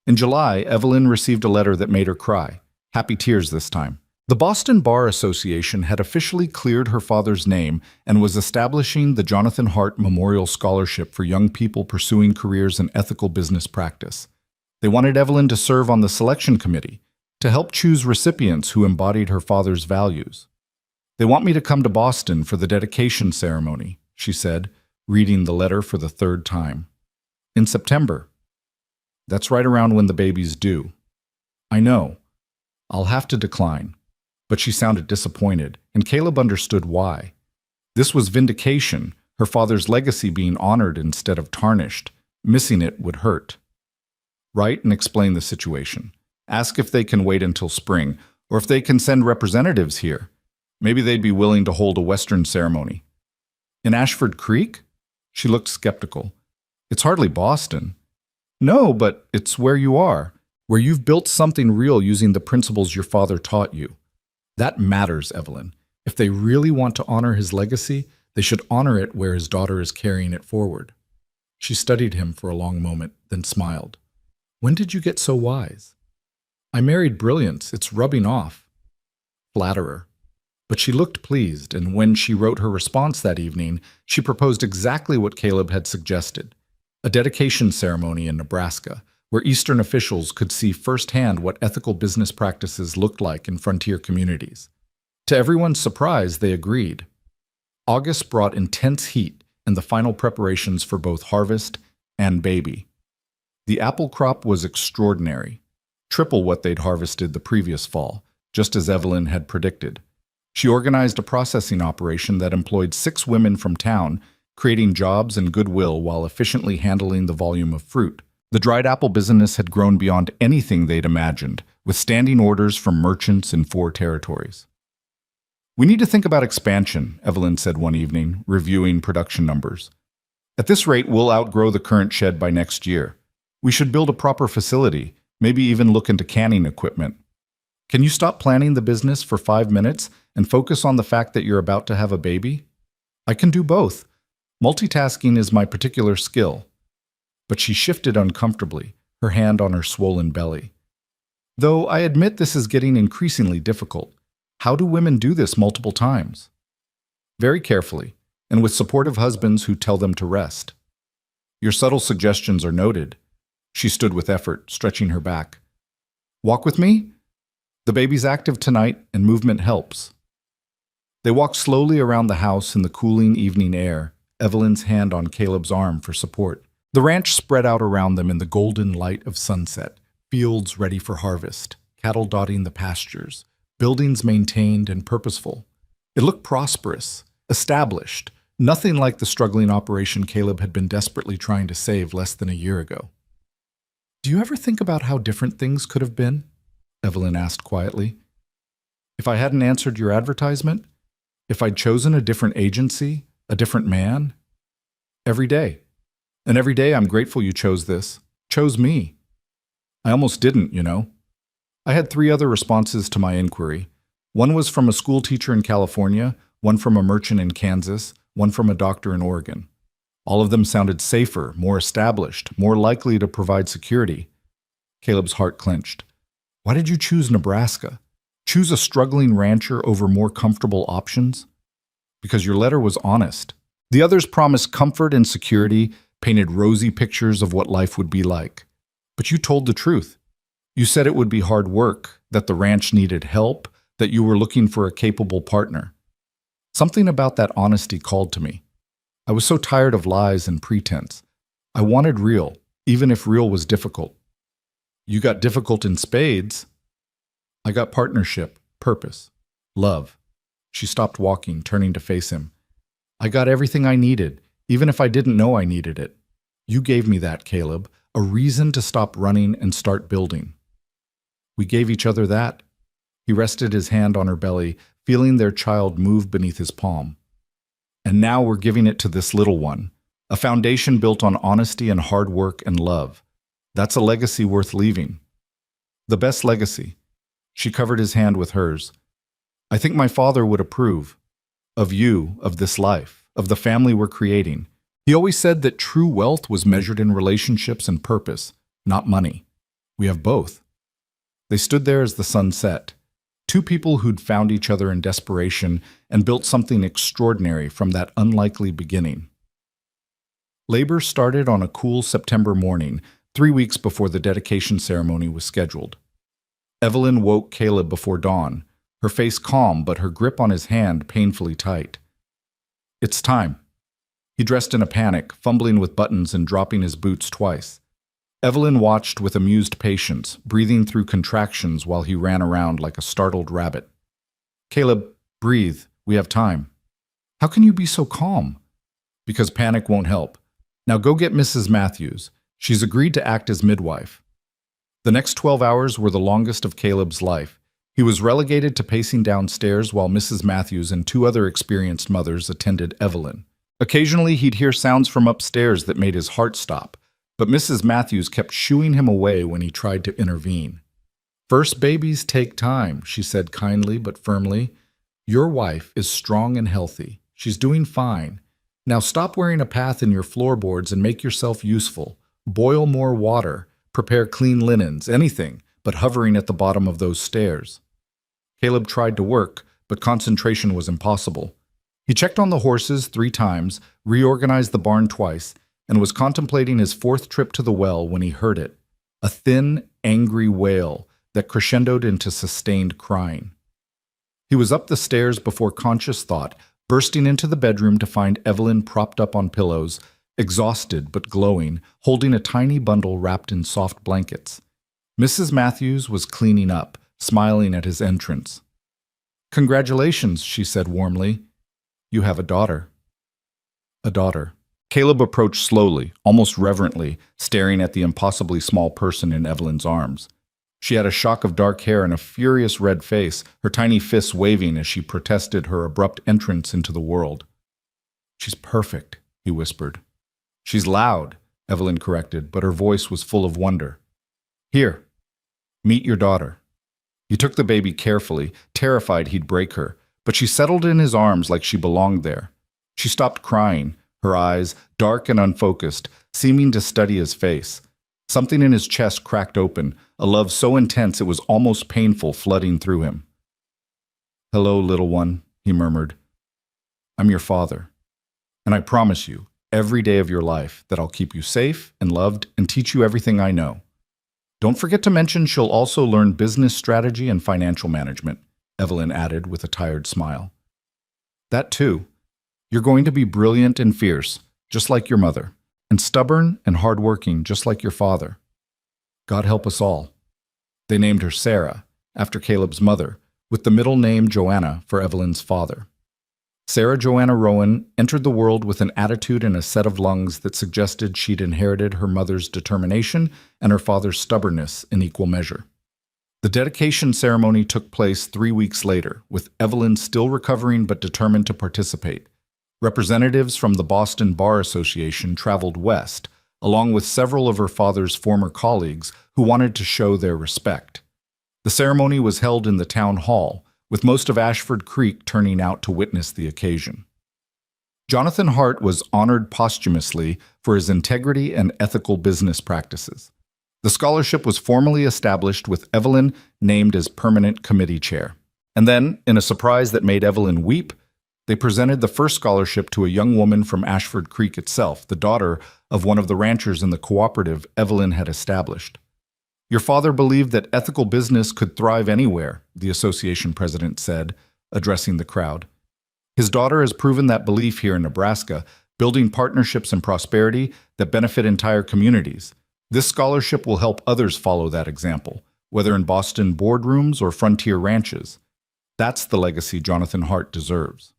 In July, Evelyn received a letter that made her cry. Happy tears this time. The Boston Bar Association had officially cleared her father's name and was establishing the Jonathan Hart Memorial Scholarship for young people pursuing careers in ethical business practice. They wanted Evelyn to serve on the selection committee, to help choose recipients who embodied her father's values. "They want me to come to Boston for the dedication ceremony," she said, reading the letter for the 3rd time. "In September. That's right around when the baby's due." "I know. I'll have to decline." But she sounded disappointed, and Caleb understood why. This was vindication, her father's legacy being honored instead of tarnished. Missing it would hurt. "Write and explain the situation. Ask if they can wait until spring, or if they can send representatives here." Maybe they'd be willing to hold a Western ceremony. In Ashford Creek? She looked skeptical. It's hardly Boston. No, but it's where you are, where you've built something real using the principles your father taught you. That matters, Evelyn. If they really want to honor his legacy, they should honor it where his daughter is carrying it forward. She studied him for a long moment, then smiled. When did you get so wise? I married brilliance. It's rubbing off. Flatterer. But she looked pleased, and when she wrote her response that evening, she proposed exactly what Caleb had suggested. A dedication ceremony in Nebraska, where Eastern officials could see firsthand what ethical business practices looked like in frontier communities. To everyone's surprise, they agreed. August brought intense heat and the final preparations for both harvest and baby. The apple crop was extraordinary, triple what they'd harvested the previous fall, just as Evelyn had predicted. She organized a processing operation that employed 6 women from town, creating jobs and goodwill while efficiently handling the volume of fruit. The dried apple business had grown beyond anything they'd imagined, with standing orders from merchants in 4 territories. We need to think about expansion, Evelyn said one evening, reviewing production numbers. At this rate, we'll outgrow the current shed by next year. We should build a proper facility, maybe even look into canning equipment. Can you stop planning the business for 5 minutes and focus on the fact that you're about to have a baby? I can do both. Multitasking is my particular skill. But she shifted uncomfortably, her hand on her swollen belly. Though I admit this is getting increasingly difficult. How do women do this multiple times? Very carefully, and with supportive husbands who tell them to rest. Your subtle suggestions are noted. She stood with effort, stretching her back. Walk with me? The baby's active tonight, and movement helps. They walked slowly around the house in the cooling evening air, Evelyn's hand on Caleb's arm for support. The ranch spread out around them in the golden light of sunset, fields ready for harvest, cattle dotting the pastures, buildings maintained and purposeful. It looked prosperous, established, nothing like the struggling operation Caleb had been desperately trying to save less than a year ago. Do you ever think about how different things could have been? Evelyn asked quietly. If I hadn't answered your advertisement? If I'd chosen a different agency, a different man? Every day. And every day I'm grateful you chose this, chose me. I almost didn't, you know. I had 3 other responses to my inquiry. One was from a school teacher in California, one from a merchant in Kansas, one from a doctor in Oregon. All of them sounded safer, more established, more likely to provide security. Caleb's heart clenched. Why did you choose Nebraska? Choose a struggling rancher over more comfortable options? Because your letter was honest. The others promised comfort and security, painted rosy pictures of what life would be like. But you told the truth. You said it would be hard work, that the ranch needed help, that you were looking for a capable partner. Something about that honesty called to me. I was so tired of lies and pretense. I wanted real, even if real was difficult. You got difficult in spades. I got partnership, purpose, love. She stopped walking, turning to face him. I got everything I needed, even if I didn't know I needed it. You gave me that, Caleb, a reason to stop running and start building. We gave each other that. He rested his hand on her belly, feeling their child move beneath his palm. And now we're giving it to this little one, a foundation built on honesty and hard work and love. That's a legacy worth leaving. The best legacy. She covered his hand with hers. I think my father would approve. Of you, of this life, of the family we're creating. He always said that true wealth was measured in relationships and purpose, not money. We have both. They stood there as the sun set. 2 people who'd found each other in desperation and built something extraordinary from that unlikely beginning. Labor started on a cool September morning, 3 weeks before the dedication ceremony was scheduled. Evelyn woke Caleb before dawn, her face calm but her grip on his hand painfully tight. It's time. He dressed in a panic, fumbling with buttons and dropping his boots twice. Evelyn watched with amused patience, breathing through contractions while he ran around like a startled rabbit. Caleb, breathe. We have time. How can you be so calm? Because panic won't help. Now go get Mrs. Matthews. She's agreed to act as midwife. The next 12 hours were the longest of Caleb's life. He was relegated to pacing downstairs while Mrs. Matthews and two other experienced mothers attended Evelyn. Occasionally, he'd hear sounds from upstairs that made his heart stop, but Mrs. Matthews kept shooing him away when he tried to intervene. "First babies take time," she said kindly but firmly. "Your wife is strong and healthy. She's doing fine. Now stop wearing a path in your floorboards and make yourself useful. Boil more water, prepare clean linens, anything but hovering at the bottom of those stairs." Caleb tried to work, but concentration was impossible. He checked on the horses 3 times, reorganized the barn twice, and was contemplating his 4th trip to the well when he heard it, a thin, angry wail that crescendoed into sustained crying. He was up the stairs before conscious thought, bursting into the bedroom to find Evelyn propped up on pillows, exhausted but glowing, holding a tiny bundle wrapped in soft blankets. Mrs. Matthews was cleaning up, smiling at his entrance. "Congratulations," she said warmly. "You have a daughter." A daughter. Caleb approached slowly, almost reverently, staring at the impossibly small person in Evelyn's arms. She had a shock of dark hair and a furious red face, her tiny fists waving as she protested her abrupt entrance into the world. "She's perfect," he whispered. "She's loud," Evelyn corrected, but her voice was full of wonder. "Here, meet your daughter." He took the baby carefully, terrified he'd break her, but she settled in his arms like she belonged there. She stopped crying, her eyes, dark and unfocused, seeming to study his face. Something in his chest cracked open, a love so intense it was almost painful flooding through him. "Hello, little one," he murmured. "I'm your father, and I promise you, every day of your life, that I'll keep you safe and loved and teach you everything I know. Don't forget to mention she'll also learn business strategy and financial management," Evelyn added with a tired smile. "That too. You're going to be brilliant and fierce, just like your mother, and stubborn and hardworking, just like your father. God help us all." They named her Sarah, after Caleb's mother, with the middle name Joanna for Evelyn's father. Sarah Joanna Rowan entered the world with an attitude and a set of lungs that suggested she'd inherited her mother's determination and her father's stubbornness in equal measure. The dedication ceremony took place 3 weeks later, with Evelyn still recovering but determined to participate. Representatives from the Boston Bar Association traveled west, along with several of her father's former colleagues who wanted to show their respect. The ceremony was held in the town hall, with most of Ashford Creek turning out to witness the occasion. Jonathan Hart was honored posthumously for his integrity and ethical business practices. The scholarship was formally established with Evelyn named as permanent committee chair. And then, in a surprise that made Evelyn weep, they presented the first scholarship to a young woman from Ashford Creek itself, the daughter of one of the ranchers in the cooperative Evelyn had established. "Your father believed that ethical business could thrive anywhere," the association president said, addressing the crowd. "His daughter has proven that belief here in Nebraska, building partnerships and prosperity that benefit entire communities. This scholarship will help others follow that example, whether in Boston boardrooms or frontier ranches. That's the legacy Jonathan Hart deserves."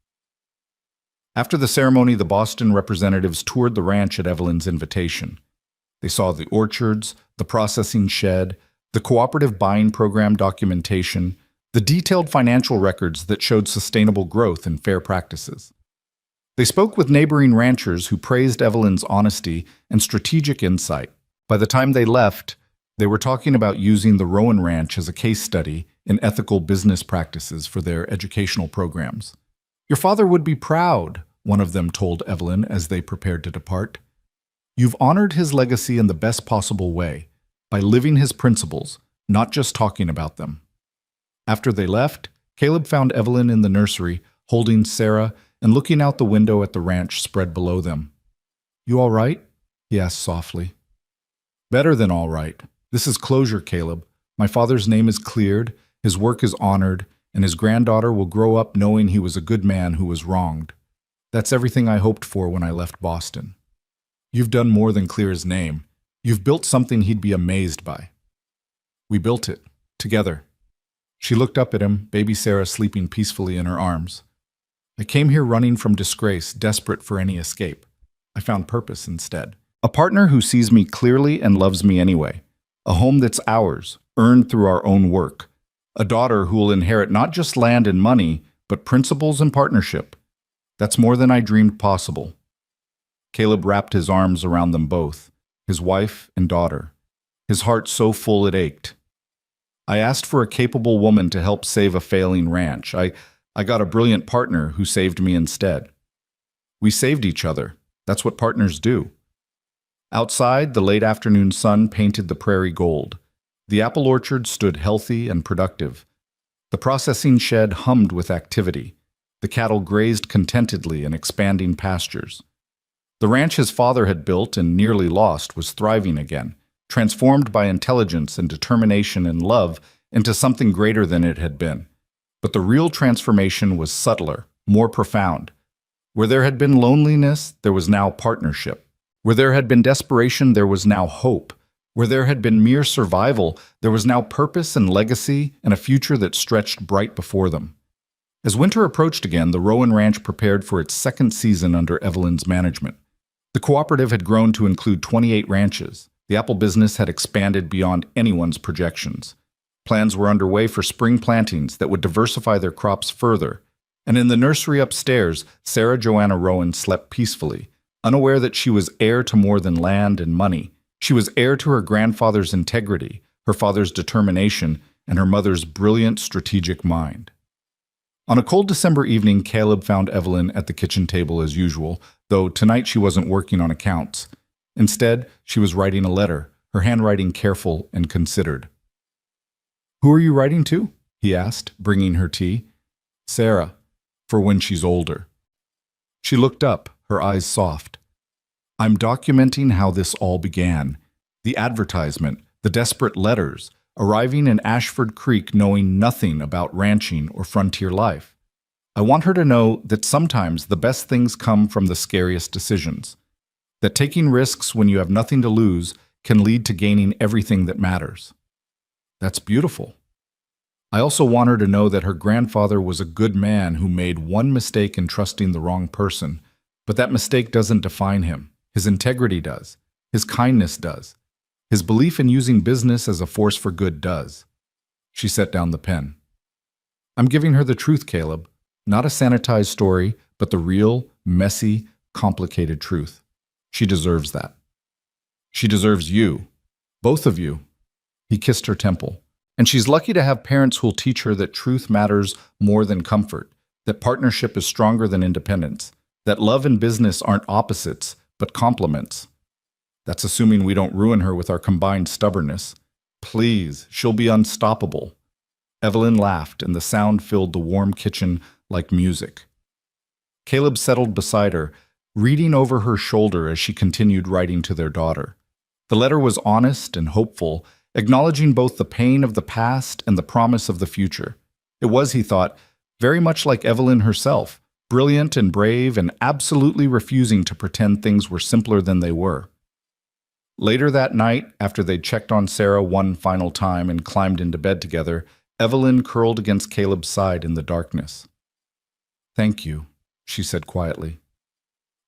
After the ceremony, the Boston representatives toured the ranch at Evelyn's invitation. They saw the orchards, the processing shed, the cooperative buying program documentation, the detailed financial records that showed sustainable growth and fair practices. They spoke with neighboring ranchers who praised Evelyn's honesty and strategic insight. By the time they left, they were talking about using the Rowan Ranch as a case study in ethical business practices for their educational programs. "Your father would be proud," one of them told Evelyn as they prepared to depart. "You've honored his legacy in the best possible way, by living his principles, not just talking about them." After they left, Caleb found Evelyn in the nursery, holding Sarah and looking out the window at the ranch spread below them. "You all right?" he asked softly. "Better than all right. This is closure, Caleb. My father's name is cleared, his work is honored, and his granddaughter will grow up knowing he was a good man who was wronged. That's everything I hoped for when I left Boston. You've done more than clear his name. You've built something he'd be amazed by." "We built it, together." She looked up at him, baby Sarah sleeping peacefully in her arms. "I came here running from disgrace, desperate for any escape. I found purpose instead. A partner who sees me clearly and loves me anyway. A home that's ours, earned through our own work. A daughter who will inherit not just land and money, but principles and partnership. That's more than I dreamed possible. Caleb wrapped his arms around them both, his wife and daughter, his heart so full it ached. I asked for a capable woman to help save a failing ranch. I got a brilliant partner who saved me instead. We saved each other. That's what partners do. Outside, the late afternoon sun painted the prairie gold. The apple orchard stood healthy and productive. The processing shed hummed with activity. The cattle grazed contentedly in expanding pastures. The ranch his father had built and nearly lost was thriving again, transformed by intelligence and determination and love into something greater than it had been. But the real transformation was subtler, more profound. Where there had been loneliness, there was now partnership. Where there had been desperation, there was now hope. Where there had been mere survival, there was now purpose and legacy and a future that stretched bright before them. As winter approached again, the Rowan Ranch prepared for its second season under Evelyn's management. The cooperative had grown to include 28 ranches. The apple business had expanded beyond anyone's projections. Plans were underway for spring plantings that would diversify their crops further. And in the nursery upstairs, Sarah Joanna Rowan slept peacefully, unaware that she was heir to more than land and money. She was heir to her grandfather's integrity, her father's determination, and her mother's brilliant strategic mind. On a cold December evening, Caleb found Evelyn at the kitchen table as usual, though tonight she wasn't working on accounts. Instead, she was writing a letter, her handwriting careful and considered. "Who are you writing to?" he asked, bringing her tea. "Sarah, for when she's older." She looked up, her eyes soft. "I'm documenting how this all began. The advertisement, the desperate letters, arriving in Ashford Creek knowing nothing about ranching or frontier life. I want her to know that sometimes the best things come from the scariest decisions. That taking risks when you have nothing to lose can lead to gaining everything that matters." That's beautiful. I also want her to know that her grandfather was a good man who made one mistake in trusting the wrong person, but that mistake doesn't define him. His integrity does. His kindness does. His belief in using business as a force for good does. She set down the pen. I'm giving her the truth, Caleb. Not a sanitized story, but the real, messy, complicated truth. She deserves that. She deserves you. Both of you. He kissed her temple. And she's lucky to have parents who'll teach her that truth matters more than comfort, that partnership is stronger than independence, that love and business aren't opposites, but complements. That's assuming we don't ruin her with our combined stubbornness. Please, she'll be unstoppable. Evelyn laughed, and the sound filled the warm kitchen like music. Caleb settled beside her, reading over her shoulder as she continued writing to their daughter. The letter was honest and hopeful, acknowledging both the pain of the past and the promise of the future. It was, he thought, very much like Evelyn herself, brilliant and brave and absolutely refusing to pretend things were simpler than they were. Later that night, after they'd checked on Sarah one final time and climbed into bed together, Evelyn curled against Caleb's side in the darkness. "Thank you," she said quietly.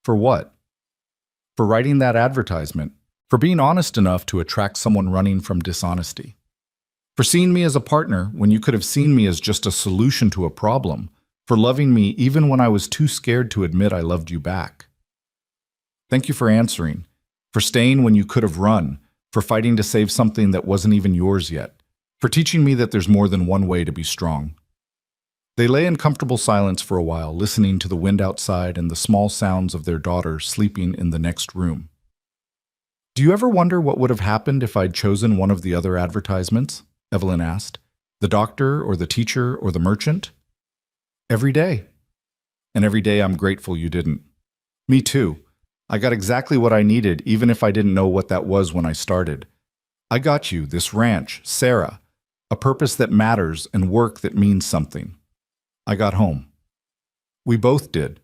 "For what?" "For writing that advertisement. For being honest enough to attract someone running from dishonesty. For seeing me as a partner when you could have seen me as just a solution to a problem. For loving me even when I was too scared to admit I loved you back. Thank you for answering. For staying when you could have run. For fighting to save something that wasn't even yours yet. For teaching me that there's more than one way to be strong." They lay in comfortable silence for a while, listening to the wind outside and the small sounds of their daughter sleeping in the next room. "Do you ever wonder what would have happened if I'd chosen one of the other advertisements?" Evelyn asked. "The doctor or the teacher or the merchant?" "Every day. And every day I'm grateful you didn't." "Me too. I got exactly what I needed, even if I didn't know what that was when I started. I got you, this ranch, Sarah, a purpose that matters and work that means something. I got home. We both did.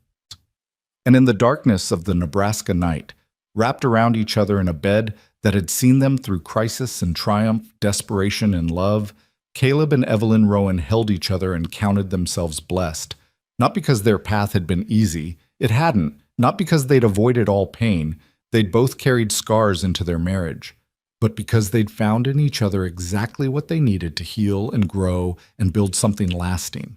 And in the darkness of the Nebraska night, wrapped around each other in a bed that had seen them through crisis and triumph, desperation and love, Caleb and Evelyn Rowan held each other and counted themselves blessed, not because their path had been easy. It hadn't. Not because they'd avoided all pain. They'd both carried scars into their marriage. but because they'd found in each other exactly what they needed to heal and grow and build something lasting.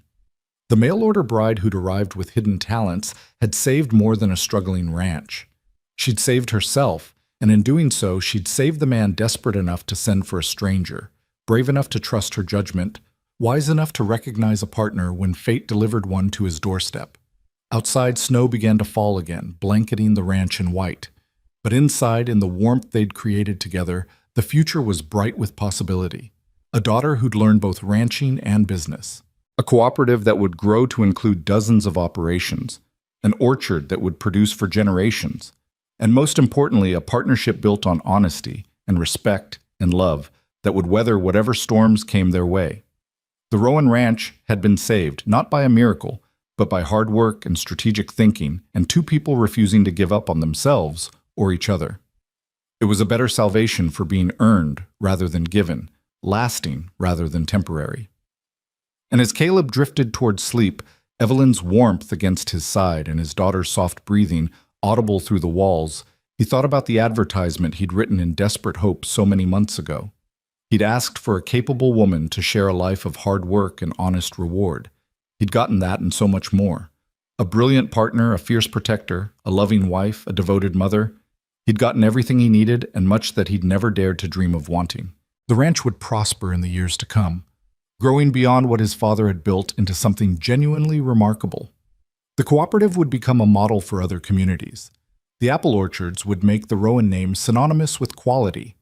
The mail-order bride who'd arrived with hidden talents had saved more than a struggling ranch. She'd saved herself, and in doing so, she'd saved the man desperate enough to send for a stranger, brave enough to trust her judgment, wise enough to recognize a partner when fate delivered one to his doorstep. Outside, snow began to fall again, blanketing the ranch in white. But inside, in the warmth they'd created together, the future was bright with possibility. A daughter who'd learned both ranching and business. A cooperative that would grow to include dozens of operations. An orchard that would produce for generations. And most importantly, a partnership built on honesty and respect and love that would weather whatever storms came their way. The Rowan Ranch had been saved, not by a miracle, but by hard work and strategic thinking and two people refusing to give up on themselves or each other. It was a better salvation for being earned rather than given, lasting rather than temporary. And as Caleb drifted toward sleep, Evelyn's warmth against his side and his daughter's soft breathing audible through the walls, he thought about the advertisement he'd written in desperate hope so many months ago. He'd asked for a capable woman to share a life of hard work and honest reward. He'd gotten that and so much more. A brilliant partner, a fierce protector, a loving wife, a devoted mother. He'd gotten everything he needed and much that he'd never dared to dream of wanting. The ranch would prosper in the years to come, growing beyond what his father had built into something genuinely remarkable. The cooperative would become a model for other communities. The apple orchards would make the Rowan name synonymous with quality.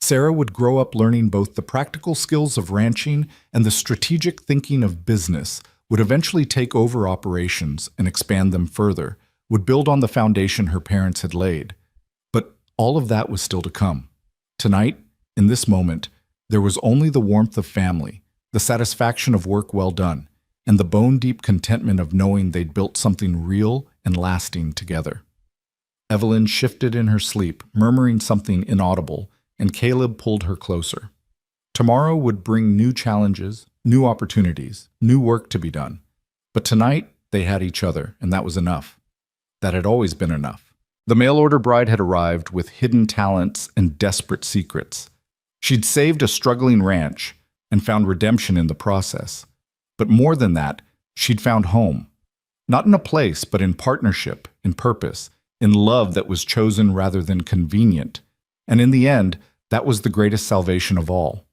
Sarah would grow up learning both the practical skills of ranching and the strategic thinking of business, would eventually take over operations and expand them further, would build on the foundation her parents had laid. But all of that was still to come. Tonight, in this moment, there was only the warmth of family, the satisfaction of work well done, and the bone-deep contentment of knowing they'd built something real and lasting together. Evelyn shifted in her sleep, murmuring something inaudible, and Caleb pulled her closer. Tomorrow would bring new challenges, new opportunities, new work to be done. But tonight, they had each other, and that was enough. That had always been enough. The mail-order bride had arrived with hidden talents and desperate secrets. She'd saved a struggling ranch and found redemption in the process. But more than that, she'd found home. Not in a place, but in partnership, in purpose, in love that was chosen rather than convenient. And in the end, that was the greatest salvation of all.